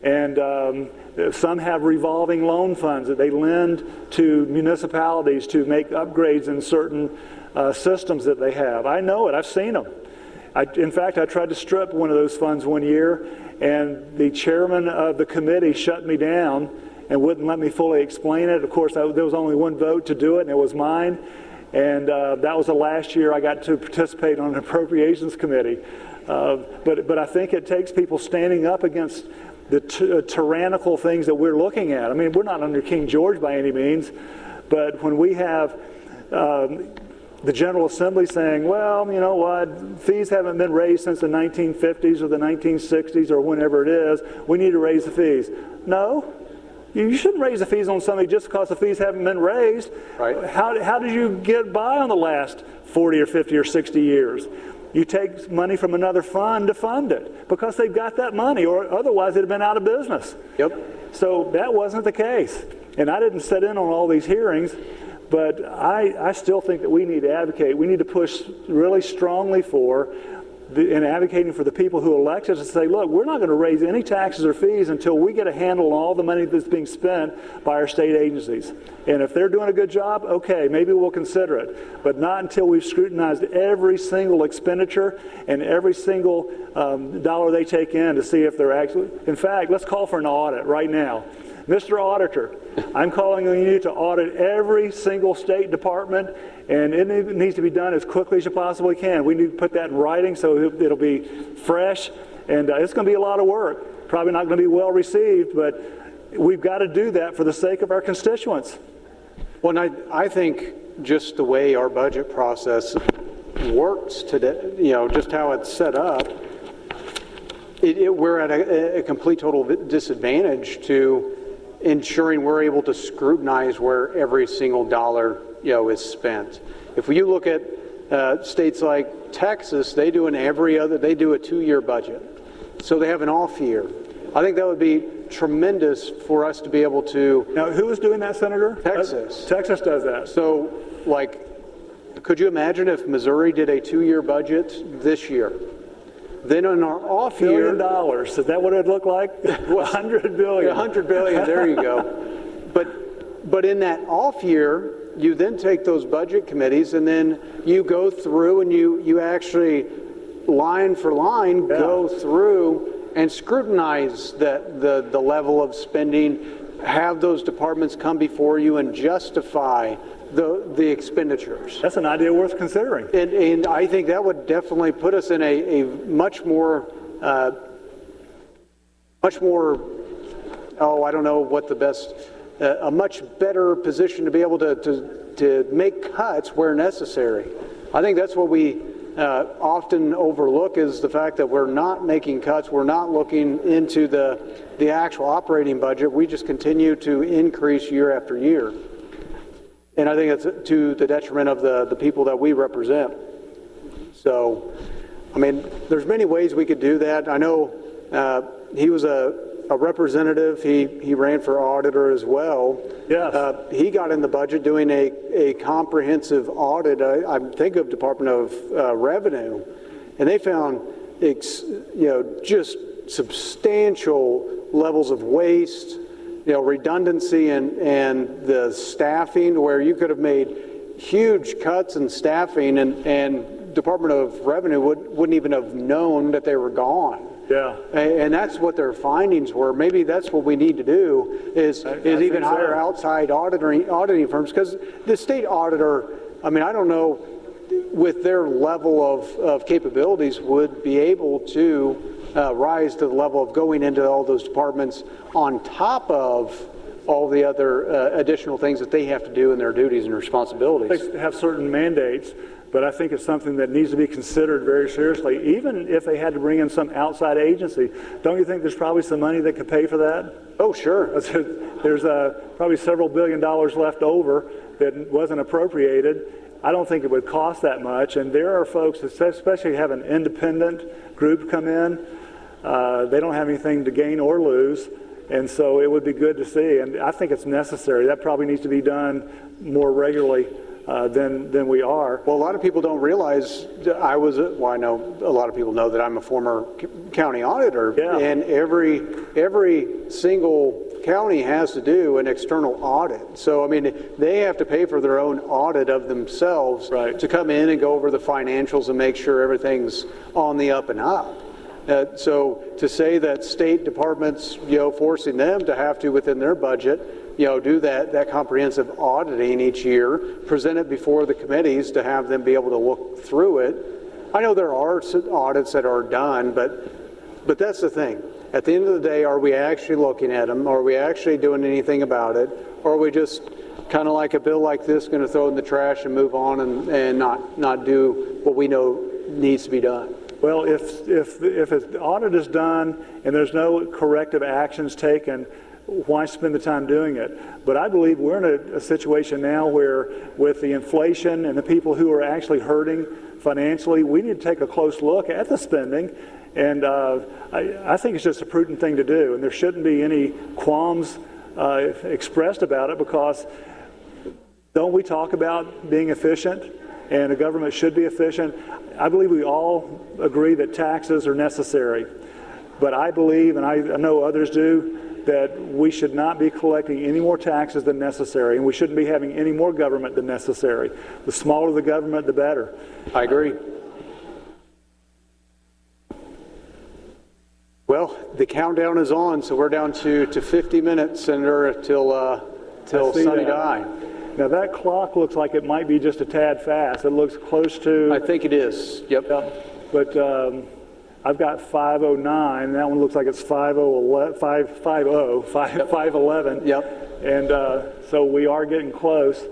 And some have revolving loan funds that they lend to municipalities to make upgrades in certain systems that they have. I know it. I've seen them. In fact, I tried to strip one of those funds one year, and the chairman of the committee shut me down and wouldn't let me fully explain it. Of course, there was only one vote to do it, and it was mine. And that was the last year I got to participate on an appropriations committee. But I think it takes people standing up against the tyrannical things that we're looking at. I mean, we're not under King George by any means, but when we have the General Assembly saying, well, you know what, fees haven't been raised since the 1950s or the 1960s or whenever it is, we need to raise the fees. No, you shouldn't raise the fees on somebody just because the fees haven't been raised. Right. How did you get by on the last 40 or 50 or 60 years? You take money from another fund to fund it because they've got that money, or otherwise it'd have been out of business. Yep. So that wasn't the case. And I didn't sit in on all these hearings, but I still think that we need to advocate. We need to push really strongly for and advocating for the people who elect us to say, look, we're not going to raise any taxes or fees until we get a handle on all the money that's being spent by our state agencies. And if they're doing a good job, okay, maybe we'll consider it. But not until we've scrutinized every single expenditure and every single dollar they take in to see if they're actually... In fact, let's call for an audit right now. Mr. Auditor, I'm calling on you to audit every single state department, and it needs to be done as quickly as you possibly can. We need to put that in writing so it'll be fresh, and it's going to be a lot of work. Probably not going to be well received, but we've got to do that for the sake of our constituents. Well, and I think just the way our budget process works today, just how it's set up, we're at a complete total disadvantage to ensuring we're able to scrutinize where every single dollar, is spent. If you look at states like Texas, they do a 2-year budget. So they have an off year. I think that would be tremendous for us to be able to. Now, who is doing that, Senator? Texas. Texas does that. So, could you imagine if Missouri did a 2-year budget this year? Then in our off year, $1 billion. Is that what it would look like? $100 billion. $100 billion. There you go. But in that off year, you then take those budget committees and then you go through and you actually line for line go through and scrutinize the level of spending, have those departments come before you and justify the expenditures. That's an idea worth considering. And I think that would definitely put us in a much more, I don't know what the best, a much better position to be able to make cuts where necessary. I think that's what we often overlook, is the fact that we're not making cuts, we're not looking into the actual operating budget, we just continue to increase year after year. And I think it's to the detriment of the people that we represent. So, I mean, there's many ways we could do that. I know he was a representative. He ran for auditor as well. Yes. He got in the budget doing a comprehensive audit. I think of Department of Revenue, and they found just substantial levels of waste, redundancy and the staffing, where you could have made huge cuts in staffing and Department of Revenue wouldn't even have known that they were gone. Yeah. And that's what their findings were. Maybe that's what we need to do is even hire outside auditing firms, because the state auditor, I mean, I don't know, with their level of capabilities, would be able to rise to the level of going into all those departments on top of all the other additional things that they have to do in their duties and responsibilities. They have certain mandates, but I think it's something that needs to be considered very seriously. Even if they had to bring in some outside agency, don't you think there's probably some money that could pay for that? Oh, sure. There's probably several $1 billion left over that wasn't appropriated. I don't think it would cost that much, and there are folks, especially have an independent group come in, they don't have anything to gain or lose, and so it would be good to see, and I think it's necessary. That probably needs to be done more regularly than we are. Well, a lot of people don't realize I know a lot of people know that I'm a former county auditor, and every single county has to do an external audit. So, I mean, they have to pay for their own audit of themselves to come in and go over the financials and make sure everything's on the up and up. So to say that state departments, forcing them to have to, within their budget, do that comprehensive auditing each year, present it before the committees to have them be able to look through it. I know there are audits that are done, but that's the thing. At the end of the day, are we actually looking at them? Are we actually doing anything about it? Or are we just kind of like a bill like this going to throw it in the trash and move on and not do what we know needs to be done? Well, if the audit is done and there's no corrective actions taken, why spend the time doing it? But I believe we're in a situation now where, with the inflation and the people who are actually hurting financially, we need to take a close look at the spending. And I think it's just a prudent thing to do. And there shouldn't be any qualms expressed about it, because don't we talk about being efficient? And the government should be efficient. I believe we all agree that taxes are necessary. But I believe, and I know others do, that we should not be collecting any more taxes than necessary, and we shouldn't be having any more government than necessary. The smaller the government, the better. I agree. Well, the countdown is on, so we're down to 50 minutes, Senator, till Sunny Die. Now that clock looks like it might be just a tad fast. It looks close to... I think it is, yep. But I've got 5:09. That one looks like it's 5:11. Yep. And so we are getting close.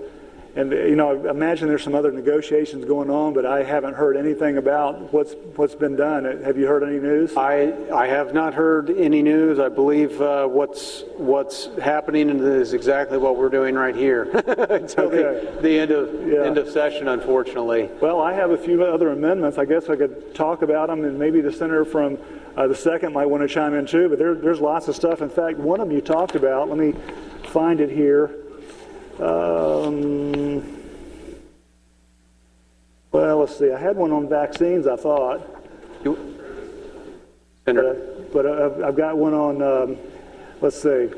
And I imagine there's some other negotiations going on, but I haven't heard anything about what's been done. Have you heard any news? I have not heard any news. I believe what's happening is exactly what we're doing right here until the end of session, unfortunately. Well, I have a few other amendments. I guess I could talk about them, and maybe the senator from the second might want to chime in too. But there's lots of stuff. In fact, one of them you talked about. Let me find it here. Well, let's see. I had one on vaccines, I thought. But I've got one on, let's see,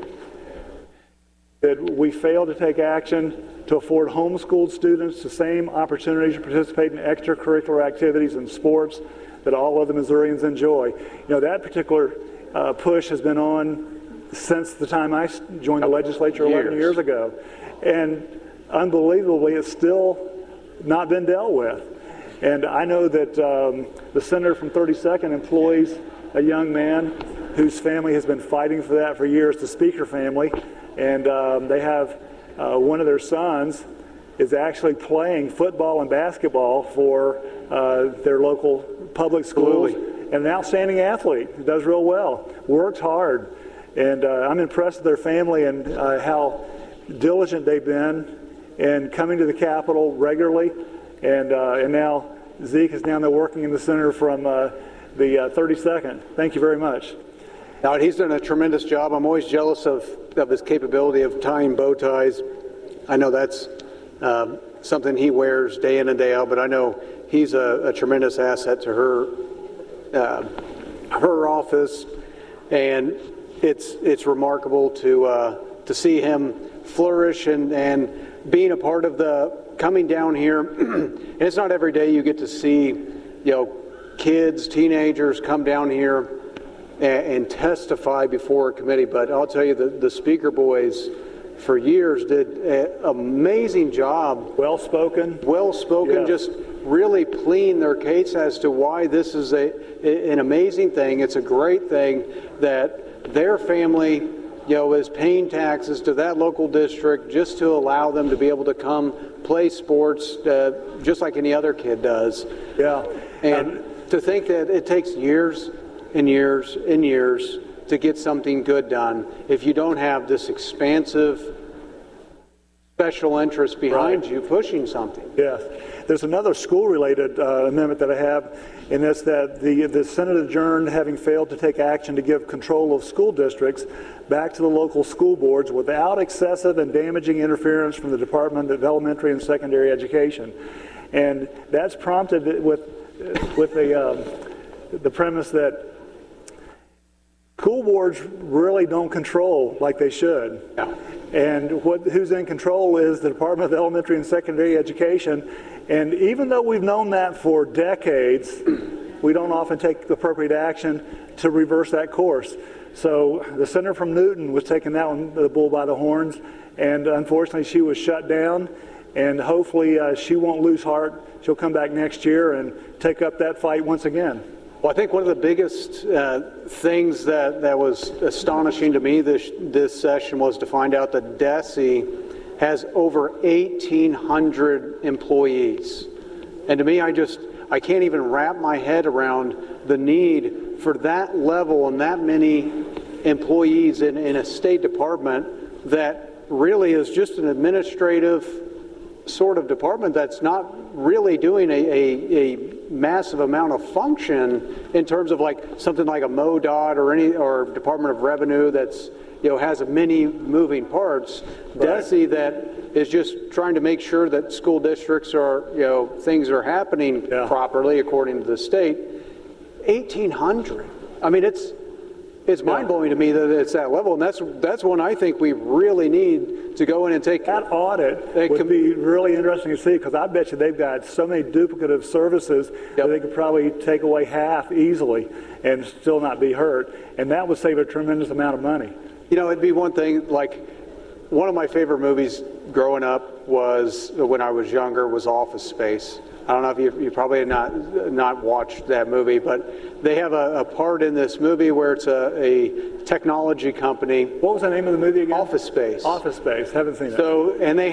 that we failed to take action to afford homeschooled students the same opportunities to participate in extracurricular activities and sports that all other Missourians enjoy. That particular push has been on since the time I joined the legislature 11 years ago. And unbelievably, it's still not been dealt with. And I know that the senator from 32nd employs a young man whose family has been fighting for that for years, the Speaker family. And they have one of their sons is actually playing football and basketball for their local public schools. And an outstanding athlete, does real well, works hard. And I'm impressed with their family and how diligent they've been in coming to the Capitol regularly, and now Zeke is down there working in the center from the 32nd. Thank you very much. Now, he's done a tremendous job. I'm always jealous of his capability of tying bow ties. I know that's something he wears day in and day out, but I know he's a tremendous asset to her office, and it's remarkable to see him flourish and being a part of the coming down here. And it's not every day you get to see kids, teenagers come down here and testify before a committee. But I'll tell you, the Speaker boys for years did an amazing job. Well spoken, yeah. Just really pleading their case as to why this is an amazing thing. It's a great thing that their family is paying taxes to that local district just to allow them to be able to come play sports just like any other kid does. Yeah. And to think that it takes years and years and years to get something good done if you don't have this expansive special interest behind you pushing something. Yes. There's another school-related amendment that I have, and that's that the Senate adjourned, having failed to take action to give control of school districts back to the local school boards without excessive and damaging interference from the Department of Elementary and Secondary Education. And that's prompted with the premise that school boards really don't control like they should. Yeah. And who's in control is the Department of Elementary and Secondary Education. And even though we've known that for decades, we don't often take appropriate action to reverse that course. So the senator from Newton was taking the bull by the horns, and unfortunately she was shut down. And hopefully she won't lose heart. She'll come back next year and take up that fight once again. Well, I think one of the biggest things that was astonishing to me this session was to find out that DESE has over 1,800 employees. And to me, I can't even wrap my head around the need for that level and that many employees in a state department that really is just an administrative sort of department that's not really doing a massive amount of function in terms of like something like a MoDOT or Department of Revenue that's has many moving parts. Right. DESE that is just trying to make sure that school districts are things are happening properly according to the state. 1,800. I mean, it's mind-blowing to me that it's that level, and that's one I think we really need to go in and take. That audit would be really interesting to see, because I bet you they've got so many duplicative services that they could probably take away half easily and still not be hurt, and that would save a tremendous amount of money. It'd be one thing, like, one of my favorite movies growing up was, when I was younger, was Office Space. I don't know if you probably not watched that movie, but they have a part in this movie where it's a technology company. What was the name of the movie again? Office Space. Office Space. Haven't seen it. So, and they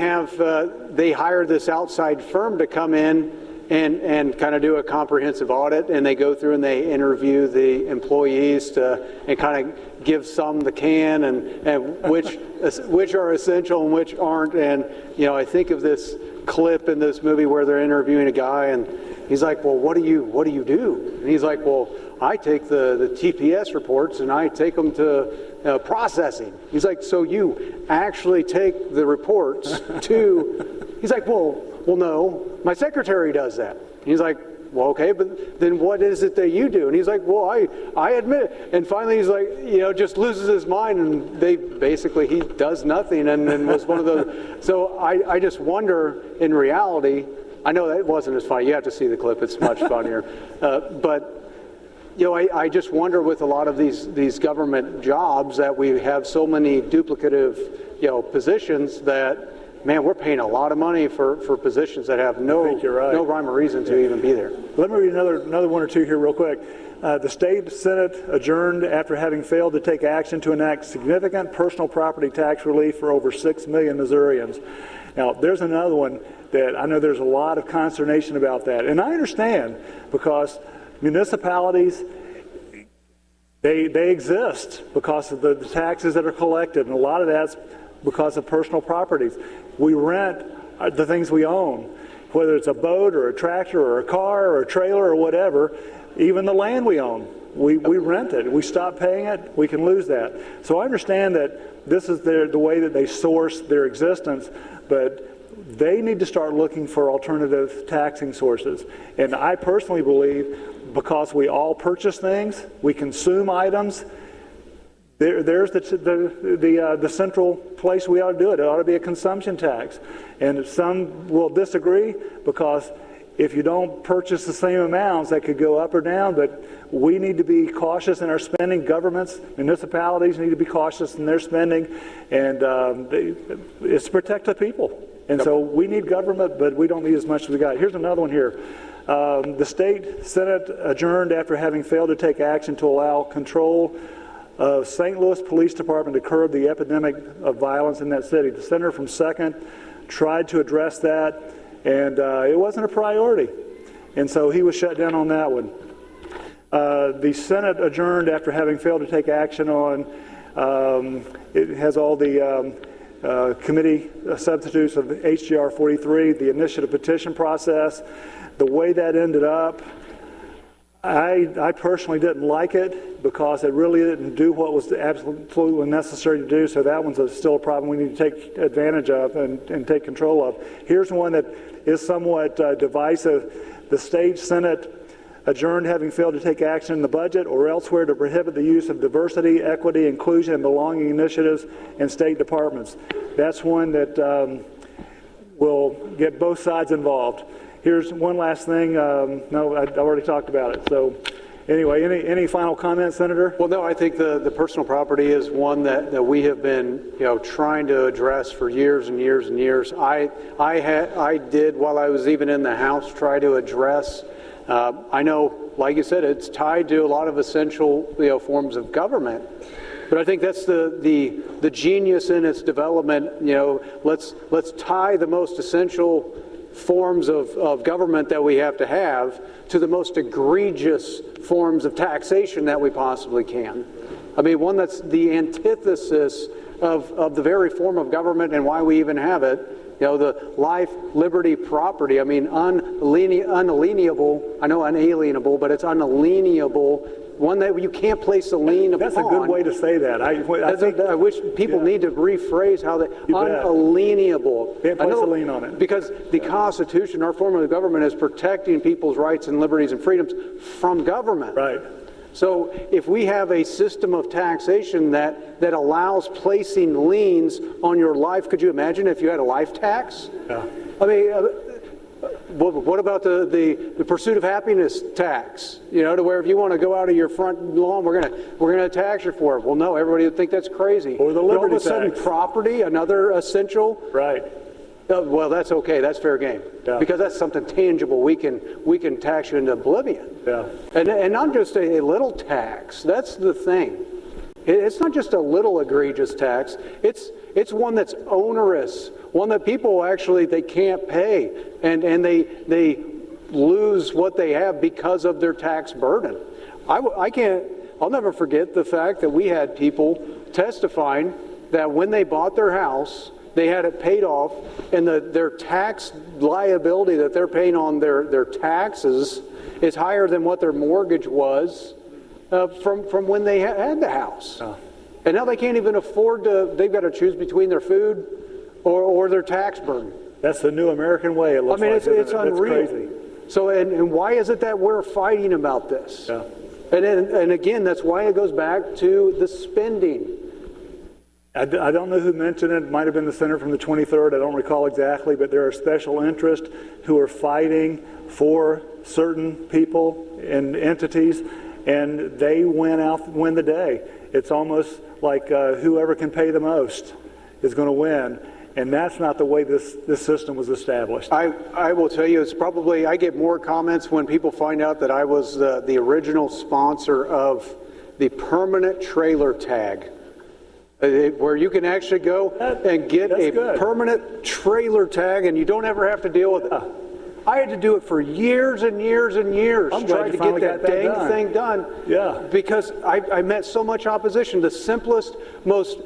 hire this outside firm to come in and kind of do a comprehensive audit, and they go through and they interview the employees and kind of give some the can and which are essential and which aren't. And I think of this clip in this movie where they're interviewing a guy, and he's like, well, what do you do? And he's like, well, I take the TPS reports and I take them to processing. He's like, so you actually take the reports to, he's like, well, no, my secretary does that. And he's like, well, okay, but then what is it that you do? And he's like, well, I admit it. And finally he's like, just loses his mind, and he does nothing, and then was one of those. So I just wonder, in reality, I know that wasn't as funny. You have to see the clip. It's much funnier. But I just wonder, with a lot of these government jobs, that we have so many duplicative, positions that, man, we're paying a lot of money for positions that have no rhyme or reason to even be there. Let me read another one or two here real quick. The state Senate adjourned after having failed to take action to enact significant personal property tax relief for over 6 million Missourians. Now, there's another one that I know there's a lot of consternation about that. And I understand, because municipalities, they exist because of the taxes that are collected, and a lot of that's because of personal properties. We rent the things we own, whether it's a boat or a tractor or a car or a trailer or whatever. Even the land we own, we rent it. We stop paying it, we can lose that. So I understand that this is the way that they source their existence, but they need to start looking for alternative taxing sources. And I personally believe, because we all purchase things, we consume items, there's the central place we ought to do it. It ought to be a consumption tax. And some will disagree, because if you don't purchase the same amounts, that could go up or down. But we need to be cautious in our spending. Governments, municipalities need to be cautious in their spending. And it's to protect the people. And so we need government, but we don't need as much as we got. Here's another one here. The state Senate adjourned after having failed to take action to allow control of St. Louis Police Department to curb the epidemic of violence in that city. The senator from 2nd tried to address that, and it wasn't a priority. And so he was shut down on that one. The Senate adjourned after having failed to take action on, it has all the committee substitutes of HJR 43, the initiative petition process. The way that ended up, I personally didn't like it, because it really didn't do what was absolutely necessary to do. So that one's still a problem we need to take advantage of and take control of. Here's one that is somewhat divisive. The state Senate adjourned having failed to take action in the budget or elsewhere to prohibit the use of diversity, equity, inclusion, and belonging initiatives in state departments. That's one that will get both sides involved. Here's one last thing. No, I already talked about it. So anyway, any final comments, Senator? Well, no, I think the personal property is one that we have been trying to address for years and years and years. I did, while I was even in the House, try to address. I know, like you said, it's tied to a lot of essential forms of government. But I think that's the genius in its development. Let's tie the most essential forms of government that we have to the most egregious forms of taxation that we possibly can. I mean, one that's the antithesis of the very form of government and why we even have it. The life, liberty, property. I mean, unalienable. I know unalienable, but it's unalienable. One that you can't place a lien upon. That's a good way to say that. I wish people need to rephrase how they unalienable. Can't place a lien on it. Because the Constitution, our form of government, is protecting people's rights and liberties and freedoms from government. Right. So if we have a system of taxation that allows placing liens on your life, could you imagine if you had a life tax? Yeah. I mean, What about the pursuit of happiness tax? You know, to where if you want to go out of your front lawn, we're gonna tax you for it. Well, no, everybody would think that's crazy. Or the But all of liberty a sudden, tax. property, another essential. Right. Well, that's okay. That's fair game. Yeah. Because that's something tangible. We can tax you into oblivion. Yeah. And not just a little tax. That's the thing. It's not just a little egregious tax. It's one that's onerous, one that people actually they can't pay, and they lose what they have because of their tax burden. I'll never forget the fact that we had people testifying that when they bought their house, they had it paid off, and their tax liability that they're paying on their taxes is higher than what their mortgage was from when they had the house. Oh. And now they can't even afford they've got to choose between their food or their tax burden. That's the new American way, it looks like. It's unreal. It's crazy. So, and why is it that we're fighting about this? Yeah. And again, that's why it goes back to the spending. I don't know who mentioned it. It might have been the senator from the 23rd. I don't recall exactly, but there are special interests who are fighting for certain people and entities, and they win the day. It's almost like whoever can pay the most is going to win, and that's not the way this system was established. I will tell you, it's probably, I get more comments when people find out that I was the original sponsor of the permanent trailer tag. Where you can actually go and get a permanent trailer tag and you don't ever have to deal with it. I had to do it for years and years and years trying to get that dang thing done. Yeah. Because I met so much opposition. The simplest, most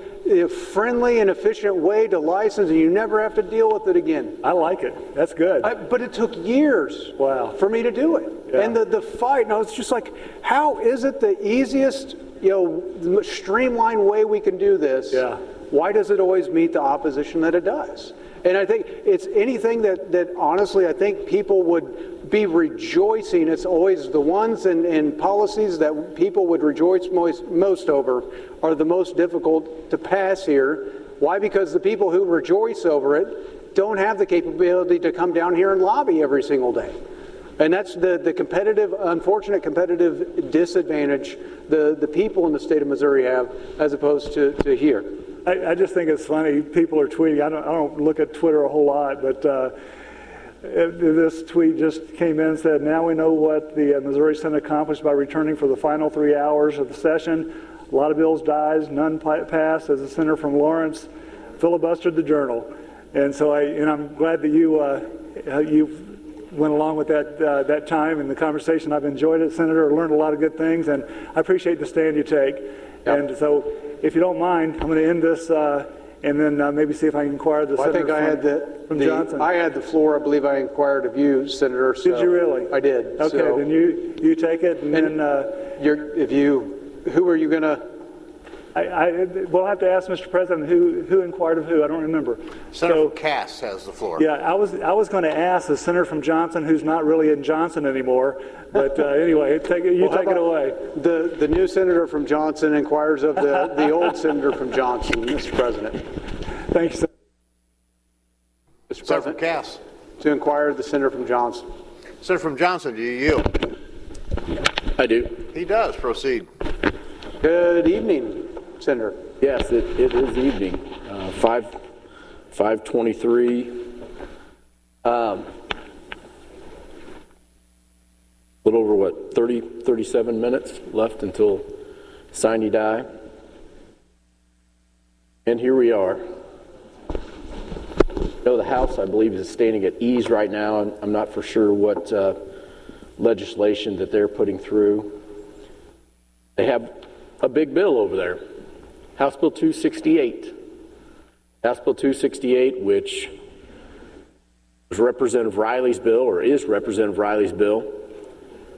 friendly and efficient way to license, and you never have to deal with it again. I like it. That's good. But it took years for me to do it. Yeah. And the fight, and I was just like, how is it the easiest, the streamlined way we can do this? Yeah. Why does it always meet the opposition that it does? And I think it's anything that honestly, I think people would be rejoicing. It's always the ones and policies that people would rejoice most over are the most difficult to pass here. Why? Because the people who rejoice over it don't have the capability to come down here and lobby every single day. And that's the competitive, unfortunate competitive disadvantage the people in the state of Missouri have as opposed to here. I just think it's funny. People are tweeting. I don't look at Twitter a whole lot, but this tweet just came in and said, now we know what the Missouri Senate accomplished by returning for the final 3 hours of the session. A lot of bills died, none passed. As a senator from Lawrence, filibustered the Journal. And so I'm glad that you went along with that time and the conversation. I've enjoyed it, Senator. I learned a lot of good things, and I appreciate the stand you take. Yep. And so, if you don't mind, I'm going to end this and then maybe see if I can inquire the senator from Johnson. I had the floor. I believe I inquired of you, Senator. So did you really? I did. Okay, so, then you take it, and then who are you going to? We'll have to ask Mr. President who inquired of who. I don't remember. Senator Cass has the floor. Yeah, I was going to ask the senator from Johnson, who's not really in Johnson anymore. But anyway, take it away. The new senator from Johnson inquires of the old senator from Johnson, Mr. President. Thank you, sir. Mr. President. Cass. To inquire of the senator from Johnson. Senator from Johnson, do you yield? I do. He does. Proceed. Good evening, Senator. Yes, it is evening. 5:23. A little over 37 minutes left until sine die. And here we are. The House, I believe, is standing at ease right now. I'm not for sure what legislation that they're putting through. They have a big bill over there. House Bill 268. House Bill 268, which was Representative Riley's bill, or is Representative Riley's bill.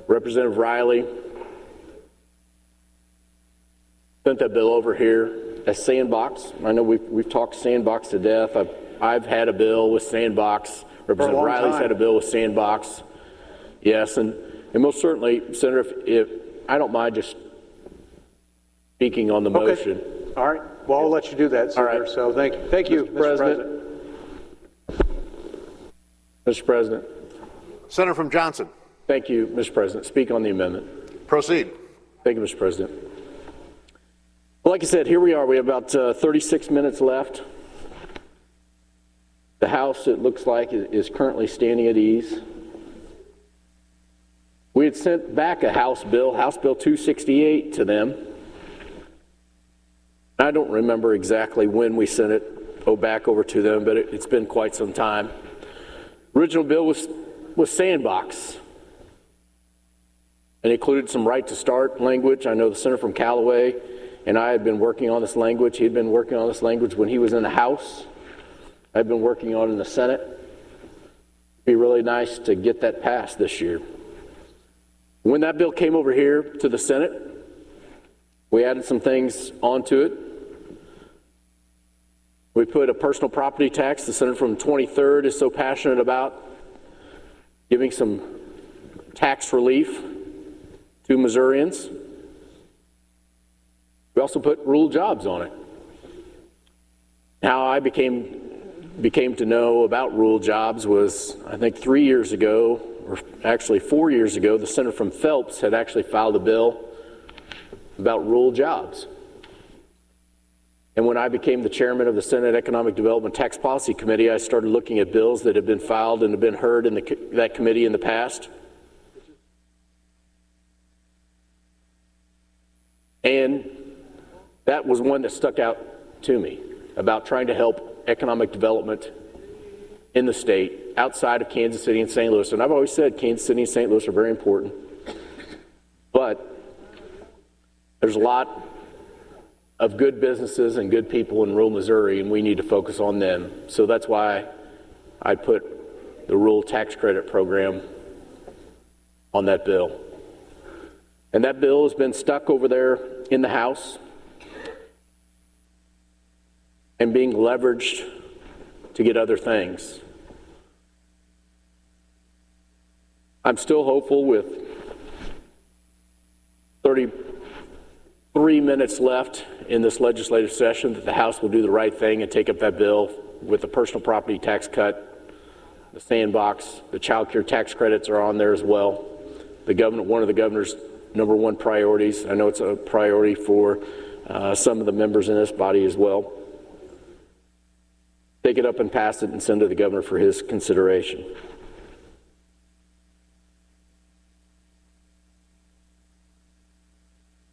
Representative Riley sent that bill over here as sandbox. I know we've talked sandbox to death. I've had a bill with sandbox. Representative Riley's had a bill with sandbox. Yes, and most certainly, Senator, if I don't mind just speaking on the motion. All right. Well, I'll let you do that, Senator. All right. So thank you, Mr. President. Mr. President, Senator from Johnson. Thank you, Mr. President. Speak on the amendment. Proceed. Thank you, Mr. President. Well, like I said, here we are. We have about 36 minutes left. The House, it looks like, is currently standing at ease. We had sent back a House Bill 268, to them. I don't remember exactly when we sent it back over to them, but it's been quite some time. Original bill was sandbox, and included some right to start language. I know the senator from Callaway and I had been working on this language. He had been working on this language when he was in the House. I've been working on it in the Senate. It'd be really nice to get that passed this year. When that bill came over here to the Senate, we added some things onto it. We put a personal property tax. The senator from 23rd is so passionate about giving some tax relief to Missourians. We also put rural jobs on it. How I became to know about rural jobs was, I think 3 years ago, or actually 4 years ago, the senator from Phelps had actually filed a bill about rural jobs. And when I became the chairman of the Senate Economic Development Tax Policy Committee, I started looking at bills that had been filed and have been heard in that committee in the past. And that was one that stuck out to me about trying to help economic development in the state outside of Kansas City and St. Louis. And I've always said Kansas City and St. Louis are very important. But there's a lot of good businesses and good people in rural Missouri, and we need to focus on them. So that's why I put the rural tax credit program on that bill. And that bill has been stuck over there in the House and being leveraged to get other things. I'm still hopeful with 33 minutes left in this legislative session that the House will do the right thing and take up that bill with the personal property tax cut, the sandbox, the child care tax credits are on there as well. One of the governor's number one priorities. I know it's a priority for some of the members in this body as well. Take it up and pass it and send it to the governor for his consideration.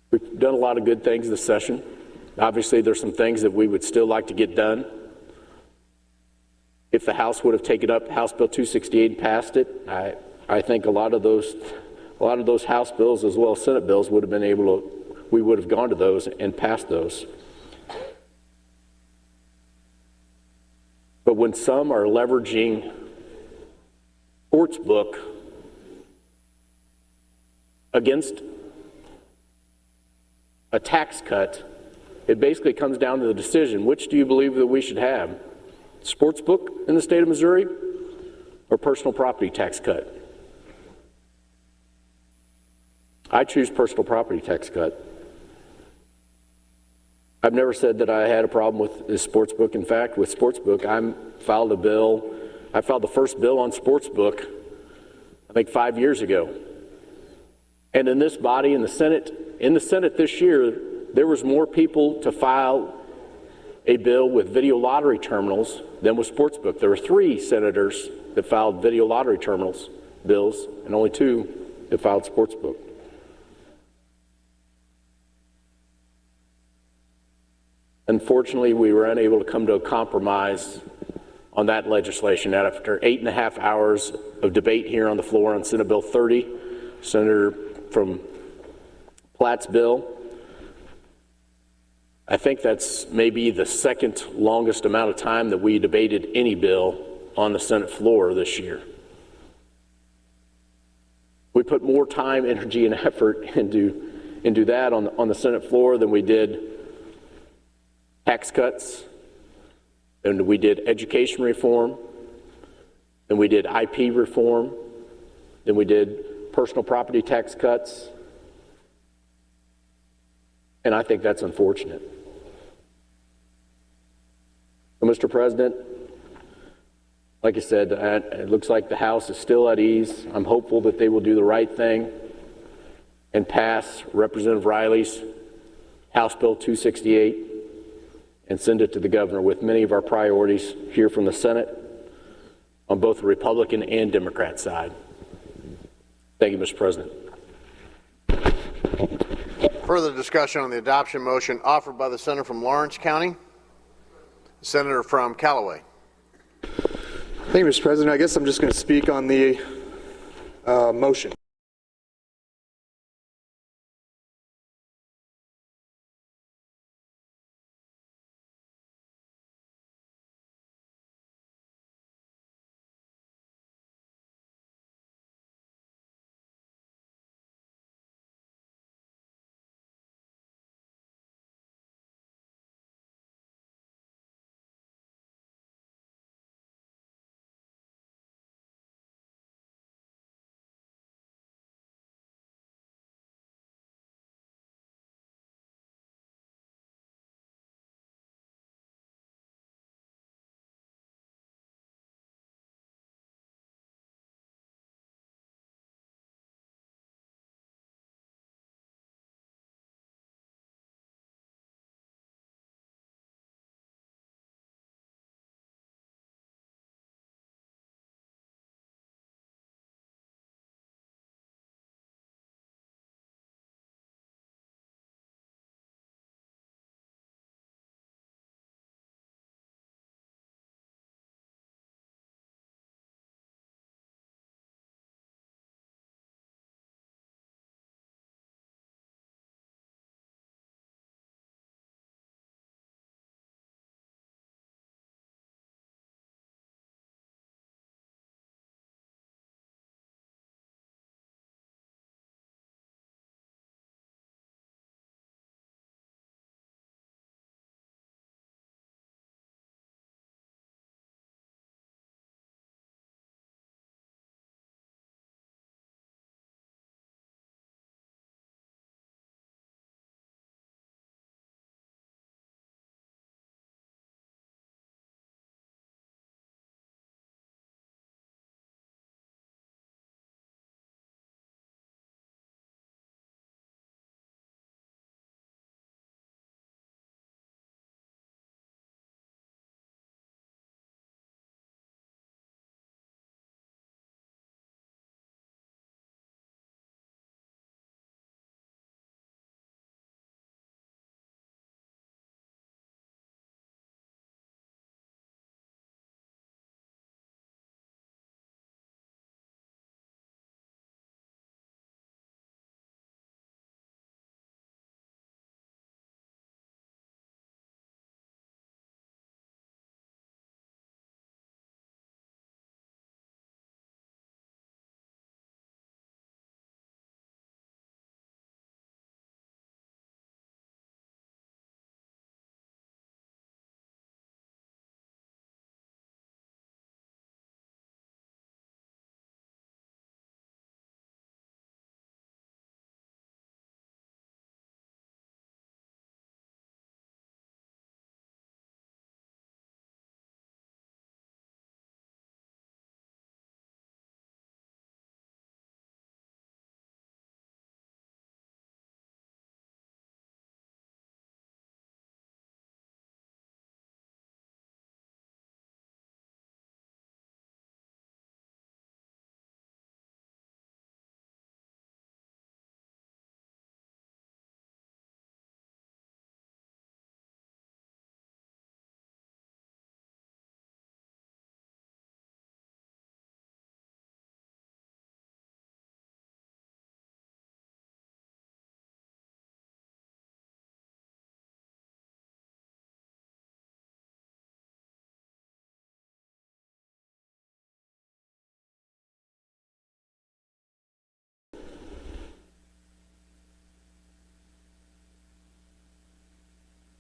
We've done a lot of good things this session. Obviously, there's some things that we would still like to get done. If the House would have taken up House Bill 268 and passed it, I think a lot of those House bills as well as Senate bills we would have gone to those and passed those. But when some are leveraging sportsbook against a tax cut, it basically comes down to the decision, which do you believe that we should have? Sportsbook in the state of Missouri or personal property tax cut? I choose personal property tax cut. I've never said that I had a problem with this sportsbook. In fact, with sportsbook, I filed the first bill on sportsbook, I think 5 years ago. And in this body, in the Senate this year, there was more people to file a bill with video lottery terminals than with sportsbook. There were 3 senators that filed video lottery terminals bills and only 2 that filed sportsbook. Unfortunately, we were unable to come to a compromise on that legislation. After 8.5 hours of debate here on the floor on Senate Bill 30, Senator from Platt's bill, I think that's maybe the second longest amount of time that we debated any bill on the Senate floor this year. We put more time, energy, and effort into that on the Senate floor than we did tax cuts, and we did education reform, and we did IP reform, then we did personal property tax cuts, and I think that's unfortunate. So, Mr. President, Like I said, it looks like the House is still at ease. I'm hopeful that they will do the right thing and pass Representative Riley's House Bill 268 and send it to the governor with many of our priorities here from the Senate on both the Republican and Democrat side. Thank you, Mr. President. Further discussion on the adoption motion offered by the senator from Lawrence County, the senator from Callaway. Thank you, Mr. President. I guess I'm just going to speak on the motion.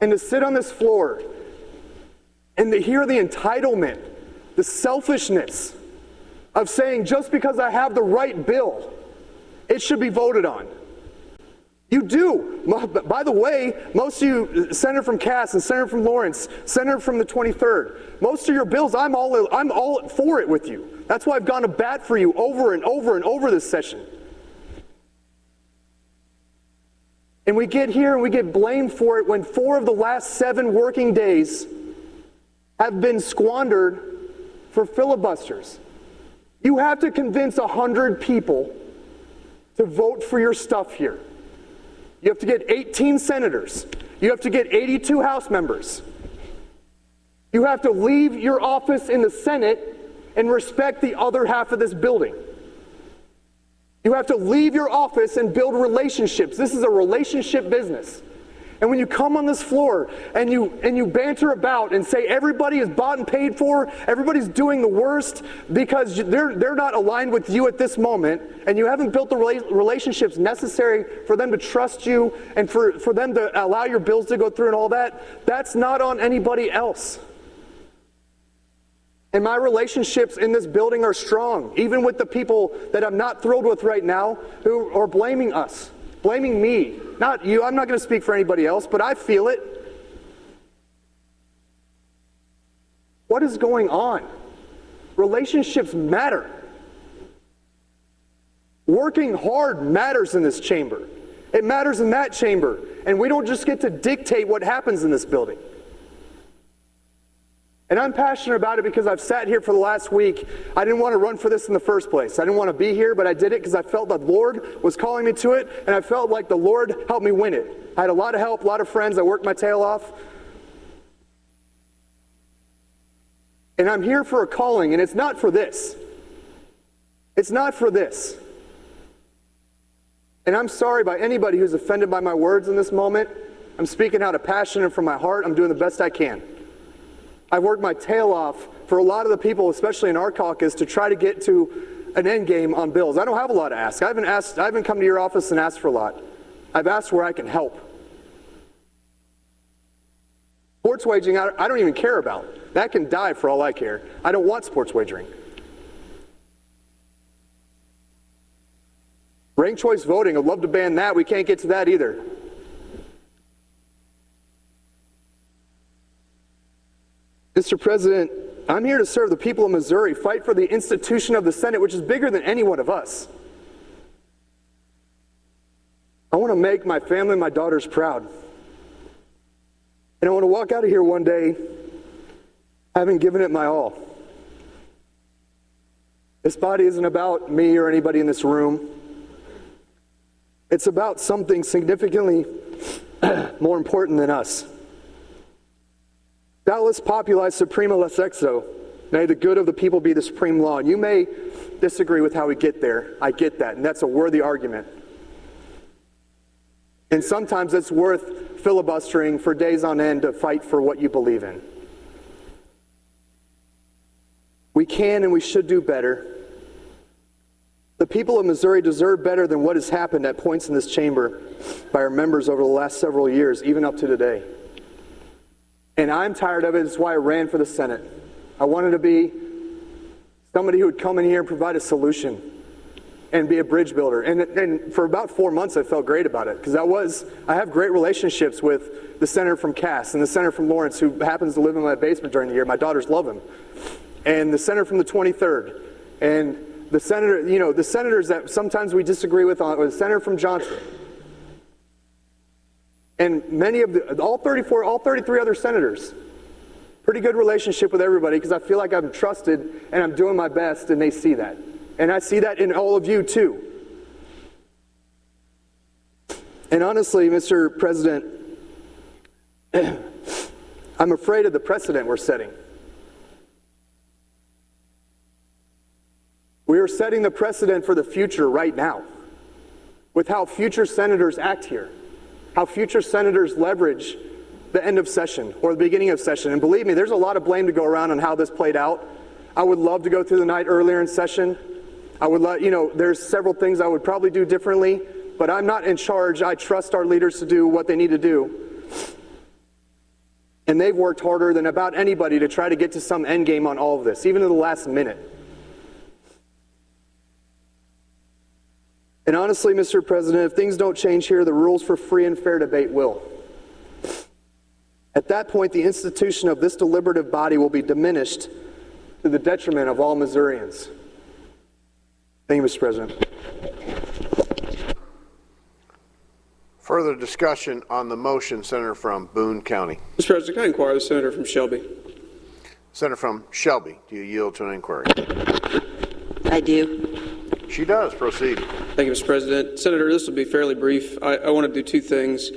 And to sit on this floor and to hear the entitlement, the selfishness of saying just because I have the right bill, it should be voted on. You do. By the way, most of you, Senator from Cass and Senator from Lawrence, Senator from the 23rd, most of your bills, I'm all for it with you. That's why I've gone to bat for you over and over and over this session. And we get here and we get blamed for it when 4 of the last 7 working days have been squandered for filibusters. You have to convince 100 people to vote for your stuff here. You have to get 18 senators. You have to get 82 House members. You have to leave your office in the Senate and respect the other half of this building. You have to leave your office and build relationships. This is a relationship business. And when you come on this floor and you banter about and say everybody is bought and paid for, everybody's doing the worst because they're not aligned with you at this moment, and you haven't built the relationships necessary for them to trust you and for them to allow your bills to go through and all that, that's not on anybody else. And my relationships in this building are strong, even with the people that I'm not thrilled with right now who are blaming us. Blaming me, not you. I'm not going to speak for anybody else, but I feel it. What is going on? Relationships matter. Working hard matters in this chamber. It matters in that chamber. And we don't just get to dictate what happens in this building. And I'm passionate about it because I've sat here for the last week. I didn't want to run for this in the first place. I didn't want to be here, but I did it because I felt the Lord was calling me to it, and I felt like the Lord helped me win it. I had a lot of help, a lot of friends. I worked my tail off. And I'm here for a calling, and it's not for this. It's not for this. And I'm sorry by anybody who's offended by my words in this moment. I'm speaking out of passion and from my heart. I'm doing the best I can. I've worked my tail off for a lot of the people, especially in our caucus, to try to get to an end game on bills. I don't have a lot to ask. I haven't come to your office and asked for a lot. I've asked where I can help. Sports wagering, I don't even care about. That can die for all I care. I don't want sports wagering. Ranked choice voting, I'd love to ban that. We can't get to that either. Mr. President, I'm here to serve the people of Missouri, fight for the institution of the Senate, which is bigger than any one of us. I want to make my family and my daughters proud. And I want to walk out of here one day having given it my all. This body isn't about me or anybody in this room. It's about something significantly more important than us. Dallas populi suprema lex exo. May the good of the people be the supreme law. You may disagree with how we get there. I get that, and that's a worthy argument. And sometimes it's worth filibustering for days on end to fight for what you believe in. We can and we should do better. The people of Missouri deserve better than what has happened at points in this chamber by our members over the last several years, even up to today. And I'm tired of it. That's why I ran for the Senate. I wanted to be somebody who would come in here and provide a solution and be a bridge builder. And for about 4 months, I felt great about it because I have great relationships with the senator from Cass and the senator from Lawrence, who happens to live in my basement during the year. My daughters love him. And the senator from the 23rd. And the senator, the senators that sometimes we disagree with, the senator from Johnson. And many of all 33 other senators. Pretty good relationship with everybody because I feel like I'm trusted and I'm doing my best, and they see that. And I see that in all of you too. And honestly, Mr. President, I'm afraid of the precedent we're setting. We are setting the precedent for the future right now with how future senators act here. How future senators leverage the end of session or the beginning of session. And believe me, there's a lot of blame to go around on how this played out. I would love to go through the night earlier in session. I would there's several things I would probably do differently, but I'm not in charge. I trust our leaders to do what they need to do. And they've worked harder than about anybody to try to get to some end game on all of this, even to the last minute. And honestly, Mr. President, if things don't change here, the rules for free and fair debate will. At that point, the institution of this deliberative body will be diminished to the detriment of all Missourians. Thank you, Mr. President. Further discussion on the motion, Senator from Boone County. Mr. President, can I inquire the Senator from Shelby? Senator from Shelby, do you yield to an inquiry? I do. She does. Proceed. Thank you, Mr. President. Senator, this will be fairly brief. I want to do two things.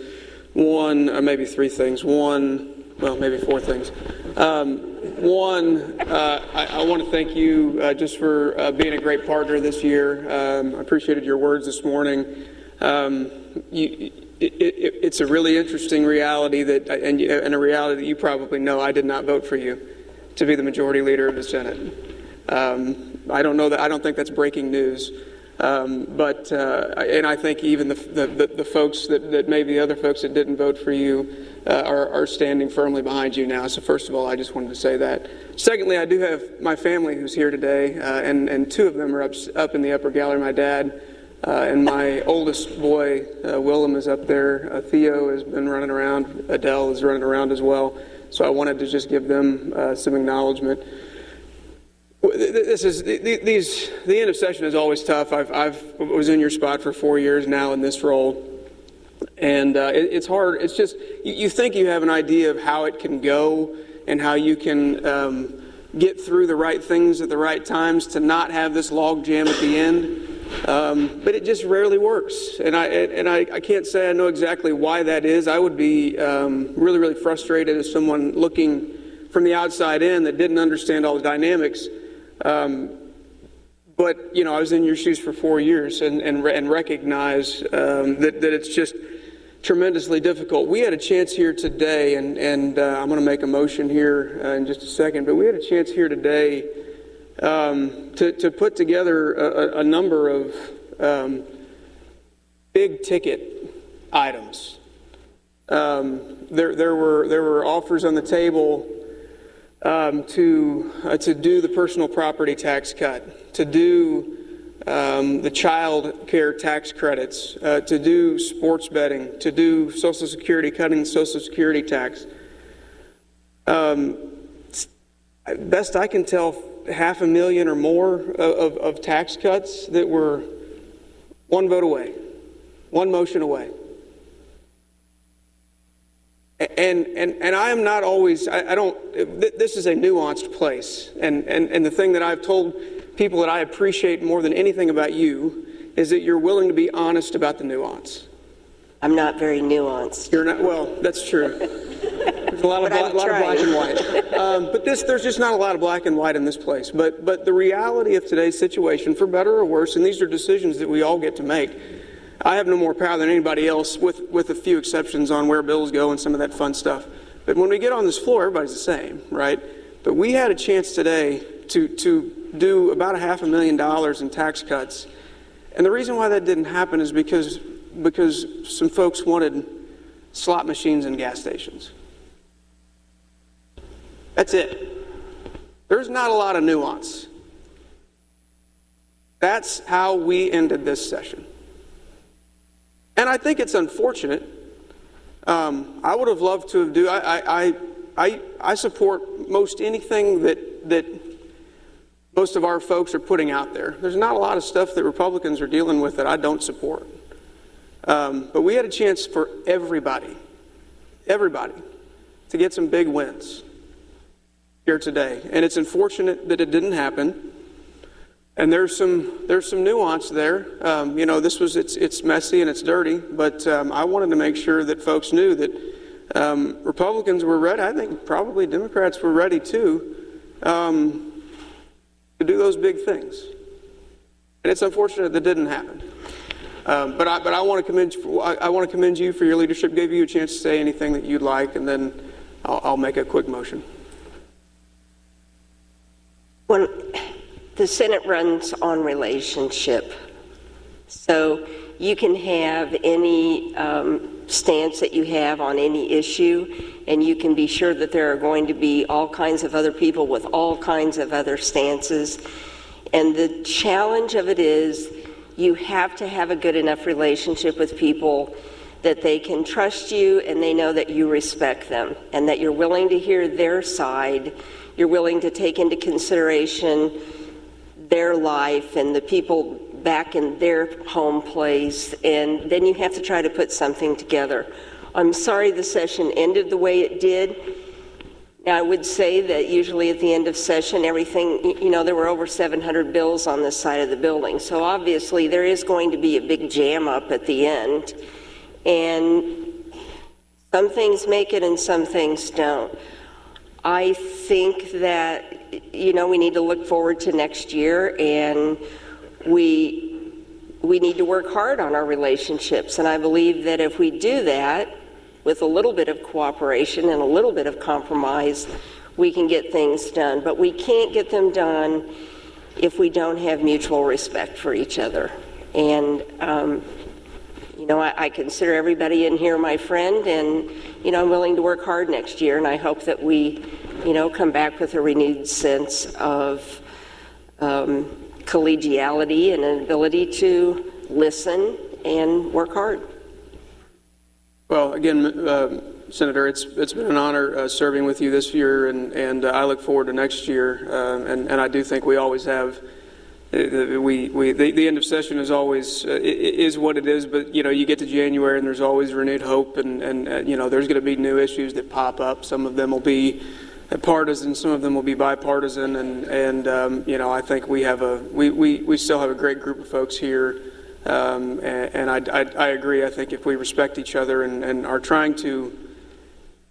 One, or maybe three things. One, well, maybe four things. One, I want to thank you just for being a great partner this year. I appreciated your words this morning. It's a really interesting reality that, and a reality that you probably know. I did not vote for you to be the majority leader of the Senate. I don't know that. I don't think that's breaking news. And I think even the folks that maybe the other folks that didn't vote for you are standing firmly behind you now. So first of all, I just wanted to say that. Secondly, I do have my family who's here today, and two of them are up in the upper gallery. My dad and my oldest boy, Willem, is up there. Theo has been running around. Adele is running around as well. So I wanted to just give them some acknowledgement. The end of session is always tough. I was in your spot for 4 years now in this role, and it's hard. It's just you think you have an idea of how it can go and how you can get through the right things at the right times to not have this log jam at the end, but it just rarely works. And I can't say I know exactly why that is. I would be really frustrated as someone looking from the outside in that didn't understand all the dynamics. But I was in your shoes for 4 years and recognize that it's just tremendously difficult. We had a chance here today, and I'm going to make a motion here in just a second, but we had a chance here today to put together a number of big ticket items. There were offers on the table to do the personal property tax cut, to do the child care tax credits, to do sports betting, to do Social Security, cutting the Social Security tax. Best I can tell, $500,000 or more of tax cuts that were one vote away, one motion away. And I am not always, I don't, this is a nuanced place. And the thing that I've told people that I appreciate more than anything about you is that you're willing to be honest about the nuance. I'm not very nuanced. You're not, well, that's true. There's a lot of black and white. But there's just not a lot of black and white in this place. But the reality of today's situation, for better or worse, and these are decisions that we all get to make, I have no more power than anybody else, with a few exceptions on where bills go and some of that fun stuff. But when we get on this floor, everybody's the same, right? But we had a chance today to do about $500,000 in tax cuts. And the reason why that didn't happen is because some folks wanted slot machines in gas stations. That's it. There's not a lot of nuance. That's how we ended this session. And I think it's unfortunate. I would have loved to have I support most anything that most of our folks are putting out there. There's not a lot of stuff that Republicans are dealing with that I don't support. But we had a chance for everybody to get some big wins here today. And it's unfortunate that it didn't happen. And there's some nuance there. It's messy and it's dirty, but I wanted to make sure that folks knew that Republicans were ready. I think probably Democrats were ready too, to do those big things. And it's unfortunate that didn't happen. But I want to commend you for your leadership. Gave you a chance to say anything that you'd like, and then I'll make a quick motion. When the Senate runs on relationship, so you can have any stance that you have on any issue, and you can be sure that there are going to be all kinds of other people with all kinds of other stances. And the challenge of it is You have to have a good enough relationship with people that they can trust you and they know that you respect them and that you're willing to hear their side. You're willing to take into consideration their life and the people back in their home place, and then you have to try to put something together. I'm sorry the session ended the way it did. Now, I would say that usually at the end of session, everything, there were over 700 bills on this side of the building. So obviously there is going to be a big jam up at the end. And some things make it and some things don't. I think that, we need to look forward to next year, and we need to work hard on our relationships. And I believe that if we do that, with a little bit of cooperation and a little bit of compromise, we can get things done. But we can't get them done if we don't have mutual respect for each other. And, I consider everybody in here my friend, and, I'm willing to work hard next year, and I hope that we, come back with a renewed sense of collegiality and an ability to listen and work hard. Well, again, Senator, it's been an honor serving with you this year, and I look forward to next year. And I do think we always have. The end of session is always is what it is, but you get to January and there's always renewed hope, and there's going to be new issues that pop up. Some of them will be partisan, some of them will be bipartisan, and I think we still have a great group of folks here. And I agree. I think if we respect each other and are trying to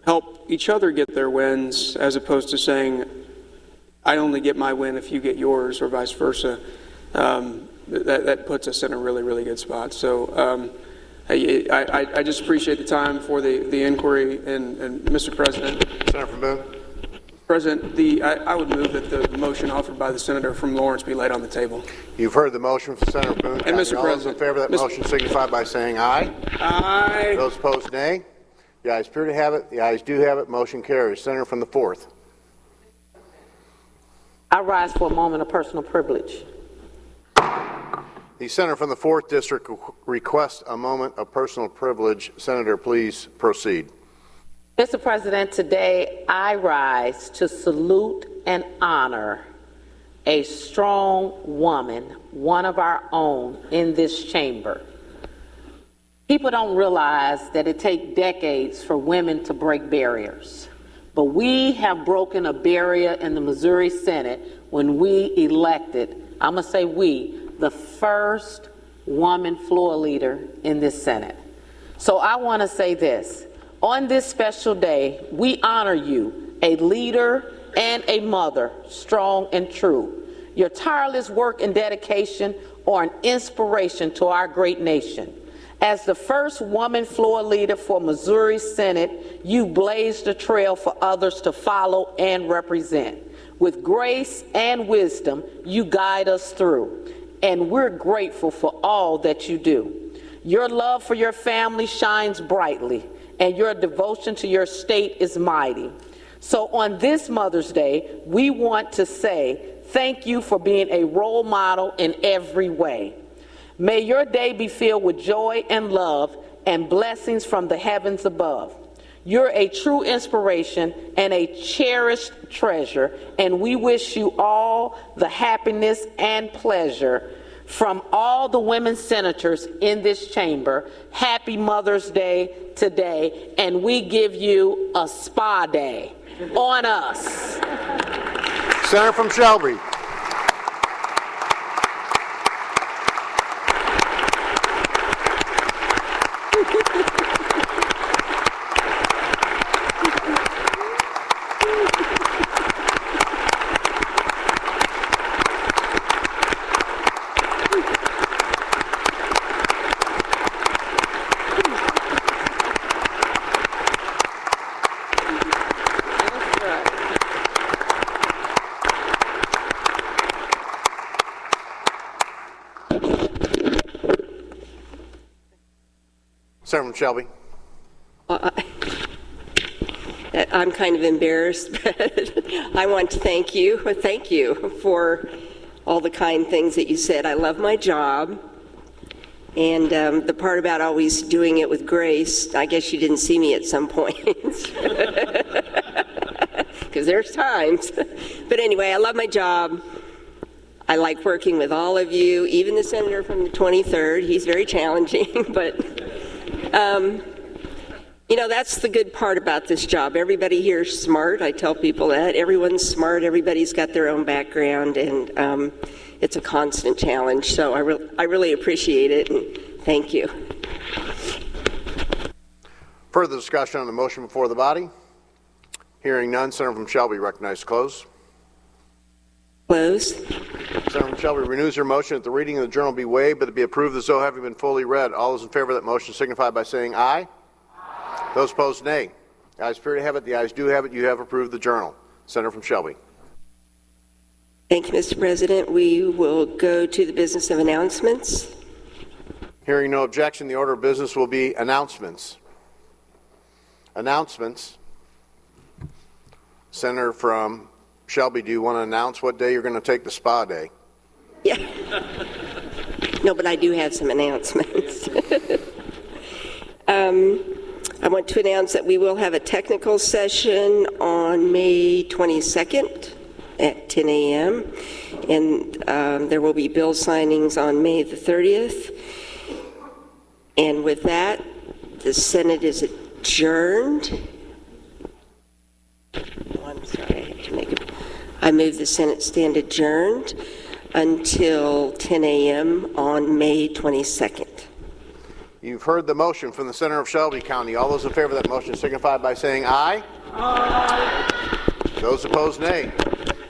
help each other get their wins, as opposed to saying, I only get my win if you get yours, or vice versa, that puts us in a really, really good spot. So I just appreciate the time for the inquiry. And Mr. President. Senator from Boone. President, I would move that the motion offered by the senator from Lawrence be laid on the table. You've heard the motion from Senator Boone. And Mr. All those in favor of that motion signify by saying aye. Aye. Those opposed, nay. The ayes appear to have it. The ayes do have it. Motion carries. Senator from the 4th. I rise for a moment of personal privilege. The senator from the 4th District requests a moment of personal privilege. Senator, please proceed. Mr. President, today I rise to salute and honor a strong woman, one of our own in this chamber. People don't realize that it takes decades for women to break barriers. But we have broken a barrier in the Missouri Senate when we elected, I'm going to say we, the first woman floor leader in this Senate. So I want to say this. On this special day, we honor you, a leader and a mother, strong and true. Your tireless work and dedication are an inspiration to our great nation. As the first woman floor leader for Missouri Senate, you blazed the trail for others to follow and represent. With grace and wisdom, you guide us through, and we're grateful for all that you do. Your love for your family shines brightly, and your devotion to your state is mighty. So on this Mother's Day, we want to say thank you for being a role model in every way. May your day be filled with joy and love and blessings from the heavens above. You're a true inspiration and a cherished treasure, and we wish you all the happiness and pleasure from all the women senators in this chamber. Happy Mother's Day today, and we give you a spa day on us. Senator from Shelby. Senator from Shelby. I'm kind of embarrassed, but I want to thank you for all the kind things that you said. I love my job. And the part about always doing it with grace, I guess you didn't see me at some point. Because there's times. But anyway, I love my job. I like working with all of you, even the senator from the 23rd. He's very challenging, but you know, that's the good part about this job. Everybody here is smart. I tell people that. Everyone's smart. Everybody's got their own background, and it's a constant challenge. So I really appreciate it, and thank you. Further discussion on the motion before the body? Hearing none, Senator from Shelby recognized to close. Close. Senator from Shelby renews her motion that the reading of the journal be waived, but it be approved as though having been fully read. All those in favor of that motion signify by saying aye. Aye. Those opposed, nay. The ayes appear to have it. The ayes do have it. You have approved the journal. Senator from Shelby. Thank you, Mr. President. We will go to the business of announcements. Hearing no objection, the order of business will be announcements. Announcements. Senator from Shelby, do you want to announce what day you're going to take the spa day? Yeah. No, but I do have some announcements. I want to announce that we will have a technical session on May 22nd at 10 a.m. And there will be bill signings on May the 30th. And with that, the Senate is adjourned. Oh, I'm sorry, I have to make it. I move the Senate stand adjourned until 10 a.m. on May 22nd. You've heard the motion from the Senator of Shelby County. All those in favor of that motion signify by saying aye. Aye. Those opposed, nay.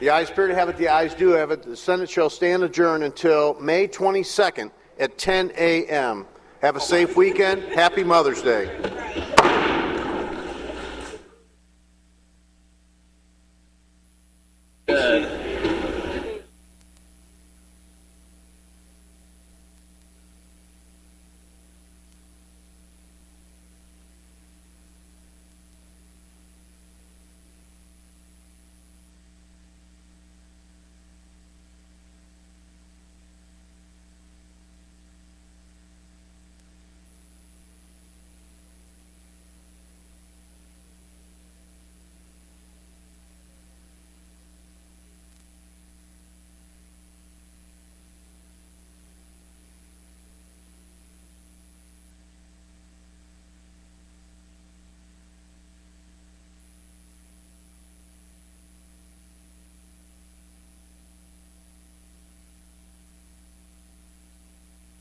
The ayes appear to have it. The ayes do have it. The Senate shall stand adjourned until May 22nd at 10 a.m. Have a safe weekend. Happy Mother's Day.